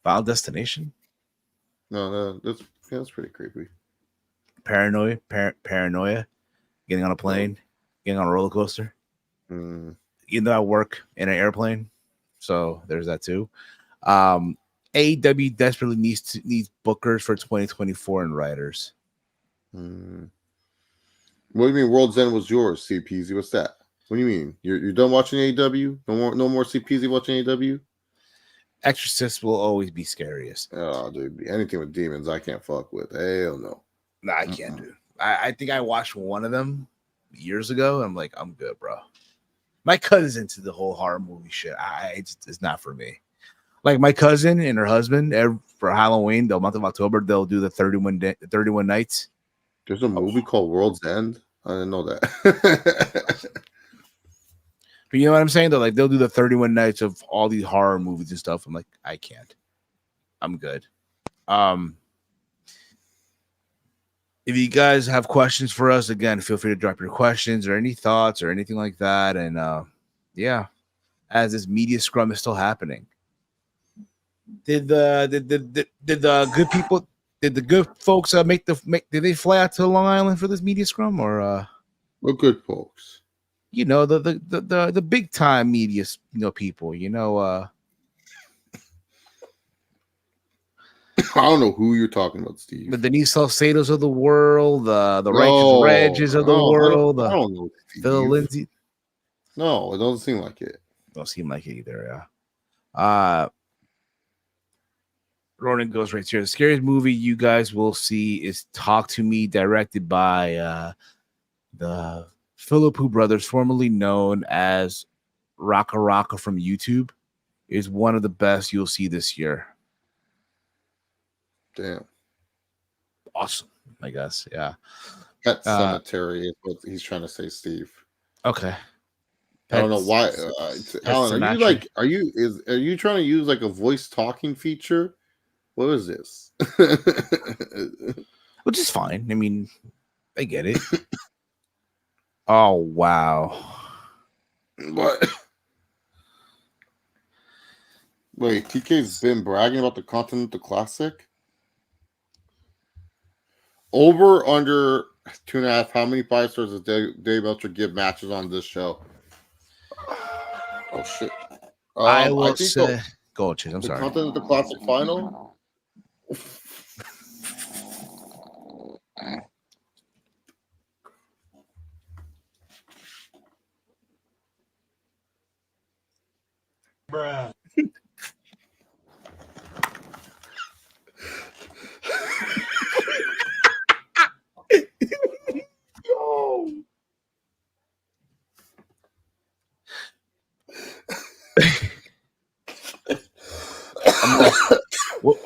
Final Destination? No, that's pretty creepy. Paranoia, getting on a plane, getting on a roller coaster. I work in an airplane, so there's that too. AEW desperately needs bookers for 2024 and writers. What do you mean World's End was yours, CPZ? What's that? What do you mean? You're done watching AEW? No more CPZ watching AEW? Exorcist will always be scariest. Oh, dude, anything with demons, I can't fuck with. Hell no. Nah, I can't do. I think I watched one of them years ago. I'm like, I'm good, bro. My cousin's into the whole horror movie shit. It's not for me. Like my cousin and her husband, for Halloween, the month of October, they'll do the 31 nights. There's a movie called Worlds End. I didn't know that. But you know what I'm saying? They'll do the 31 nights of all these horror movies and stuff. I'm like, I can't. I'm good. If you guys have questions for us, again, feel free to drop your questions or any thoughts or anything like that. And yeah, as this media scrum is still happening. Did the good people, did the good folks did they fly out to Long Island for this media scrum or What good folks? You know, the big time media, people, I don't know who you're talking about, Steve. the Denise Salcedos of the world, the Righteous Regis of the world, I don't know, Steve. Phil Lindsay. No, it doesn't seem like it. Don't seem like it either. Yeah. Ronan goes right here. The scariest movie you guys will see is Talk to Me, directed by the Philippou brothers, formerly known as Raka Raka from YouTube, is one of the best you'll see this year. Damn. Awesome, I guess. Yeah. Pet Cemetery is what he's trying to say, Steve. Okay. I don't know why. Alan, are you trying to use like a voice talking feature? What is this? Which is fine. I mean, I get it. Oh, wow. What? Wait, TK's been bragging about the Continental Classic? Over, under 2.5. How many 5 stars does Dave Meltzer give matches on this show? Oh, shit. I will say... Go, Chase. I'm sorry. Continental Classic final? Bruh.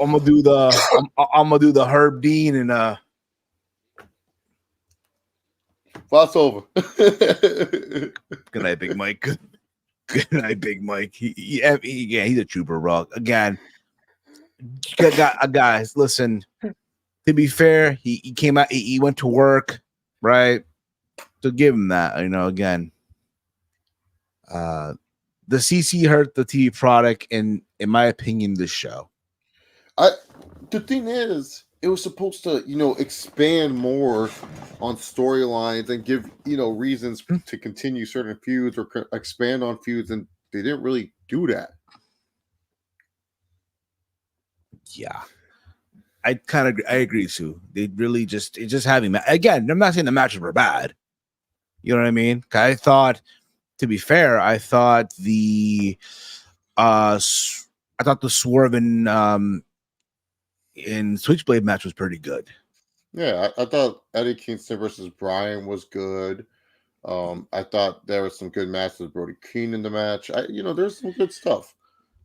I'm gonna do the Herb Dean and That's over. Good night, Big Mike. Good night, Big Mike. He's a trooper, bro. Again, guys, listen. To be fair, he came out. He went to work, right? So give him that. Again, the CC hurt the TV product, and in my opinion, this show. The thing is, it was supposed to, expand more on storylines and give, reasons to continue certain feuds or expand on feuds, and they didn't really do that. Yeah, I agree, Sue. They really just having again. I'm not saying the matches were bad. You know what I mean? I thought, to be fair, the Swerve in Switchblade match was pretty good. Yeah, I thought Eddie Kingston versus Bryan was good. I thought there was some good matches with Brody Keane in the match. There's some good stuff.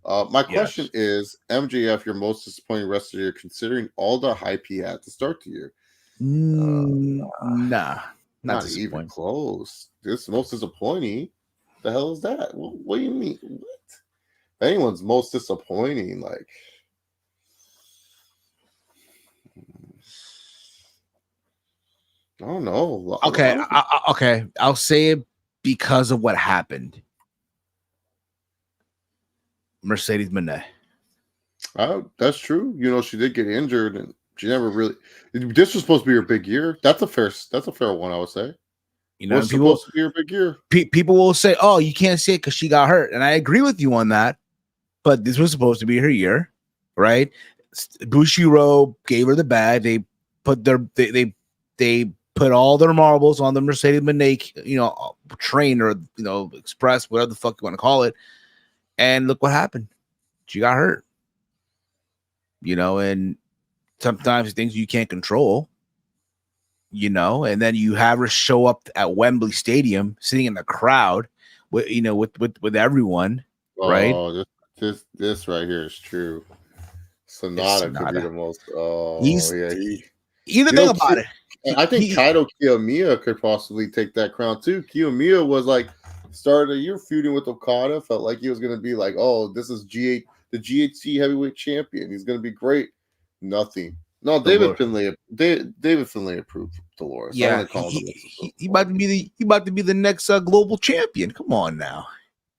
My question is, MJF, your most disappointing wrestler of the year, considering all the hype he had to start the year? Nah, not even close. This most disappointing. The hell is that? What do you mean? What? If anyone's most disappointing, like. I don't know. Okay, I'll say it because of what happened. Mercedes Moné. That's true. She did get injured, and she never really. This was supposed to be her big year. That's a fair one, I would say. It's supposed to be her big year. People will say, "Oh, you can't say it because she got hurt," and I agree with you on that. But this was supposed to be her year, right? Bushiroad gave her the bag. They put put all their marbles on the Mercedes Benz, train or express, whatever the fuck you want to call it. And look what happened. She got hurt. And sometimes things you can't control. And then you have her show up at Wembley Stadium, sitting in the crowd with everyone, right? Oh, this right here is true. Sonata could be the most. Oh, he's either thing about it. I think Kaito Kiyomiya could possibly take that crown too. Kiyomiya was like started the year feuding with Okada, felt like he was going to be like, oh, this is the GHC heavyweight champion. He's going to be great. Nothing. No, David Finlay approved Dolores. Yeah, he about to be the next global champion. Come on now.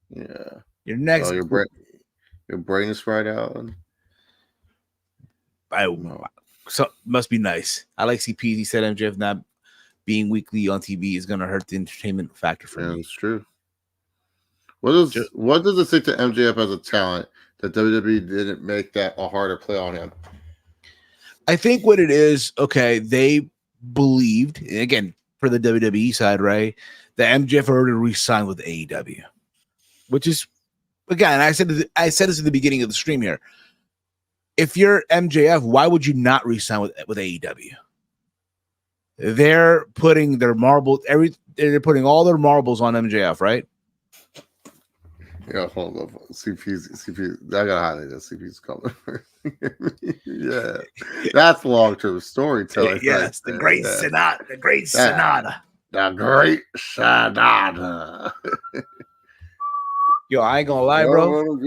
Yeah, your next. Your brain is fried out. So must be nice. I like CP. He said MJF not being weekly on TV is going to hurt the entertainment factor for me. It's true. What does it say to MJF as a talent that WWE didn't make that a harder play on him? I think what it is, okay, they believed, again, for the WWE side, right, that MJF already re-signed with AEW, which is, again, I said this at the beginning of the stream here. If you're MJF, why would you not re-sign with AEW? They're putting their they're putting all their marbles on MJF, right? Yeah, hold up. CP. I gotta highlight that. CP's coming. Yeah, that's long-term storytelling. Yes, the great Sonata. The great Sonata. The great Sonata. Yo, I ain't gonna lie, bro.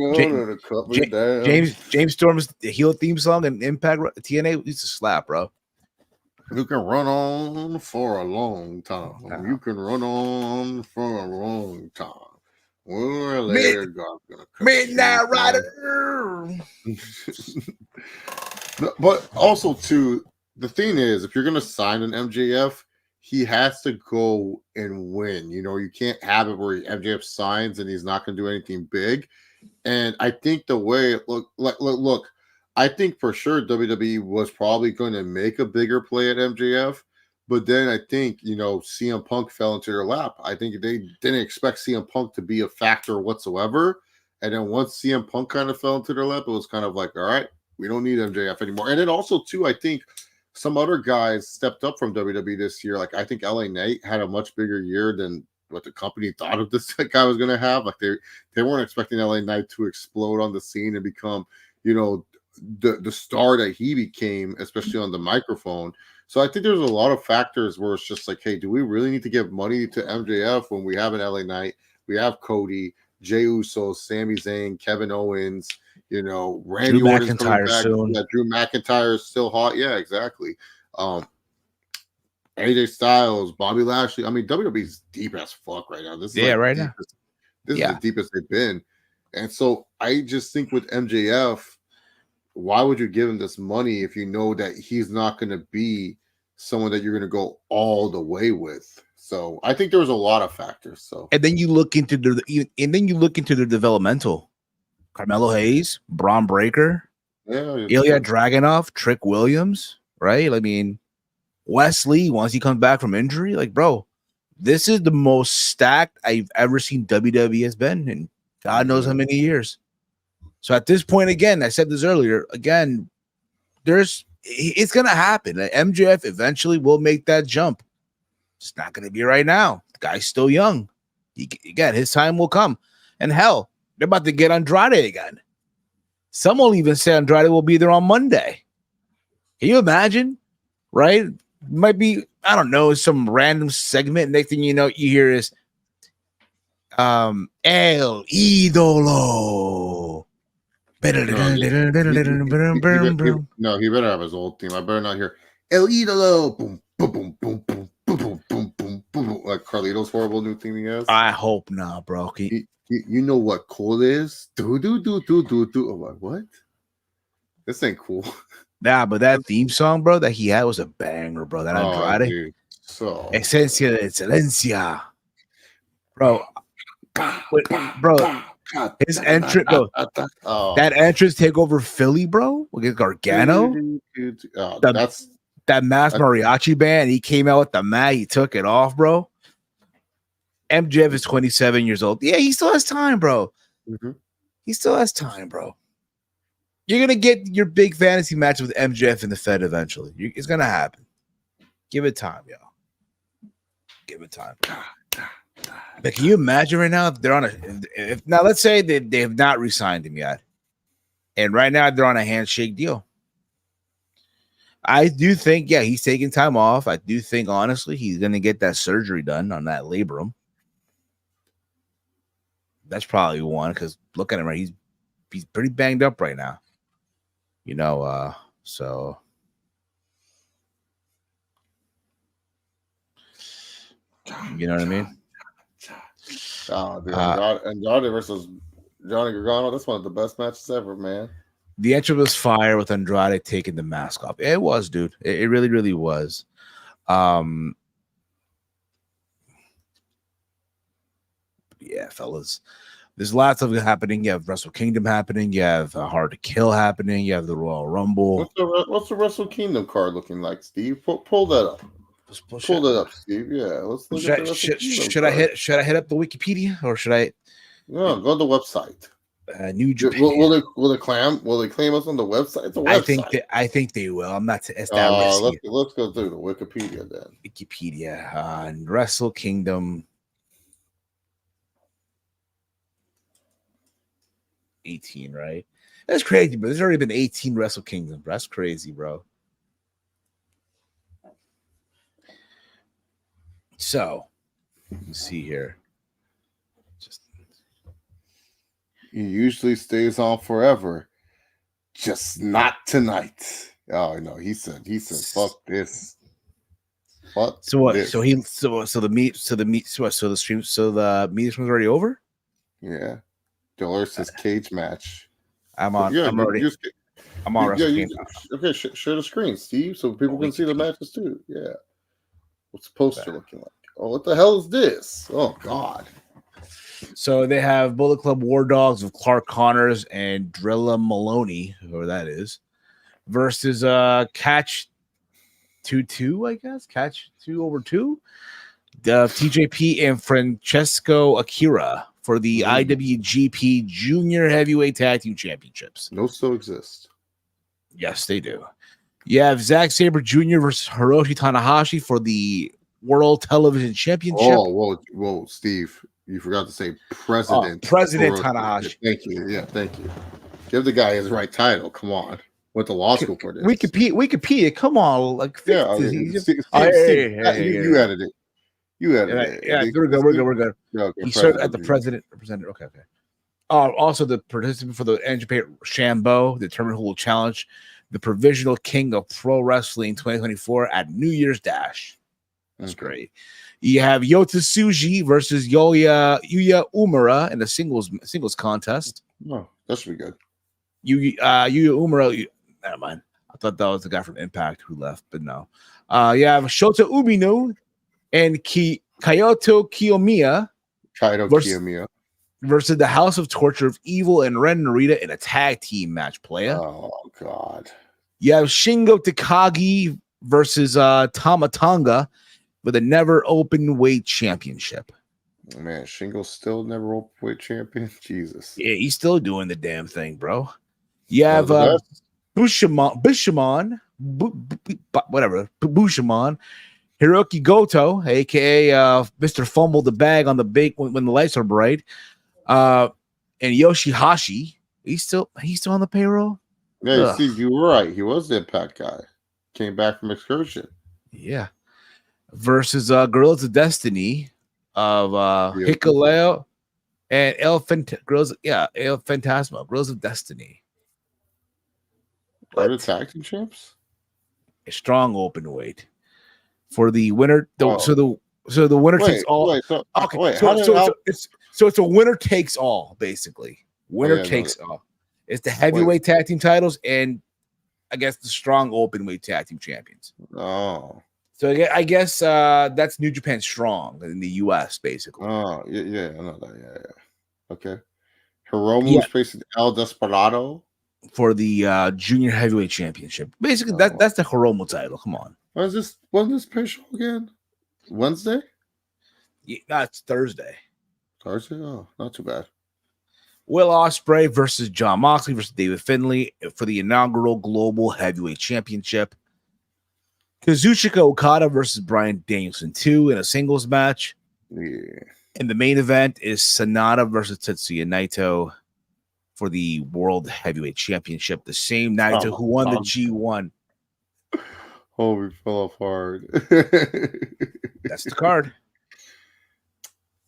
James Storm's heel theme song and Impact TNA used to slap, bro. You can run on for a long time. You can run on for a long time. Midnight Rider. But also, too, the thing is, if you're going to sign an MJF, he has to go and win. You can't have it where MJF signs and he's not going to do anything big. And I think the way look, I think for sure WWE was probably going to make a bigger play at MJF. But then I think, CM Punk fell into their lap. I think they didn't expect CM Punk to be a factor whatsoever. And then once CM Punk kind of fell into their lap, it was kind of like, all right, we don't need MJF anymore. And then also, too, I think some other guys stepped up from WWE this year. Like, I think LA Knight had a much bigger year than what the company thought of this guy was going to have. Like, they weren't expecting LA Knight to explode on the scene and become, the star that he became, especially on the microphone. So I think there's a lot of factors where it's just like, hey, do we really need to give money to MJF when we have an LA Knight, we have Cody, Jey Uso, Sami Zayn, Kevin Owens, Randy Drew Orton's McIntyre soon. Yeah, Drew McIntyre is still hot. Yeah, exactly. AJ Styles, Bobby Lashley. I mean, WWE's deep as fuck right now. This is right now. This is the deepest they've been. And so I just think with MJF, why would you give him this money if you know that he's not going to be someone that you're going to go all the way with? So I think there was a lot of factors. So and then you look into the developmental. Carmelo Hayes, Braun Breaker, Ilya Dragunov, Trick Williams, right? I mean, Wesley, once he comes back from injury, like, bro, this is the most stacked I've ever seen WWE has been in God knows how many years. So at this point, again, I said this earlier, again, it's going to happen. MJF eventually will make that jump. It's not going to be right now. The guy's still young. Again, his time will come. And hell, they're about to get Andrade again. Some will even say Andrade will be there on Monday. Can you imagine? Right? Might be, I don't know, some random segment. Next thing you know, you hear is El Idolo. No, he better have his old theme. I better not hear El Idolo. Boom, boom, boom, boom, boom, boom, boom, boom, boom, boom. Like Carlito's horrible new theme he has. I hope not, bro. You know what cool is? Do. I'm like, what? This ain't cool. Nah, but that theme song, bro, that he had was a banger, bro. That Andrade. Dude. So Esencia de Excelencia. Bro. Bro. His entrance, bro. That entrance take over Philly, bro. With Gargano. that mass mariachi band. He came out with the mat. He took it off, bro. MJF is 27 years old. Yeah, he still has time, bro. Mm-hmm. He still has time, bro. You're gonna get your big fantasy match with MJF in the Fed eventually. It's gonna happen. Give it time, yo. Give it time. But can you imagine right now if they're on if now let's say they have not re-signed him yet, and right now they're on a handshake deal. I do think, yeah, he's taking time off. I do think, honestly, he's gonna get that surgery done on that labrum. That's probably one because look at him, right? He's pretty banged up right now. You know, so you know what I mean? Oh, dude, Andrade versus Johnny Gargano. That's one of the best matches ever, man. The entrance was fire with Andrade taking the mask off. It was, dude. It really, really was. Yeah, fellas. There's lots of it happening. You have Wrestle Kingdom happening. You have Hard to Kill happening. You have the Royal Rumble. What's the Wrestle Kingdom card looking like, Steve? Pull that up. Pull that up, Steve. Yeah, let's look at the Wrestle Kingdom should I hit up the Wikipedia or should I? No, go to the website. New Japan. Will they claim us on the website? It's a website. I think they will. I'm not established. Let's go through the Wikipedia then. Wikipedia Wrestle Kingdom 18, right? That's crazy, but there's already been 18 Wrestle Kingdom. That's crazy, bro. So, let's see here. He usually stays on forever, just not tonight. Oh no, he said, fuck this. Fuck. So what? This. So the meeting was already over? Yeah. Dollar says cage match. I'm on. Yeah, I'm already. I'm on. Okay, share the screen, Steve, so people can see the matches too. Yeah. What's the poster looking like? Oh, what the hell is this? Oh God. So they have Bullet Club War Dogs of Clark Connors and Drilla Maloney, whoever that is, versus Catch 2-2, I guess. Catch 2/2. The TJP and Francesco Akira for the IWGP Junior Heavyweight Tag Team Championships. Those still exist. Yes, they do. You have Zack Sabre Jr. versus Hiroshi Tanahashi for the World Television Championship. Oh, whoa, Steve. You forgot to say President. President Tanahashi. Thank you. Yeah, thank you. Give the guy his right title. Come on. Went to law school for this. Wikipedia. Come on. Like, yeah. Steve, you edited it. You edited it. Yeah, we're good. Okay, he served at the president representative. Okay. Also, the participant for the Japan Shambo determined who will challenge the provisional king of pro wrestling 2024 at New Year's Dash. That's great. You have Yota Tsuji versus Yuya Uemura in the singles contest. Oh, that should be good. Yuya Uemura. Never mind. I thought that was the guy from Impact who left, but no. You have Shota Umino and Kyoto Kiyomiya. Versus the House of Torture of Evil and Ren Narita in a tag team match, player. Oh, God. You have Shingo Takagi versus Tama Tonga with a never open weight championship. Man, Shingo's still never open weight champion. Jesus. Yeah, he's still doing the damn thing, bro. You have Bishamon, Hiroki Goto, aka Mr. Fumble the Bag on the big when the lights are bright. And Yoshihashi, he's still on the payroll. Yeah, see, you were right. He was the Impact guy. Came back from excursion. Yeah. Versus Girls of Destiny of Hikuleo and El Fantasma. Girls of Destiny. Are the tag team champs? A strong open weight for the winner. So the winner takes all. So it's a winner takes all, basically. Winner takes all. It's the heavyweight tag team titles and I guess the strong open weight tag team champions. Oh. So I guess that's New Japan Strong in the US, basically. Oh, yeah, I know that. Yeah. Okay. Hiromu's facing El Desperado. for the junior heavyweight championship. Basically, that's the Hiromu title. Come on. Wasn't this pay-show again? Wednesday? Yeah, that's Thursday. Thursday? Oh, not too bad. Will Ospreay versus Jon Moxley versus David Finlay for the inaugural Global Heavyweight Championship. Kazuchika Okada versus Bryan Danielson 2 in a singles match. Yeah. And the main event is Sonata versus Tetsuya Naito for the World Heavyweight Championship. The same Naito who won the G1. Oh, we fell off hard. That's the card.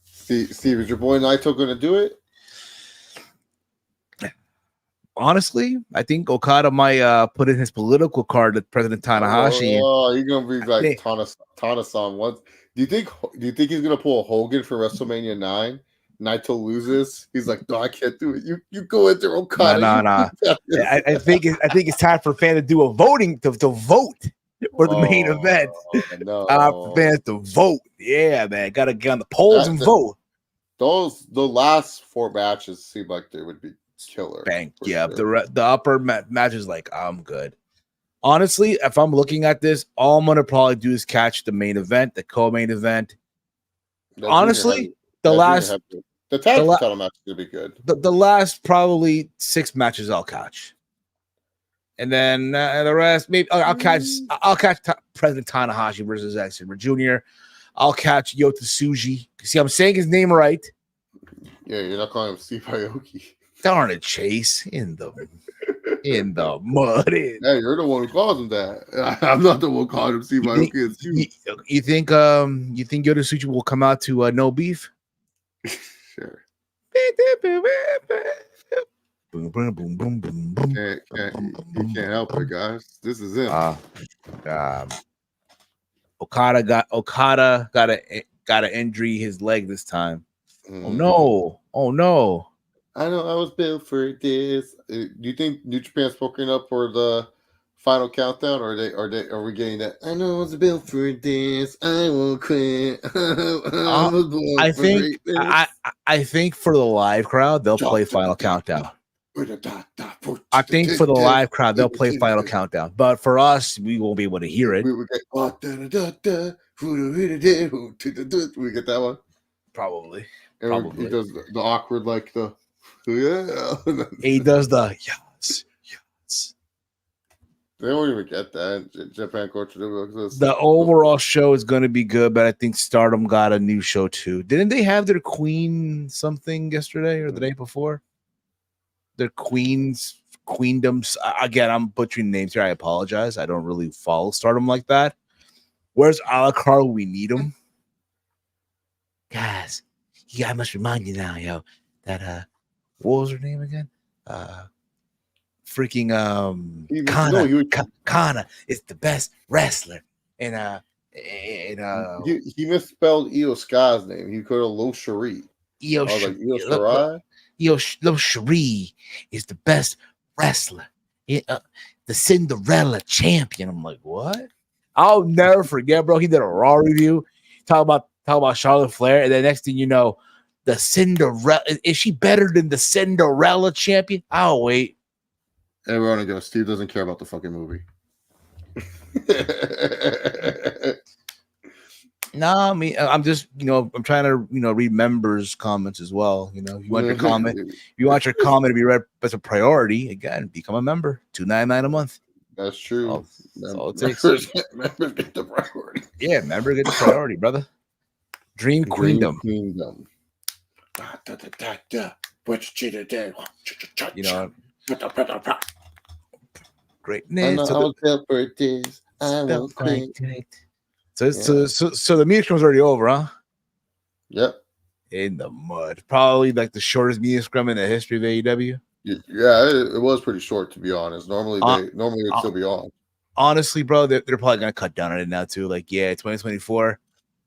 Steve, is your boy Naito going to do it? Honestly, I think Okada might put in his political card to President Tanahashi. Oh, he's gonna be like Tana-san. What do you think he's gonna pull a Hogan for WrestleMania 9? Naito loses. He's like, no, I can't do it. You go in there, Okada. No. I think it's time for fans to do a voting to vote for the main event. No. For fans to vote. Yeah, man, gotta get on the polls and vote. The last 4 matches seem like they would be killer. Bank. Yeah, sure. The upper match is like, I'm good. Honestly, if I'm looking at this, all I'm gonna probably do is catch the main event, the co-main event. Honestly, the tag title match is gonna be good. The last probably 6 matches I'll catch, and then the rest maybe I'll catch President Tanahashi versus Zack Sabre Jr. I'll catch Yota Tsuji. See, I'm saying his name right. Yeah, you're not calling him Steve Aoki. Darn it, Chase, in the mud. Hey, you're the one who calls him that. I'm not the one calling him Steve Aoki. You think Yota Tsuji will come out to No Beef? Sure. Boom, boom, boom, boom, boom, boom. He can't help it, guys. This is him. Okada got an injury his leg this time. Oh no. I know I was built for this. Do you think New Japan's poking up for the final countdown, or are we getting that? I know I was built for this. I won't quit. I think for the live crowd they'll play Final Countdown. I think for the live crowd they'll play Final Countdown, but for us we won't be able to hear it. We get that one probably. He does the awkward like the. Yeah, he does the yes. They won't even get that. Japan culture. The overall show is going to be good, but I think Stardom got a new show too. Didn't they have their Queen something yesterday or the day before? Their Queendoms. Again, I'm butchering names here. I apologize. I don't really follow Stardom like that. Where's Alucard when we need him? Guys, I must remind you now, yo, that what was her name again? Freaking Kana is the best wrestler. And he misspelled Io Sky's name. He could have Lo Cherie. Io Cherie is the best wrestler. The Cinderella champion. I'm like, what? I'll never forget, bro. He did a Raw review. Talk about Charlotte Flair, and then next thing you know, the Cinderella, is she better than the Cinderella champion? I'll wait. Everyone goes, Steve doesn't care about the fucking movie. No, I'm just, I'm trying to, read members' comments as well. You want your comment, to be read as a priority. Again, become a member. $2.99 a month. That's true. That's all it takes. Members get the priority. Yeah, member get the priority, brother. Dream Queendom. Great. So the media scrum is already over, huh? Yep. In the mud. Probably like the shortest media scrum in the history of AEW. Yeah, it was pretty short, to be honest. Normally it'd still be on. Honestly, bro, they're probably gonna cut down on it now too. Like, 2024,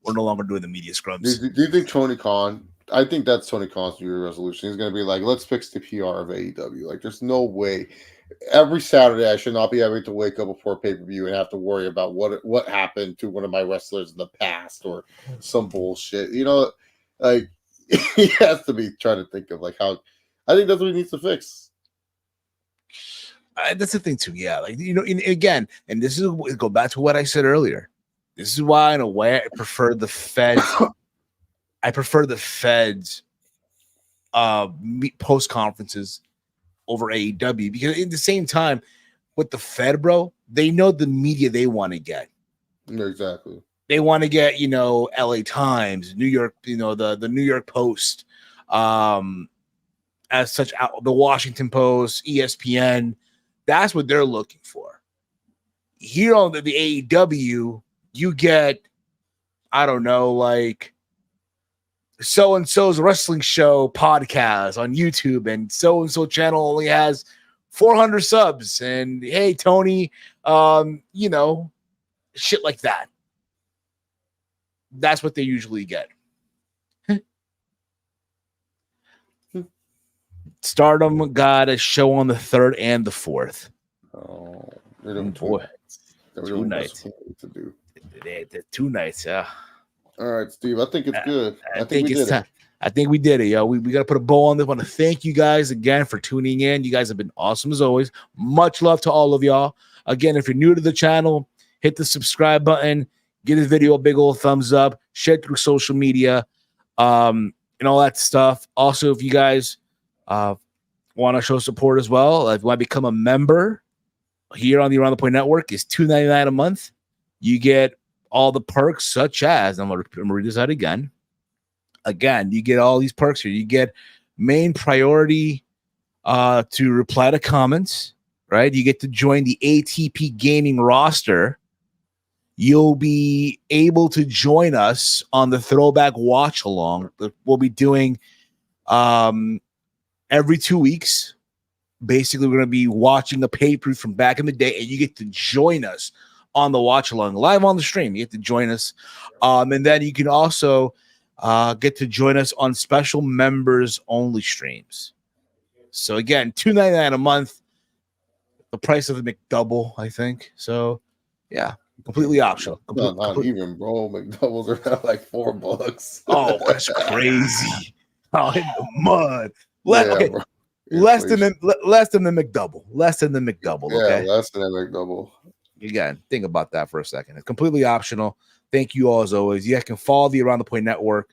we're no longer doing the media scrums. Do you think Tony Khan? I think that's Tony Khan's New Year resolution. He's gonna be like, let's fix the PR of AEW. Like, there's no way. Every Saturday, I should not be having to wake up before pay-per-view and have to worry about what happened to one of my wrestlers in the past or some bullshit. Like he has to be trying to think of like how. I think that's what he needs to fix. That's the thing too. Yeah, like again, and this is go back to what I said earlier. This is why, in a way, I prefer the Feds. I prefer the Feds post conferences over AEW because at the same time, with the Fed, bro, they know the media they want to get. Exactly. They want to get, LA Times, New York, the New York Post, as such, the Washington Post, ESPN. That's what they're looking for. Here on the AEW, you get, I don't know, like so-and-so's wrestling show podcast on YouTube, and so-and-so channel only has 400 subs. And hey, Tony, shit like that. That's what they usually get. Stardom got a show on the 3rd and the 4th. Oh, boy. 2 nights. To do. The 2 nights, yeah. All right, Steve. I think it's good. I think it's time. I think we did it, yo. We got to put a bow on this. I want to thank you guys again for tuning in. You guys have been awesome as always. Much love to all of y'all. Again, if you're new to the channel, hit the subscribe button. Give this video a big old thumbs up. Share it through social media, and all that stuff. Also, if you guys want to show support as well, if you want to become a member here on the Around the Point Network, is $2.99 a month. You get all the perks, such as, I'm going to read this out again. Again, you get all these perks here. You get main priority to reply to comments, right? You get to join the ATP Gaming roster. You'll be able to join us on the Throwback Watch Along that we'll be doing every 2 weeks. Basically, we're going to be watching a pay-per-view from back in the day, and you get to join us on the watch along live on the stream. You get to join us. And then you can also get to join us on special members only streams. So again, $2.99 a month, the price of the McDouble, I think. So yeah, completely optional. Not even, bro. McDoubles are now like $4. Oh, that's crazy. Oh, in the mud. Less than the McDouble. Less than the McDouble. Okay? Yeah, less than the McDouble. Again, think about that for a second. It's completely optional. Thank you all as always. You guys can follow the Around the Point Network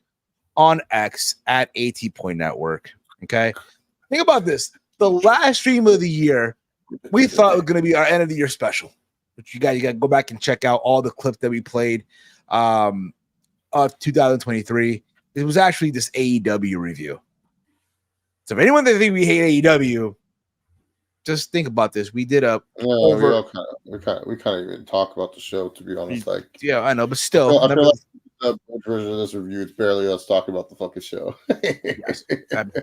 on X at AT Point Network. Okay. Think about this. The last stream of the year, we thought it was going to be our end of the year special. But you got to go back and check out all the clips that we played of 2023. It was actually this AEW review. So if anyone that think we hate AEW, just think about this. We did we kind of even talk about the show, to be honest. Like, yeah, I know, but still, I feel like the version of this review, it's barely us talking about the fucking show. Yes,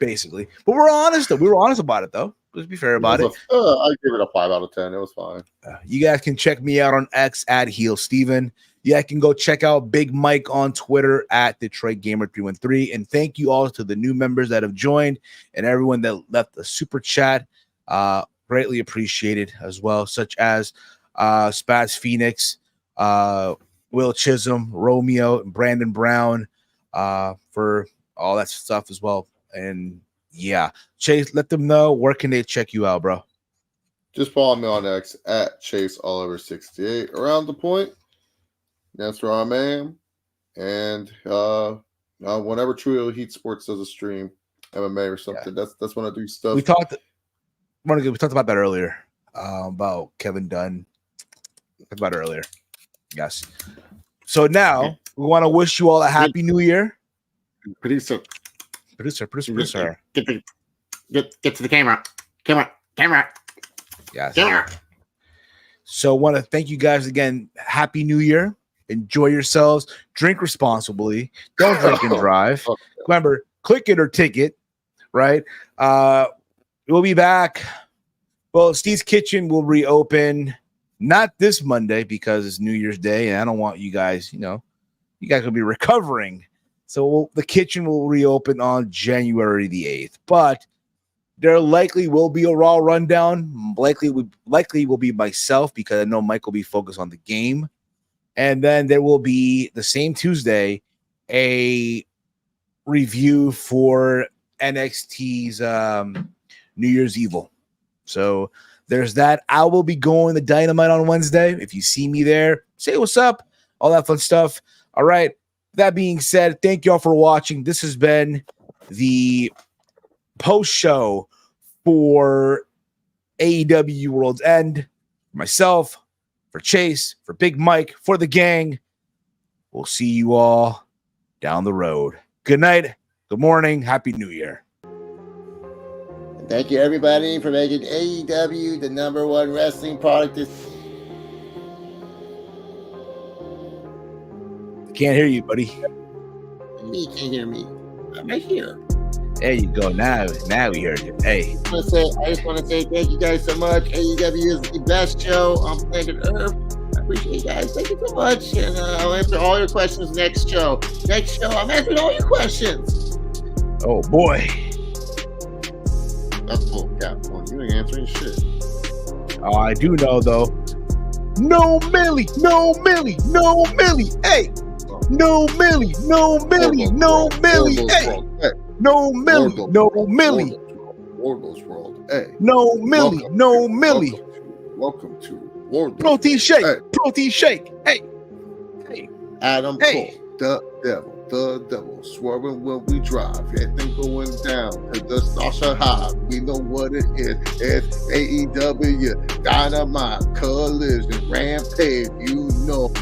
basically. But we're honest. We were honest about it, though. Let's be fair about it. I give it a 5 out of 10. It was fine. You guys can check me out on X at Heel Steven. Yeah, I can go check out Big Mike on Twitter at Detroit Gamer 313. And thank you all to the new members that have joined and everyone that left the super chat. Greatly appreciated as well, such as Spaz Phoenix, Will Chisholm, Romeo, and Brandon Brown for all that stuff as well. And yeah, Chase, let them know where can they check you out, bro. Just follow me on X at Chase Oliver 68. Around the Point. That's where I'm at. And whenever True Heat Sports does a stream, MMA or something, that's when I do stuff. We talked about that earlier. About Kevin Dunn. Talked about it earlier. Yes. So now we want to wish you all a happy new year. Producer. Get to the camera. Yes. Camera. So want to thank you guys again. Happy New Year. Enjoy yourselves. Drink responsibly. Don't drink and drive. Remember, click it or ticket. Right. We'll be back. Well, Steve's Kitchen will reopen not this Monday because it's New Year's Day, and I don't want you guys, you guys will be recovering. So the kitchen will reopen on January the 8th. But there likely will be a Raw rundown. Likely will be myself because I know Mike will be focused on the game. And then there will be the same Tuesday a review for NXT's New Year's Evil. So there's that. I will be going to Dynamite on Wednesday. If you see me there, say what's up, all that fun stuff. All right. That being said, thank you all for watching. This has been the post show for AEW Worlds End. For myself, for Chase, for Big Mike, for the gang. We'll see you all down the road. Good night. Good morning. Happy New Year. Thank you, everybody, for making AEW the #1 wrestling product. Can't hear you, buddy. You can't hear me. I'm right here. There you go. Now we hear you. Hey. I just want to say thank you guys so much. AEW is the best show on planet Earth. I appreciate you guys. Thank you so much. And I'll answer all your questions next show. Next show, I'm answering all your questions. Oh, boy. That's cool. Yeah, well, you ain't answering shit. Oh, I do know, though. No Millie. No Millie. No Millie. Hey. No Millie. No Millie. No Millie. Hey. No Millie. No Millie. Wardlow's World. Hey. No Millie. No Millie. Welcome to Wardlow's Protein World. shake. Hey. Protein shake. Hey. Hey. Adam Hey. Cole. The devil, swerving when we drive. Everything going down to the Sasha High. We know what it is. It's AEW, Dynamite, Collision, Rampage. You know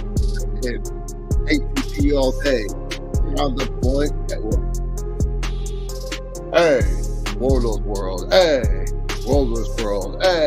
it. ATP all day. On the point network. Hey, Warlord's World. Hey, Warlord's World. Hey.